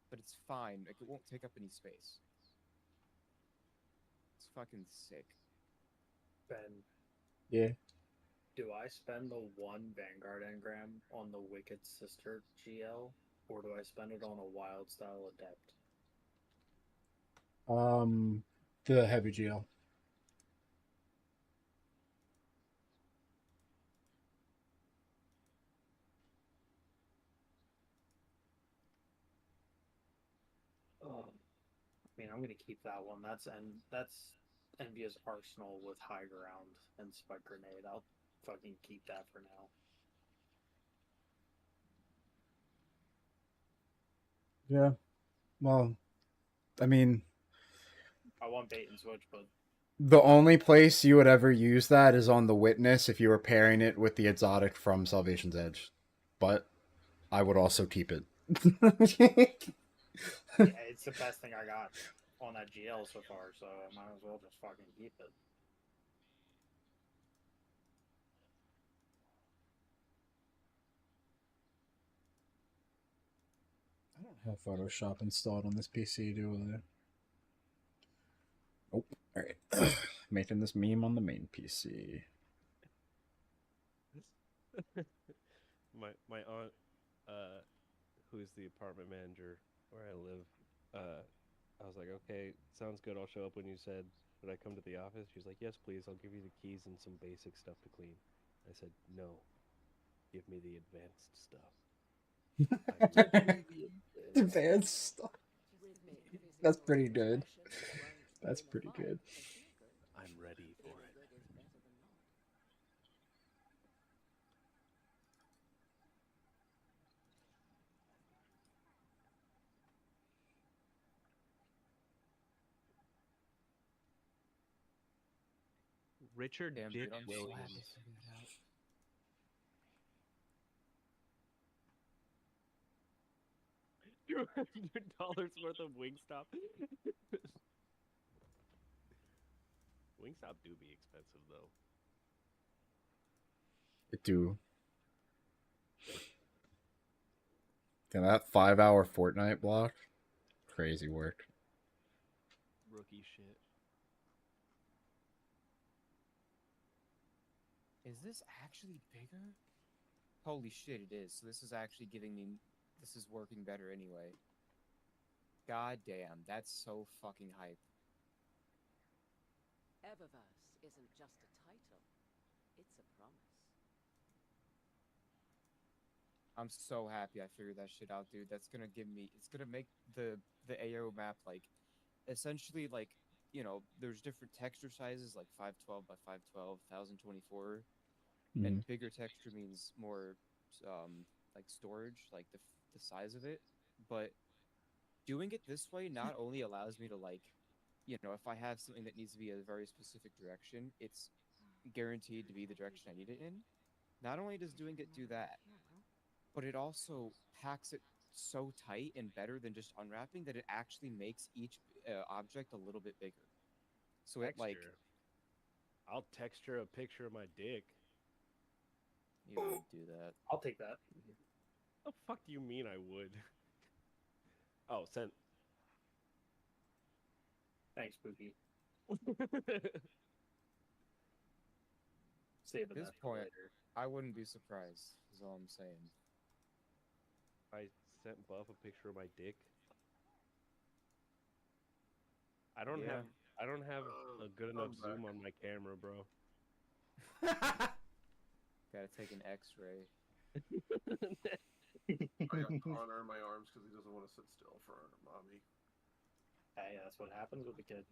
but it's fine. Like it won't take up any space. It's fucking sick. Ben, Yeah. do I spend the one Vanguard engram on the Wicked Sister GL, or do I spend it on a Wild Style Adept? The heavy GL. I mean, I'm gonna keep that one. That's Envious Arsenal with High Ground and Spike Grenade. I'll fucking keep that for now. Yeah. Well, I mean, I want bait and switch, but the only place you would ever use that is on the Witness if you were pairing it with the exotic from Salvation's Edge. But I would also keep it. yeah, it's the best thing I got on that GL so far, so I might as well just fucking keep it. I don't have Photoshop installed on this PC, do I? Oh, alright. Making this meme on the main PC. My aunt, who's the apartment manager where I live, I was like, okay, sounds good. I'll show up when you said. Would I come to the office? She's like, yes, please. I'll give you the keys and some basic stuff to clean. I said, no, give me the advanced stuff. Advanced stuff. That's pretty good. That's pretty good. I'm ready for it. Richard Damn, Dick dude, I'm so happy I Williams. figured it out. $200 worth of Wingstop. Wingstop do be expensive though. It do. Yeah, that 5-hour Fortnite block, crazy work. Rookie shit. Is this actually bigger? Holy shit, it is. So this is actually giving me. This is working better anyway. God damn, that's so fucking hype. Eververse isn't just a title, it's a promise. I'm so happy I figured that shit out, dude. That's gonna give me. It's gonna make the AO map like, essentially like, you know, there's different texture sizes like 512 by 512, 1024, and bigger texture means more, like storage, like the size of it. But doing it this way not only allows me to like, you know, if I have something that needs to be a very specific direction, it's guaranteed to be the direction I need it in. Not only does doing it do that, but it also packs it so tight and better than just unwrapping that it actually makes each object a little bit bigger. So it like, Texture. I'll texture a picture of my dick. you would do that. I'll take that. The fuck do you mean I would? Oh, sent. Thanks, Spooky. At Saving this that for point, later. I wouldn't be surprised. Is all I'm saying. I sent Buff a picture of my dick. I don't Yeah. have a good enough zoom on my camera, bro. Gotta take an X-ray. I got Connor in my arms because he doesn't want to sit still for mommy. Hey, that's what happens with a kid.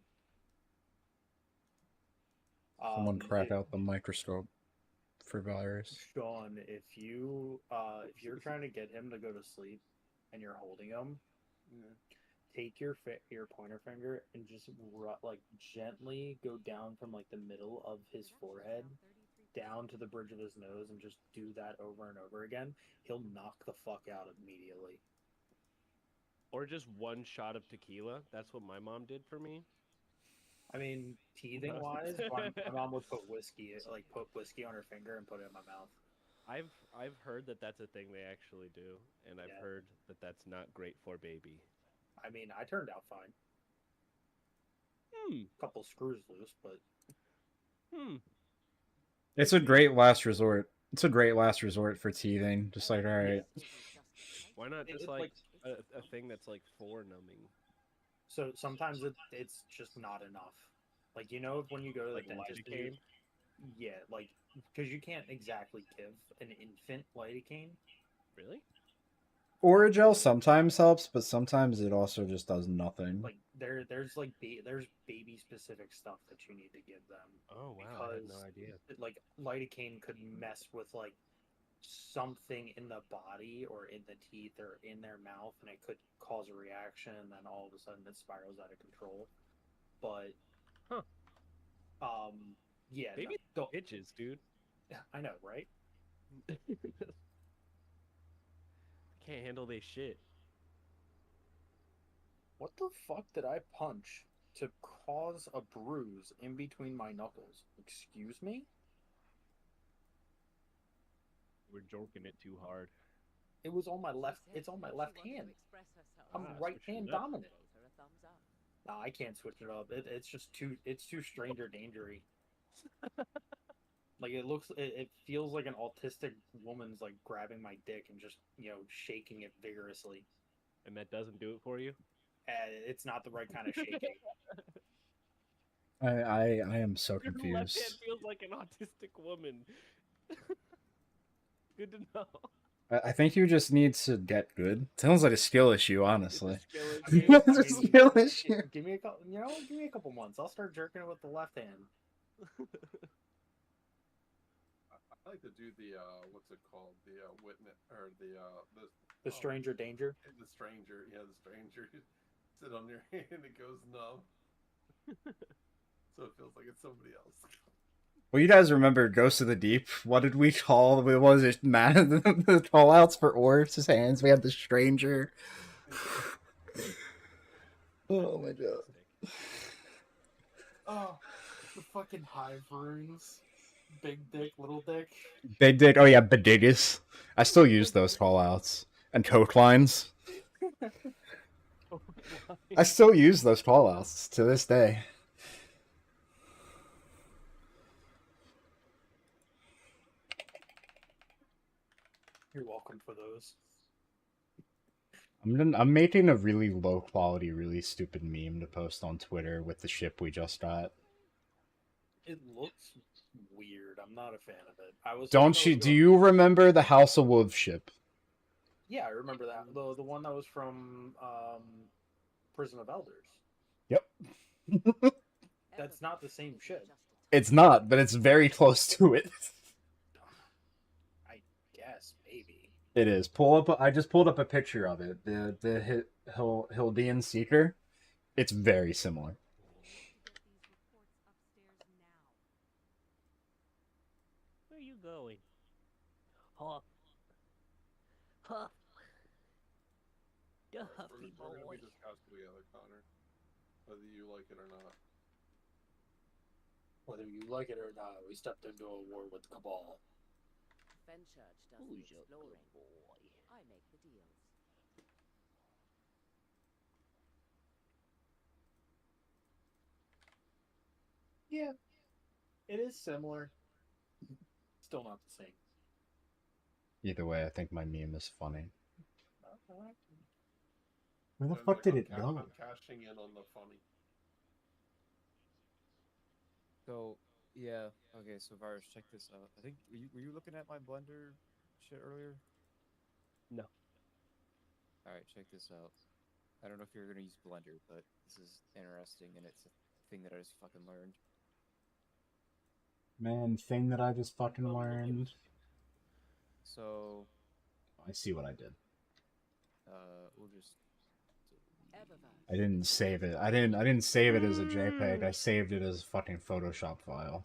Someone crack out the microscope for virus. Sean, if you're trying to get him to go to sleep, and you're holding him, take your pointer finger and just like gently go down from like the middle of his forehead down to the bridge of his nose, and just do that over and over again. He'll knock the fuck out immediately. Or just one shot of tequila. That's what my mom did for me. I mean, teething wise, my mom would put whiskey on her finger and put it in my mouth. I've heard that that's a thing they actually do, and I've heard that that's not great for baby. I mean, I turned out fine. Couple screws loose, but It's a great last resort. It's a great last resort for teething. Just like, all right. Why not just like a thing that's like for numbing? So sometimes it's just not enough. Like, you know, when you go to the Like dentist, lidocaine? yeah, like, because you can't exactly give an infant lidocaine. Really? Oragel sometimes helps, but sometimes it also just does nothing. Like there's baby specific stuff that you need to give them. Oh wow, I had no idea. Like lidocaine could mess with like something in the body or in the teeth or in their mouth, and it could cause a reaction, and then all of a sudden it spirals out of control. But yeah, baby itches, dude. I know, right? Can't handle they shit. What the fuck did I punch to cause a bruise in between my knuckles? Excuse me? We're joking it too hard. It was on my left. It's on my left hand. I'm right hand dominant. No, I can't switch it up. It's just too. It's too stranger dangery. Like it feels like an autistic woman's like grabbing my dick and just, you know, shaking it vigorously. And that doesn't do it for you? It's not the right kind of shaking. I am so Your left hand confused. feels like an autistic woman. Good to know. I think you just need to get good. Sounds like a skill issue, honestly. It's a skill issue. Give me a couple months. I'll start jerking it with the left hand. I like to do the what's it called? The witness or the stranger danger. The stranger, yeah, the stranger. Sit on your hand, it goes numb, so it feels like it's somebody else. Well, you guys remember Ghost of the Deep? What did we call? What was it? The call outs for Orbs' hands. We had the stranger. Oh my god. Oh, the fucking hive runes. Big dick, little dick. Big dick. Oh yeah, Bedigus. I still use those call outs. And coke lines. I still use those call outs to this day. You're welcome for those. I'm making a really low quality, really stupid meme to post on Twitter with the ship we just got. It looks weird. I'm not a fan of it. I was Don't hoping you? it would Do go- you remember the House of Wolves ship? Yeah, I remember that. The one that was from Prison of Elders. Yep. That's not the same ship. It's not, but it's very close to it. I guess maybe. It is. Pull up. I just pulled up a picture of it. The Hildean Seeker. It's very similar. Where are you going? Huh? Huh? Duffy We're gonna boy. be discussed together, Connor. Whether you like it or not. Whether you like it or not, we stepped into a war with the Cabal. Fenchurch does Who's the a exploring. good boy? I make the deals. Yeah, it is similar. Still not the same. Either way, I think my meme is funny. Okay. Where the Sounds fuck like did I'm it go? I'm cashing in on the funny. So yeah, okay. So Virus, check this out. I think were you looking at my Blender shit earlier? No. All right, check this out. I don't know if you're gonna use Blender, but this is interesting, and it's a thing that I just fucking learned. Man, thing that I just fucking learned. So I see what I did. we'll just. I didn't save it. I didn't save it as a JPEG. I saved it as a fucking Photoshop file.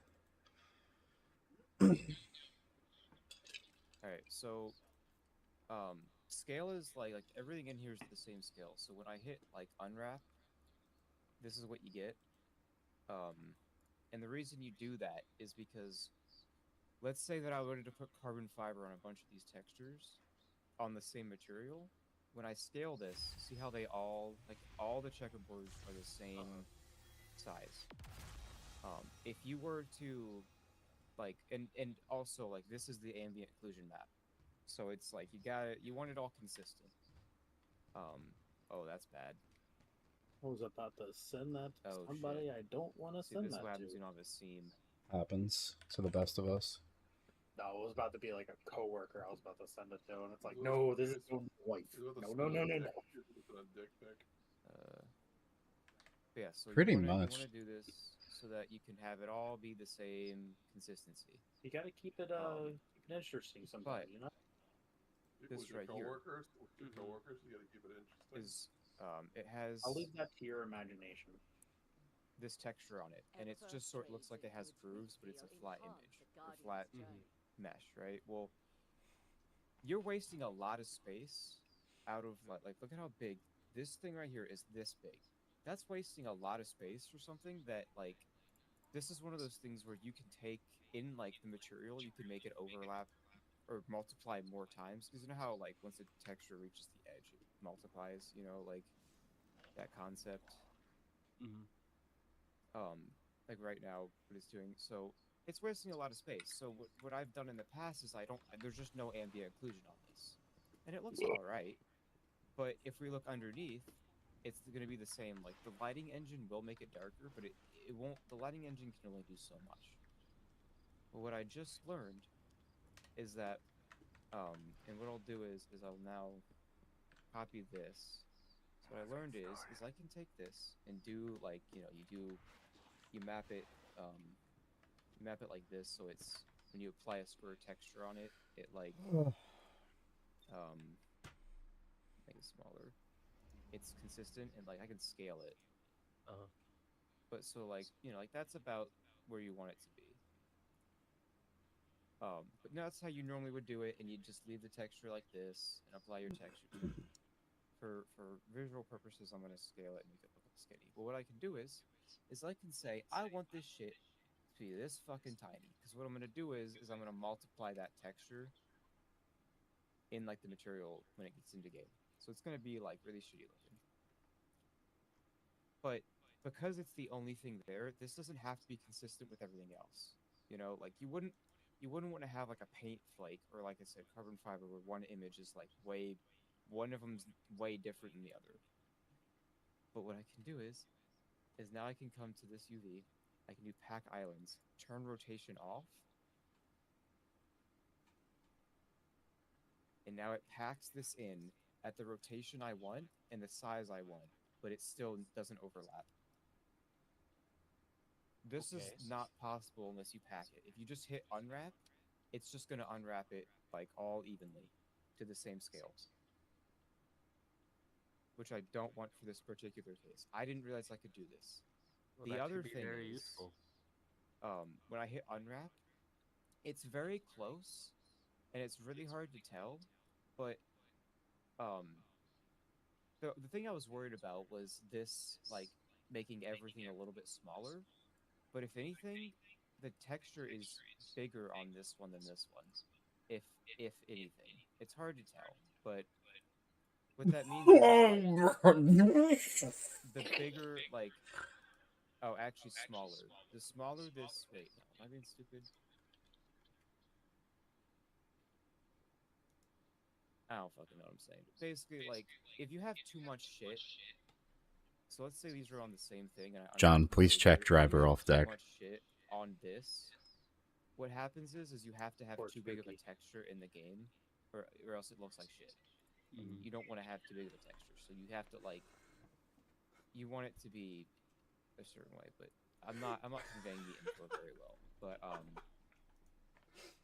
All right, so scale is like everything in here is the same scale. So when I hit like unwrap, this is what you get. And the reason you do that is because let's say that I wanted to put carbon fiber on a bunch of these textures on the same material. When I scale this, see how they all the checkerboards are the same size. If you were to and also like this is the ambient occlusion map, so it's like you want it all consistent. Oh, that's bad. I was about to send that to Oh, somebody shit. I don't want to See, send this is that what to. happens when you don't have a seam. Happens to the best of us. No, it was about to be like a coworker I was about to send it to, and it's like, no, this is my wife. No. A dick pic. Yeah, so Pretty you much. want to do this so that you can have it all be the same consistency. You got to keep it interesting sometimes, you know. With This your right here coworkers, with your coworkers, you gotta keep it interesting. is it has I'll leave that to your imagination. this texture on it, and it's just looks like it has grooves, but it's a flat image, or flat mesh, right? Well, you're wasting a lot of space out of like look at how big this thing right here is. This big. That's wasting a lot of space for something that like this is one of those things where you can take in like the material, you can make it overlap or multiply more times, because you know how like once a texture reaches the edge it multiplies, you know, like that concept. Like right now what it's doing, so it's wasting a lot of space. So what I've done in the past is there's just no ambient occlusion on this, and it looks all right. But if we look underneath, it's going to be the same. Like the lighting engine will make it darker, but it won't. The lighting engine can only do so much. But what I just learned is that, and what I'll do is I'll now copy this. So what I learned is I can take this and do like you map it like this, so it's when you apply a square texture on it, it like make it smaller. It's consistent and like I can scale it. But so like like that's about where you want it to be. But that's how you normally would do it, and you just leave the texture like this and apply your texture. For visual purposes, I'm gonna scale it and make it look skinny. But what I can do is I can say I want this shit to be this fucking tiny, because what I'm gonna do is I'm gonna multiply that texture in like the material when it gets into game. So it's gonna be like really shitty looking. But because it's the only thing there, this doesn't have to be consistent with everything else. You know, like you wouldn't want to have like a paint flake or like I said, carbon fiber where one image is like one of them's way different than the other. But what I can do is now I can come to this UV, I can do pack islands, turn rotation off. And now it packs this in at the rotation I want and the size I want, but it still doesn't overlap. This is not possible unless you pack it. If you just hit unwrap, it's just going to unwrap it like all evenly to the same scale, which I don't want for this particular case. I didn't realize I could do this. Well, The that other could be thing very is, useful. when I hit unwrap, it's very close, and it's really hard to tell. But the thing I was worried about was this, like, making everything a little bit smaller. But if anything, the texture is bigger on this one than this one. If anything, it's hard to tell. But what that means is the bigger, like, oh, actually smaller. The smaller this. Wait, no, am I being stupid? I don't fucking know what I'm saying. Basically, like, if you have too much shit. So let's say these are on the same thing. And John, please check driver off deck. Too much shit on this. What happens is you have to have too big of a texture in the game, or else it looks like shit. And you don't want to have too big of a texture, so you have to, like, you want it to be a certain way. But I'm not conveying the info very well. But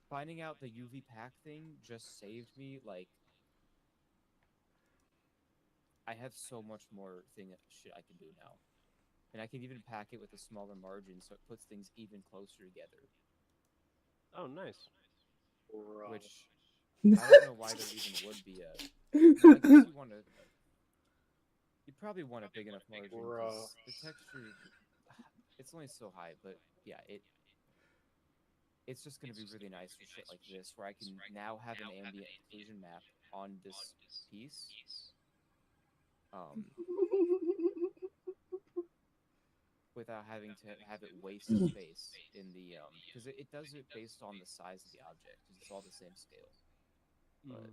finding out the UV pack thing just saved me, like, I have so much more shit I can do now. And I can even pack it with a smaller margin, so it puts things even closer together. Oh, nice. Which, I don't know why there even would be a... Well, I guess you'd probably want a big enough margin, because the texture, it's only so high, but yeah, it's just going to be really nice for shit like this, where I can now have an ambient occlusion map on this piece. Without having to have it waste space in the because it does it based on the size of the object, because it's all the same scale. But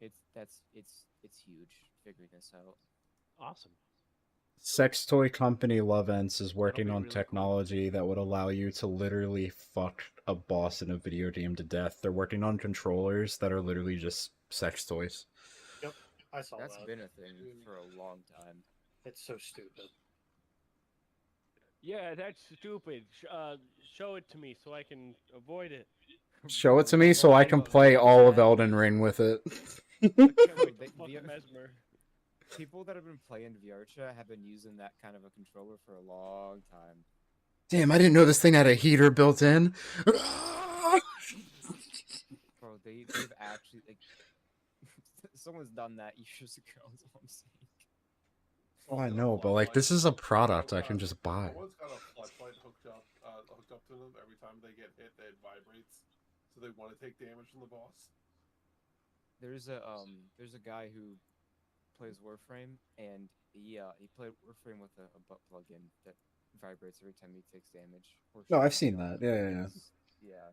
it's huge figuring this out. Awesome. Sex toy company Lovense is working be on really technology that would allow you to literally fuck a boss in a video game to death. They're working on controllers that are literally just sex toys. Yep, I saw That's that. been a thing for a long time. It's so stupid. Yeah, that's stupid. Show it to me so I can avoid it. Show it to me so I can play all of Elden Ring with it. I can't wait to fuck Mesmer. People that have been playing VRChat have been using that kind of a controller for a long time. Damn, I didn't know this thing had a heater built in. Bro, they've actually, like, someone's done that years ago, is what I'm saying. Oh, I know, but like, this is a product I can just buy. Someone's got a flashlight hooked up to them. Every time they get hit, it vibrates, so they want to take damage from the boss. There's a guy who plays Warframe, and he played Warframe with a butt plug-in that vibrates every time he takes damage. No, I've seen that. Yeah. Yeah.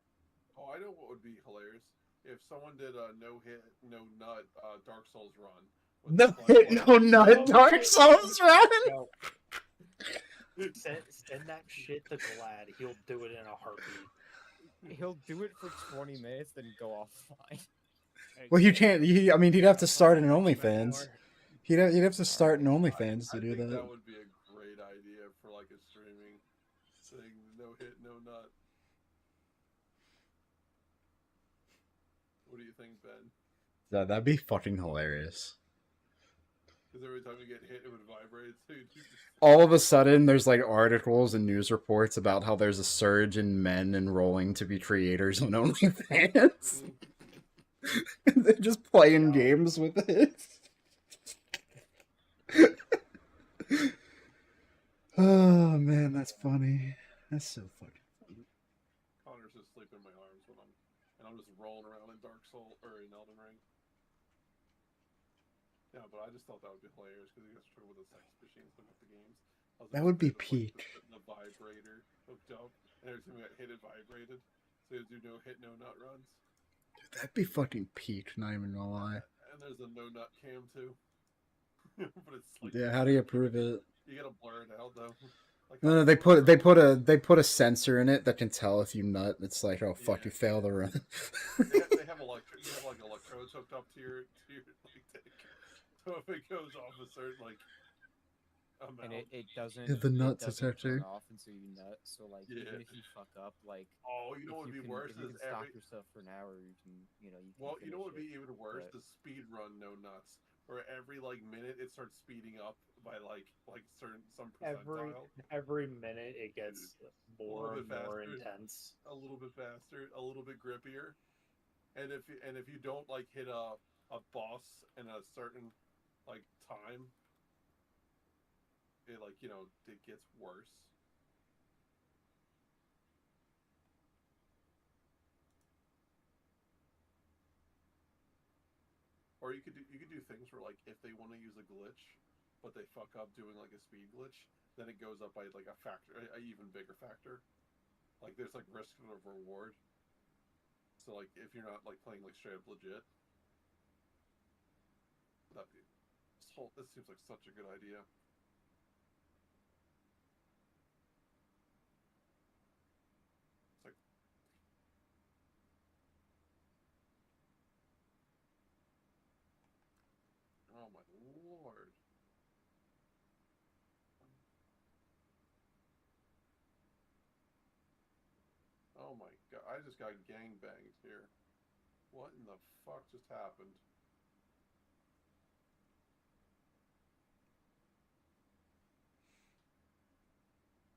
Oh, I know what would be hilarious if someone did a no hit, no nut Dark Souls run. No hit, no nut Dark Souls run. No. Send that shit to Glad. He'll do it in a heartbeat. He'll do it for 20 minutes, then go offline. Well, you can't. I mean, he'd have to start an OnlyFans. He'd have to start an OnlyFans to do that. That would be a great idea for like a streaming thing. No hit, no nut. What do you think, Ben? That'd be fucking hilarious. Because every time you get hit, it would vibrate. So All of a sudden, there's like articles and news reports about how there's a surge in men enrolling to be creators on OnlyFans. They're just playing games with it. Oh man, that's funny. That's so fucking funny. Connor's just sleeping in my arms when I'm just rolling around in Dark Souls or in Elden Ring. Yeah, but I just thought that would be hilarious because you guys struggle with the sex machines looking at the games. That would be peak. The vibrator hooked up, and every time we got hit, it vibrated. So you do no hit, no nut runs. Dude, that'd be fucking peak. Not even gonna lie. And there's a no nut cam too. But it's like, Yeah, how do you prove it? You gotta blur it out though. Like No, they put a sensor in it that can tell if you nut. It's like, oh fuck, you failed the run. they have like electrodes hooked up to your like dick. So if it goes off a certain like amount, and it doesn't Yeah, the nut it doesn't turn detector. off until you nut. So like Yeah. even if you fuck up, like Oh, you know what would be worse if you is can stop every. yourself for an hour, you can you can Well, you know finish what would it. be even worse? But The speed run no nuts, where every like minute it starts speeding up by like some percentile. Every minute it Dude, gets a little more bit and more faster, intense. a little bit faster, a little bit grippier. And if you don't like hit a boss in a certain like time, it like it gets worse. Or you could do things where like if they want to use a glitch, but they fuck up doing like a speed glitch, then it goes up by like a factor, a even bigger factor. Like there's like risk of reward. So like if you're not like playing like straight up legit, that this seems like such a good idea. It's like oh my lord. Oh my god, I just got gang banged here. What in the fuck just happened?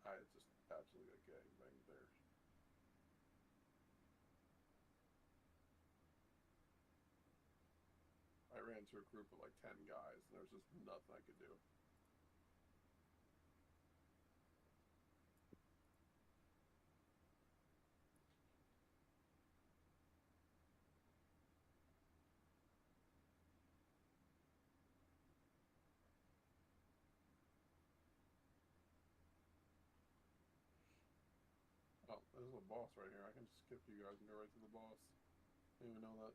I just absolutely got gang banged there. I ran into a group of like 10 guys and there was just nothing I could do. Oh, there's a boss right here. I can just skip you guys and go right to the boss. Didn't even know that.